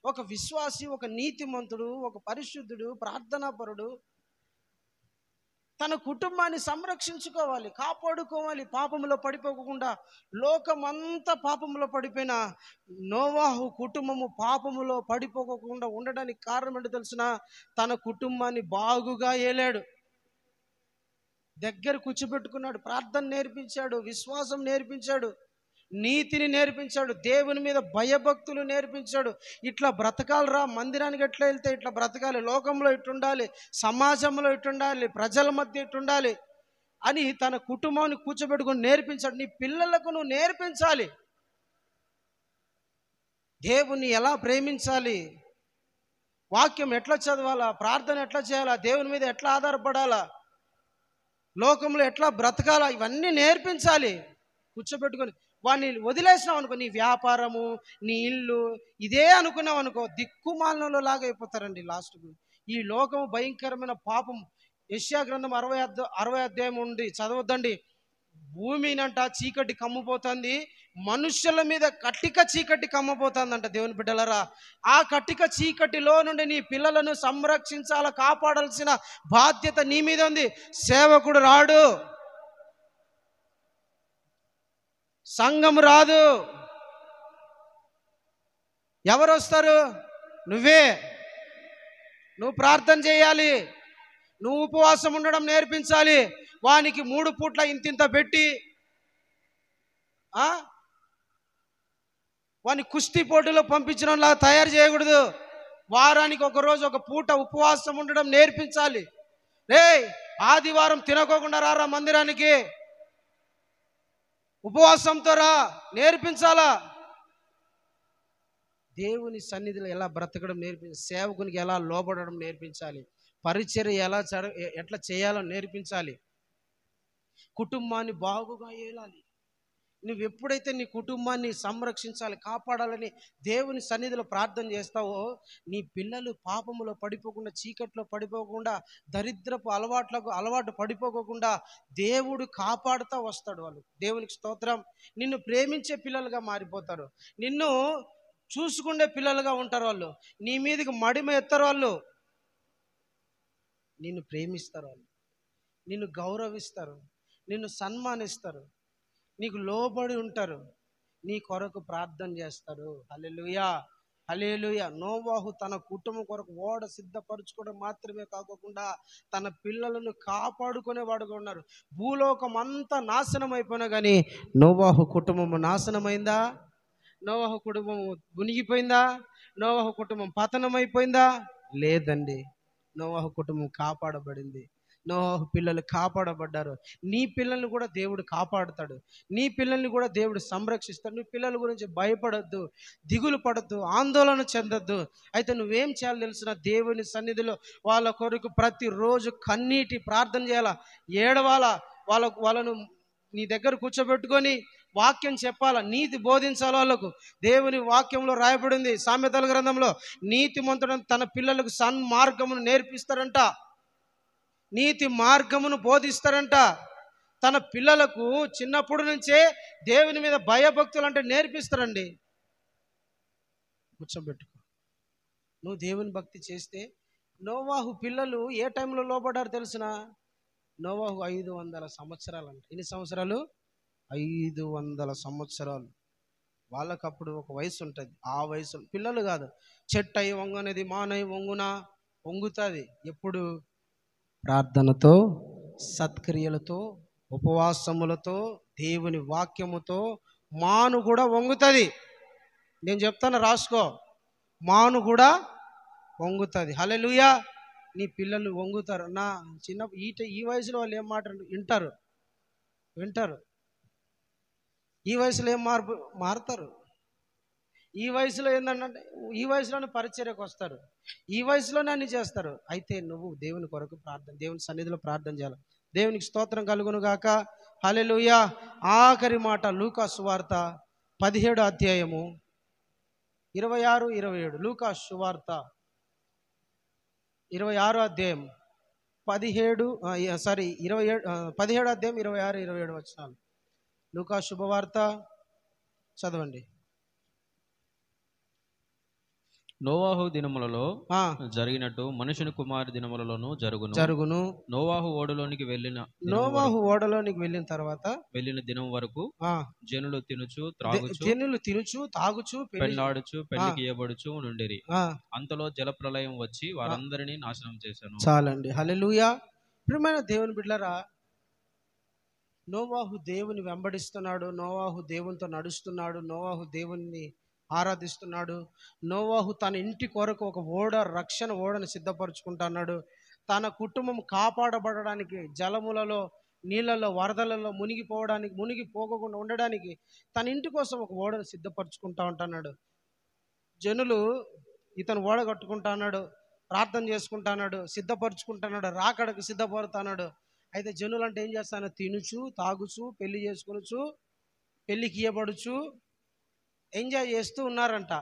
ఒక విశ్వాసి, ఒక నీతిమంతుడు, ఒక పరిశుద్ధుడు, ప్రార్థనాపరుడు తన కుటుంబాన్ని సంరక్షించుకోవాలి, కాపాడుకోవాలి, పాపంలో పడిపోకుండా. లోకమంతా పాపంలో పడిపోయిన నోవాహు కుటుంబము పాపములో పడిపోకుండా ఉండడానికి కారణం ఏంటో తెలిసిన? తన కుటుంబాన్ని బాగుగా ఏలాడు, దగ్గర కూర్చోబెట్టుకున్నాడు, ప్రార్థన నేర్పించాడు, విశ్వాసం నేర్పించాడు, నీతిని నేర్పించాడు, దేవుని మీద భయభక్తులు నేర్పించాడు. ఇట్లా బ్రతకాలరా, మందిరానికి ఎట్లా వెళ్తే ఇట్లా బ్రతకాలి, లోకంలో ఇట్టుండాలి, సమాజంలో ఇట్టుండాలి, ప్రజల మధ్య ఇట్టుండాలి అని తన కుటుంబాన్ని కూర్చోబెట్టుకుని నేర్పించాడు. నీ పిల్లలకు నువ్వు నేర్పించాలి దేవుని ఎలా ప్రేమించాలి, వాక్యం ఎట్లా చదవాలా, ప్రార్థన ఎట్లా చేయాలా, దేవుని మీద ఎట్లా ఆధారపడాలా, లోకంలో ఎట్లా బ్రతకాలా, ఇవన్నీ నేర్పించాలి. కూర్చోబెట్టుకొని వాడిని వదిలేసినావు అనుకో, నీ వ్యాపారము, నీ ఇల్లు ఇదే అనుకున్నావు అనుకో, దిక్కుమాలలో లాగా అయిపోతారండి లాస్ట్కు. ఈ లోకము భయంకరమైన పాపం. యెషయా గ్రంథం 60 అధ్యాయం ఉండి చదవద్దండి. భూమినంట చీకటి కమ్ముపోతుంది, మనుషుల మీద కట్టిక చీకటి కమ్మపోతుందంట. దేవుని బిడ్డలరా, ఆ కట్టిక చీకటిలో నుండి నీ పిల్లలను సంరక్షించాల, కాపాడాల్సిన బాధ్యత నీ మీద ఉంది. సేవకుడు రాడు, సంఘం రాదు, ఎవరు వస్తారు? నువ్వే. నువ్వు ప్రార్థన చేయాలి, నువ్వు ఉపవాసం ఉండడం నేర్పించాలి. వానికి 3 పూట్ల ఇంతింత పెట్టి వాని కుస్తీ పోటీలో పంపించడంలా తయారు చేయకూడదు. వారానికి ఒక రోజు ఒక పూట ఉపవాసం ఉండడం నేర్పించాలి. ఆదివారం తినకోకుండా రారా మందిరానికి, ఉపవాసంతో రా, నేర్పించాలా. దేవుని సన్నిధిలో ఎలా బ్రతకడం నేర్పించాలి, సేవకునికి ఎలా లోబడడం నేర్పించాలి, పరిచర్య ఎట్లా చేయాలో నేర్పించాలి, కుటుంబాన్ని బాగుగా ఏలాలి. నువ్వు ఎప్పుడైతే నీ కుటుంబాన్ని సంరక్షించాలి, కాపాడాలని దేవుని సన్నిధిలో ప్రార్థన చేస్తావో, నీ పిల్లలు పాపములో పడిపోకుండా, చీకట్లో పడిపోకుండా, దరిద్రపు అలవాటు పడిపోకుండా దేవుడు కాపాడుతూ వస్తాడు. వాళ్ళు దేవునికి స్తోత్రం. నిన్ను ప్రేమించే పిల్లలుగా మారిపోతారు, నిన్ను చూసుకునే పిల్లలుగా ఉంటారు. వాళ్ళు నీ మీదకి మడిమ ఎత్తారు, వాళ్ళు నిన్ను ప్రేమిస్తారు, వాళ్ళు నిన్ను గౌరవిస్తారు, నిన్ను సన్మానిస్తారు, నీకు లోబడి ఉంటారు, నీ కొరకు ప్రార్థన చేస్తారు. హల్లెలూయా, హల్లెలూయా. నోవాహు తన కుటుంబం కొరకు ఓడ సిద్ధపరచుకోవడం మాత్రమే కాకుండా తన పిల్లలను కాపాడుకునేవాడుగా ఉన్నారు. భూలోకం అంతా నాశనం అయిపోయినా కానీ నోవాహు కుటుంబము నాశనమైందా? నోవాహు కుటుంబం మునిగిపోయిందా? నోవాహు కుటుంబం పతనమైపోయిందా? లేదండి. నోవాహు కుటుంబం కాపాడబడింది, నోవాహు పిల్లలు కాపాడబడ్డారు. నీ పిల్లల్ని కూడా దేవుడు కాపాడుతాడు, నీ పిల్లల్ని కూడా దేవుడు సంరక్షిస్తాడు. నీ పిల్లల గురించి భయపడద్దు, దిగులు పడద్దు, ఆందోళన చెందొద్దు. అయితే నువ్వేం చేయాలో తెలిసిన? దేవుని సన్నిధిలో వాళ్ళ కొరకు ప్రతిరోజు కన్నీటి ప్రార్థన చేయాలా, ఏడవాలా, వాళ్ళను నీ దగ్గర కూర్చోబెట్టుకొని వాక్యం చెప్పాలా, నీతి బోధించాలి వాళ్ళకు. దేవుని వాక్యంలో రాయబడింది, సామెతల గ్రంథంలో, నీతిమంతుడు తన పిల్లలకు సన్మార్గమును నేర్పిస్తారంట, నీతి మార్గమును బోధిస్తారంట. తన పిల్లలకు చిన్నప్పటి నుంచే దేవుని మీద భయభక్తులు అంటే నేర్పిస్తారండి. కూర్చోబెట్టుకో. నువ్వు దేవుని భక్తి చేస్తే, నోవాహు పిల్లలు ఏ టైంలో లోబడ్డారు తెలిసిన? నోవాహు 500 సంవత్సరాలు అంట. ఎన్ని సంవత్సరాలు? 500 సంవత్సరాలు. వాళ్ళకప్పుడు ఒక వయసు ఉంటుంది, ఆ వయసు పిల్లలు కాదు. చెట్టు అయి వంగనేది మానై వంగుతుంది. ఎప్పుడు? ప్రార్థనతో, సత్క్రియలతో, ఉపవాసములతో, దేవుని వాక్యముతో మాను కూడా వంగుతుంది. నేను చెప్తాను, రాసుకో. మాను కూడా వంగుతుంది. హల్లెలూయా. నీ పిల్లలు వంగుతారు. నా చిన్న ఈ వయసులో వాళ్ళు ఏం మాట వింటారు. ఈ వయసులో ఏం మారుతారు. ఈ వయసులో ఏంటంటే, ఈ వయసులోనే పరిచర్యకు వస్తారు, ఈ వయసులోనే అన్ని చేస్తారు. అయితే నువ్వు దేవుని కొరకు దేవుని సన్నిధిలో ప్రార్థన చేయాలి. దేవునికి స్తోత్రం కలుగును గాక. హల్లెలూయా. ఆఖరి మాట లూకా సువార్త 17 అధ్యాయము 26, 27. లూకా సువార్త 26 అధ్యాయం 17 అధ్యాయం 26, 27 వచనాలు. లూకా శుభవార్త చదవండి. నోవాహు దినములలో ఆ, జరిగినట్టు మనుషుని కుమారు దినములలోనూ జరుగును. నోవాహు ఓడలోనికి నోవాహు ఓడలోనికి వెళ్ళిన తర్వాత వెళ్ళిన దినం వరకు ఆ, జనులు తినుచు త్రాగుచు జనులు తినుచు తాగుచు పెళ్ళాడుచు పెళ్లికి ఇయ్యబడుచు నుండిరి. ఆ, అంతలో జలప్రలయం వచ్చి వారందరినీ నాశనం చేశాను. చాలండి. హల్లెలూయా. ప్రియమైన దేవుని బిడ్డలారా, నోవాహు దేవుని వెంబడిస్తున్నాడు, నోవాహు దేవునితో నడుస్తున్నాడు, నోవాహు దేవుని ఆరాధిస్తున్నాడు. నోవాహు తన ఇంటి కొరకు ఒక రక్షణ ఓడను సిద్ధపరచుకుంటున్నాడు. తన కుటుంబం కాపాడబడడానికి, జలములలో నీళ్ళలో వరదలలో మునిగిపోకుండా ఉండడానికి తన ఇంటి కోసం ఒక ఓడను సిద్ధపరచుకుంటా ఉంటున్నాడు. జనులు ఇతను ఓడ కట్టుకుంటా అన్నాడు, ప్రార్థన చేసుకుంటున్నాడు, సిద్ధపరచుకుంటున్నాడు, రాకడకు సిద్ధపడుతున్నాడు. అయితే జనులు అంటే ఏం చేస్తాను? తినుచు తాగుచు పెళ్లి చేసుకొనుచు పెళ్లికి ఇయ్యబడుచు ఎంజాయ్ చేస్తూ ఉన్నారంట.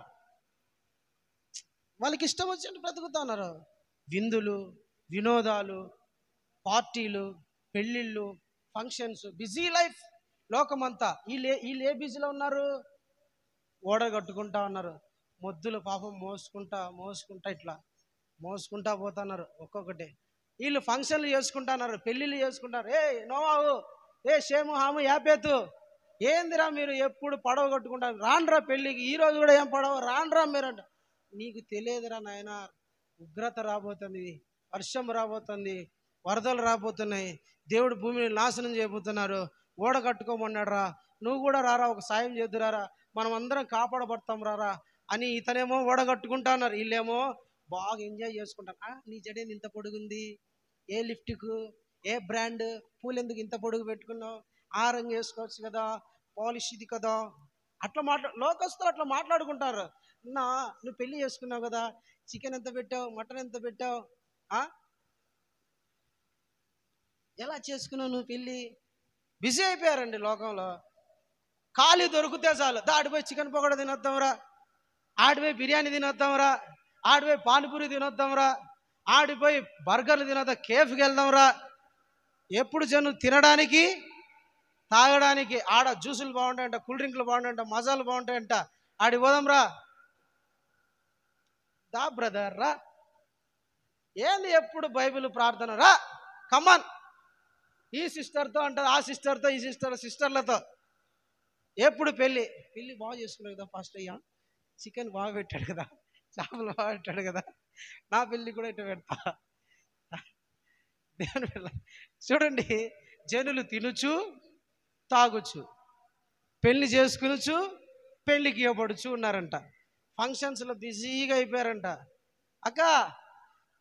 వాళ్ళకి ఇష్టం వచ్చినట్టు బ్రతుకుతా ఉన్నారు. విందులు, వినోదాలు, పార్టీలు, పెళ్ళిళ్ళు, ఫంక్షన్స్, బిజీ లైఫ్. లోకమంతా వీళ్ళు ఏ బిజీలో ఉన్నారు? ఓడ కట్టుకుంటా ఉన్నారు. మొద్దులు పాపం మోసుకుంటా ఇట్లా మోసుకుంటా పోతున్నారు ఒక్కొక్కటి. వీళ్ళు ఫంక్షన్లు చేసుకుంటున్నారు, పెళ్ళిళ్ళు చేసుకుంటారు. ఏ నోవాహు, ఏ షేము, హాము, యాపేతు, ఏందిరా మీరు ఎప్పుడు పడవ కట్టుకుంటారు? రాండ్రా పెళ్ళికి, ఈరోజు కూడా ఏం పడవ, రాండ్రా మీరంట. నీకు తెలియదురా నాయన, ఉగ్రత రాబోతుంది, వర్షం రాబోతుంది, వరదలు రాబోతున్నాయి, దేవుడు భూమిని నాశనం చేయబోతున్నారు, ఓడ కట్టుకోమన్నాడు రా, నువ్వు కూడా రారా, ఒక సాయం చేద్దురారా, మనం అందరం కాపాడబడతాం రారా అని ఇతనేమో ఓడ కట్టుకుంటున్నారు. వీళ్ళేమో బాగా ఎంజాయ్ చేసుకుంటారు. నీ జడేంది ఇంత పొడుగుంది, ఏ లిఫ్ట్కు, ఏ బ్రాండ్, పూలు ఎందుకు ఇంత పొడుగు పెట్టుకున్నావు, ఆ రంగు వేసుకోవచ్చు కదా, పాలిష్ ఇది కదా, అట్లా లోకస్తులు అట్లా మాట్లాడుకుంటారు. నువ్వు పెళ్లి చేసుకున్నావు కదా, చికెన్ ఎంత పెట్టావు, మటన్ ఎంత పెట్టావు, ఎలా చేసుకున్నావు నువ్వు పెళ్ళి? బిజీ అయిపోయారండి లోకంలో. ఖాళీ దొరికితే చాలు, ఆడిపోయి చికెన్ పకోడా తినొద్దాంరా, ఆడిపోయి బిర్యానీ తినొద్దాంరా, ఆడిపోయి పానీపూరి తినొద్దాంరా, ఆడిపోయి బర్గర్లు తినొద్దాం, కేఫ్కి వెళ్దాంరా. ఎప్పుడు జనులు తినడానికి తాగడానికి, ఆడ జ్యూసులు బాగుంటాయంట, కూల్ డ్రింక్లు బాగుంటాయంట, మజాలు బాగుంటాయంట, ఆడి పోదాంరా. దా బ్రదర్ రా, ఏంది ఎప్పుడు బైబిల్ ప్రార్థన రా, కమాన్. ఈ సిస్టర్తో అంటారు, ఆ సిస్టర్తో, ఈ సిస్టర్లతో ఎప్పుడు పెళ్ళి బాగా చేసుకున్నావు కదా ఫస్ట్ అయ్యా, చికెన్ బాగా పెట్టాడు కదా, చేపలు బాగా పెట్టాడు కదా, నా పెళ్ళి కూడా ఇట్లా పెడతా. దేవుని పిల్ల చూడండి, జనులు తినుచు తాగుచు పెళ్లి చేసుకునుచు పెళ్ళికి ఇవ్వబడుచు ఉన్నారంట. ఫంక్షన్స్లో బిజీగా అయిపోయారంట. అక్క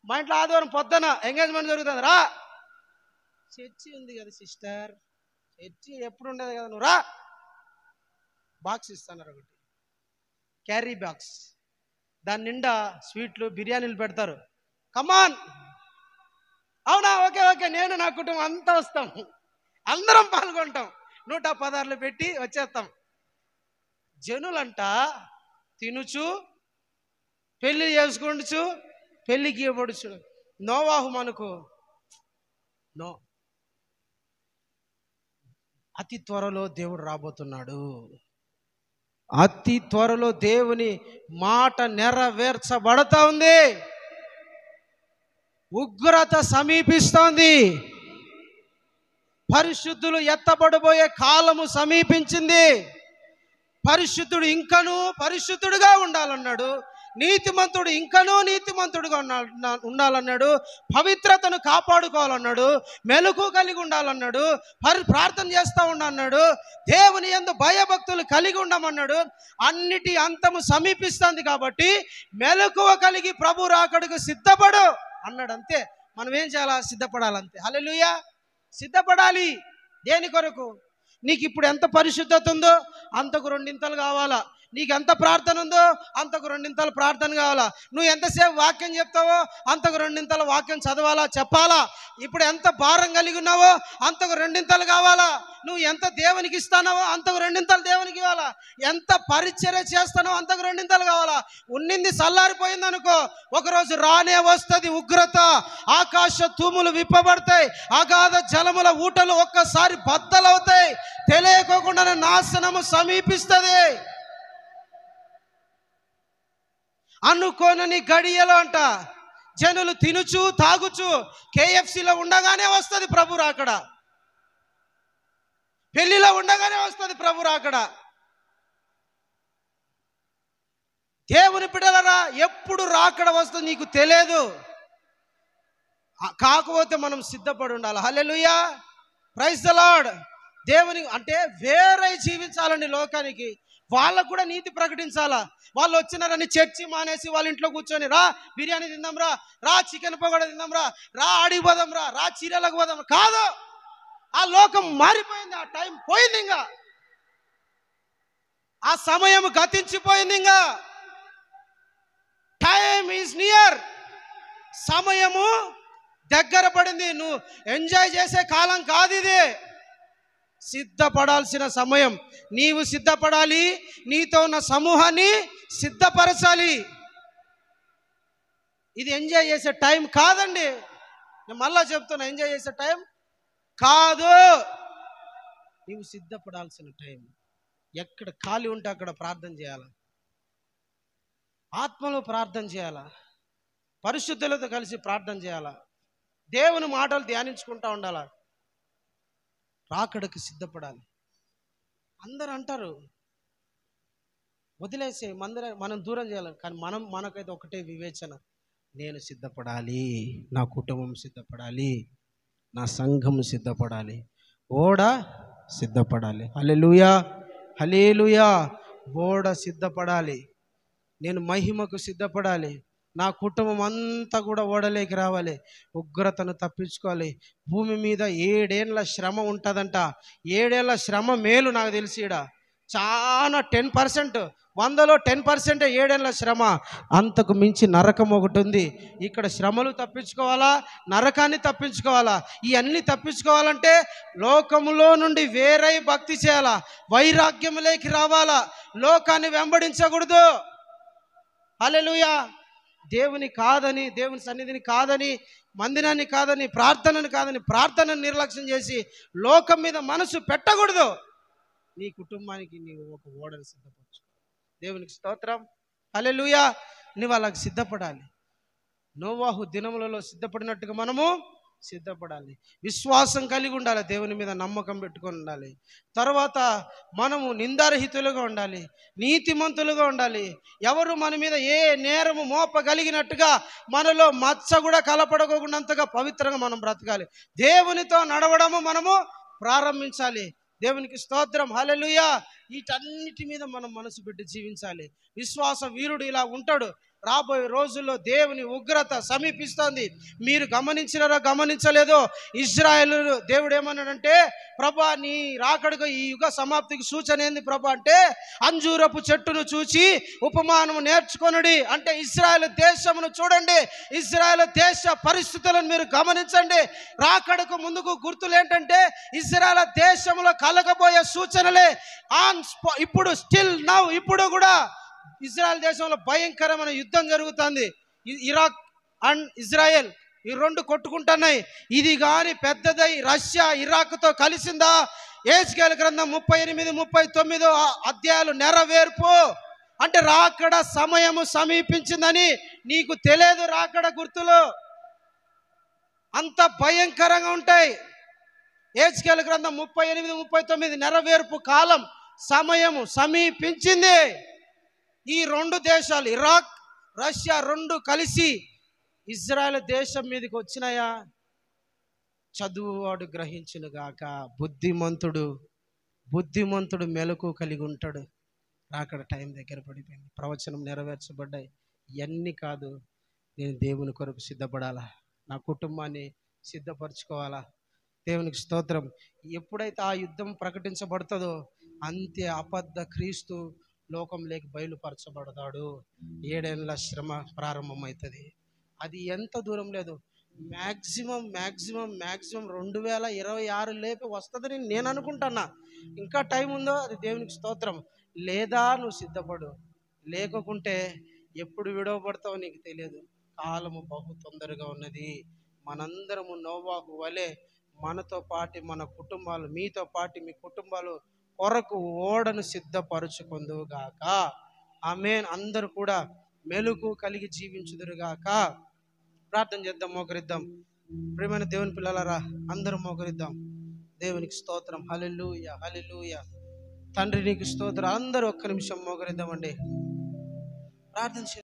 మా ఇంట్లో ఆదివారం పొద్దున ఎంగేజ్మెంట్ జరుగుతుంది రా. చర్చి ఉంది కదా సిస్టర్, చర్చి ఎప్పుడు ఉండేది కదా, నువ్వు రా. బాక్స్ ఇస్తున్నారు, ఒకటి క్యారీ బాక్స్, దాని నిండా స్వీట్లు బిర్యానీలు పెడతారు. కమాన్, అవునా, ఓకే ఓకే, నేను నా కుటుంబం అంతా వస్తాం, అందరం పాల్గొంటాం, 116 పెట్టి వచ్చేస్తాం. జనులంట తినుచు పెళ్లి చేసుకుంటూ పెళ్లికి ఇవ్వబడుచు. నోవాహు మనకు అతి త్వరలో దేవుడు రాబోతున్నాడు. అతి త్వరలో దేవుని మాట నెరవేర్చబడతా ఉంది. ఉగ్రత సమీపిస్తోంది. పరిశుద్ధులు ఎత్తబడబోయే కాలము సమీపించింది. పరిశుద్ధుడు ఇంకనూ పరిశుద్ధుడుగా ఉండాలన్నాడు. నీతిమంతుడు ఇంకనూ నీతిమంతుడుగా ఉండాలన్నాడు. పవిత్రతను కాపాడుకోవాలన్నాడు. మెలకు కలిగి ఉండాలన్నాడు. ప్రార్థన చేస్తూ ఉండన్నాడు. దేవుని యందు భయభక్తులు కలిగి ఉండమన్నాడు. అన్నిటి అంతము సమీపిస్తుంది కాబట్టి మెలకువ కలిగి ప్రభు రాకడకు సిద్ధపడు అన్నాడు. అంతే, మనం ఏం చేయాలా? సిద్ధపడాలంతే. హల్లెలూయా. సిద్ధపడాలి. దేని కొరకు? నీకు ఇప్పుడు ఎంత పరిశుద్ధత ఉందో అంతకు 2 కావాలా. నీకు ఎంత ప్రార్థన ఉందో అంతకు 2 ప్రార్థన కావాలా. నువ్వు ఎంతసేపు వాక్యం చెప్తావో అంతకు 2 వాక్యం చదవాలా, చెప్పాలా. ఇప్పుడు ఎంత భారం కలిగి ఉన్నావో అంతకు 2 కావాలా. నువ్వు ఎంత దేవునికి ఇస్తానవో అంతకు 2 దేవునికి ఇవ్వాలా. ఎంత పరిచర్య చేస్తానో అంతకు 2 కావాలా. ఉన్నింది చల్లారిపోయింది అనుకో, ఒకరోజు రానే వస్తుంది ఉగ్రత. ఆకాశ తూములు విప్పబడతాయి, అగాధ జలముల ఊటలు ఒక్కసారి బద్దలవుతాయి. తెలియకోకుండా నాశనము సమీపిస్తుంది. అనుకోనని గడియలో అంట జనులు తినుచు తాగుచు KFCలో ఉండగానే వస్తుంది ప్రభు రాకడ, పెళ్లిలో ఉండగానే వస్తుంది ప్రభు రాకడ. దేవుని బిడ్డలారా, ఎప్పుడు రాకడ వస్తుంది నీకు తెలియదు. కాకపోతే మనం సిద్ధపడి ఉండాలి. హల్లెలూయా, ప్రైజ్ ద లార్డ్. దేవుని అంటే వేరే జీవించాలండి లోకానికి. వాళ్ళకు కూడా నీతి ప్రకటించాలా. వాళ్ళు వచ్చినారని చర్చి మానేసి వాళ్ళ ఇంట్లో కూర్చొని రా బిర్యానీ తిందాం రా, రా చికెన్ పకోడా తిందాం రా, రా ఆడికి పోదాం రా, రా చీరలకు పోదాం కాదు. ఆ లోకం మారిపోయింది, ఆ టైం పోయింది, ఇంకా ఆ సమయం గతించిపోయింది. ఇంకా టైమ్ ఈజ్ నియర్, సమయము దగ్గర పడింది. నువ్వు ఎంజాయ్ చేసే కాలం కాదు ఇది, సిద్ధపడాల్సిన సమయం. నీవు సిద్ధపడాలి, నీతో ఉన్న సమూహాన్ని సిద్ధపరచాలి. ఇది ఎంజాయ్ చేసే టైం కాదండి. నేను మళ్ళా చెప్తున్నా, ఎంజాయ్ చేసే టైం కాదు. నీవు సిద్ధపడాల్సిన టైం. ఎక్కడ ఖాళీ ఉంటే అక్కడ ప్రార్థన చేయాలి, ఆత్మలో ప్రార్థన చేయాలా, పరిశుద్ధులతో కలిసి ప్రార్థన చేయాలా, దేవుని మాటలు ధ్యానించుకుంటా ఉండాలా, రాకడకు సిద్ధపడాలి. అందరు అంటారు వదిలేసే మనం దూరం చేయాలి, కానీ మనకైతే ఒకటే వివేచన, నేను సిద్ధపడాలి, నా కుటుంబం సిద్ధపడాలి, నా సంఘం సిద్ధపడాలి, ఓడ సిద్ధపడాలి. హల్లెలూయా, హల్లెలూయా. ఓడ సిద్ధపడాలి, నేను మహిమకు సిద్ధపడాలి, నా కుటుంబం అంతా కూడా ఓడలేకి రావాలి, ఉగ్రతను తప్పించుకోవాలి. భూమి మీద 7 ఏళ్ళ శ్రమ ఉంటుందంట. 7 ఏళ్ళ శ్రమ మేలు నాకు తెలిసి. ఈడ చాలా 10%, 100లో 10% 7 ఏళ్ళ శ్రమ. అంతకు మించి నరకం ఒకటి ఉంది. ఇక్కడ శ్రమలు తప్పించుకోవాలా, నరకాన్ని తప్పించుకోవాలా. ఇవన్నీ తప్పించుకోవాలంటే లోకములో నుండి వేరై భక్తి చేయాలా, వైరాగ్యములోకి రావాలా, లోకాన్ని వెంబడించకూడదు. హల్లెలూయా. దేవుని కాదని, దేవుని సన్నిధిని కాదని, మందిరాన్ని కాదని, ప్రార్థనను కాదని, ప్రార్థనను నిర్లక్ష్యం చేసి లోకం మీద మనసు పెట్టకూడదు. నీ కుటుంబానికి నీవు ఒక ఓడను సిద్ధపరచు. దేవునికి స్తోత్రం, హల్లెలూయా. నువ్వు అలాగ సిద్ధపడాలి. నోవాహు దినములలో సిద్ధపడినట్టుగా మనము సిద్ధపడాలి. విశ్వాసం కలిగి ఉండాలి, దేవుని మీద నమ్మకం పెట్టుకొని ఉండాలి. తర్వాత మనము నిందారహితులుగా ఉండాలి, నీతిమంతులుగా ఉండాలి. ఎవరు మన మీద ఏ నేరము మోపగలిగినట్టుగా మనలో మచ్చ కూడా కలపడకుండాంతగా పవిత్రంగా మనం బ్రతకాలి. దేవునితో నడవడము మనము ప్రారంభించాలి. దేవునికి స్తోత్రం, హల్లెలూయా. వీటన్నిటి మీద మనం మనసు పెట్టి జీవించాలి. విశ్వాస వీరుడు ఇలా ఉంటాడు. రాబోయే రోజుల్లో దేవుని ఉగ్రత సమీపిస్తోంది. మీరు గమనించినారో గమనించలేదో, ఇజ్రాయేలు దేవుడు ఏమన్నాడంటే, ప్రభా నీ రాకడకు ఈ యుగ సమాప్తికి సూచన ఏంది ప్రభా అంటే, అంజూరపు చెట్టును చూచి ఉపమానము నేర్చుకొనుడి అంటే, ఇజ్రాయేలు దేశమును చూడండి, ఇజ్రాయేలు దేశ పరిస్థితులను మీరు గమనించండి. రాకడకు ముందుకు గుర్తులు ఏంటంటే, ఇజ్రాయేలు దేశంలో కలగబోయే సూచనలే. ఇప్పుడు స్టిల్ నౌ, ఇప్పుడు కూడా ఇజ్రాయెల్ దేశంలో భయంకరమైన యుద్ధం జరుగుతుంది. ఇరాక్ అండ్ ఇజ్రాయెల్ ఈ రెండు కొట్టుకుంటున్నాయి. ఇది కానీ పెద్దదై రష్యా ఇరాక్తో కలిసిందా? యెహెజ్కేలు గ్రంథం 38, 39 అధ్యాయాలు నెరవేర్పు అంటే రాకడ సమయము సమీపించిందని నీకు తెలియదు. రాకడ గుర్తులు అంత భయంకరంగా ఉంటాయి. యెహెజ్కేలు గ్రంథం 38, 39 నెరవేర్పు కాలం సమయము సమీపించింది. ఈ రెండు దేశాలు ఇరాక్ రష్యా రెండు కలిసి ఇజ్రాయెల్ దేశం మీదకి వచ్చినాయా? చదువువాడు గ్రహించును గాక, బుద్ధిమంతుడు మెలకు కలిగి ఉంటాడు. రాకడ టైం దగ్గర పడిపోయింది, ప్రవచనం నెరవేర్చబడ్డాయి. ఇవన్నీ కాదు, నేను దేవుని కొరకు సిద్ధపడాలా, నా కుటుంబాన్ని సిద్ధపరచుకోవాలా. దేవునికి స్తోత్రం. ఎప్పుడైతే ఆ యుద్ధం ప్రకటించబడుతుందో అంతే అబద్ధ క్రీస్తు లోకంలోకి బయలుపరచబడతాడు. 7 ఏళ్ళ శ్రమ ప్రారంభమవుతుంది. అది ఎంత దూరం లేదు, మ్యాక్సిమం 2026 లేపి వస్తుందని నేను అనుకుంటున్నా. ఇంకా టైం ఉందో, అది దేవునికి స్తోత్రం. లేదా నువ్వు సిద్ధపడు, లేకుంటే ఎప్పుడు విడవబడతావో నీకు తెలియదు. కాలము బహు తొందరగా ఉన్నది. మనందరము నోవాహు వలె మనతో పాటు మన కుటుంబాలు, మీతో పాటు మీ కుటుంబాలు కొరకు ఓడను సిద్ధపరచుకుందుగాక. ఆమేన్. అందరూ కూడా మెలుకు కలిగి జీవించుదురుగాక. ప్రార్థన చేద్దాం, మోకరిద్దాం. ప్రియమైన దేవుని పిల్లలారా, అందరూ మోకరిద్దాం. దేవునికి స్తోత్రం. హల్లెలూయా, హల్లెలూయా. తండ్రి నీకు స్తోత్రం. అందరూ ఒక్క నిమిషం మోకరిద్దామండి. ప్రార్థన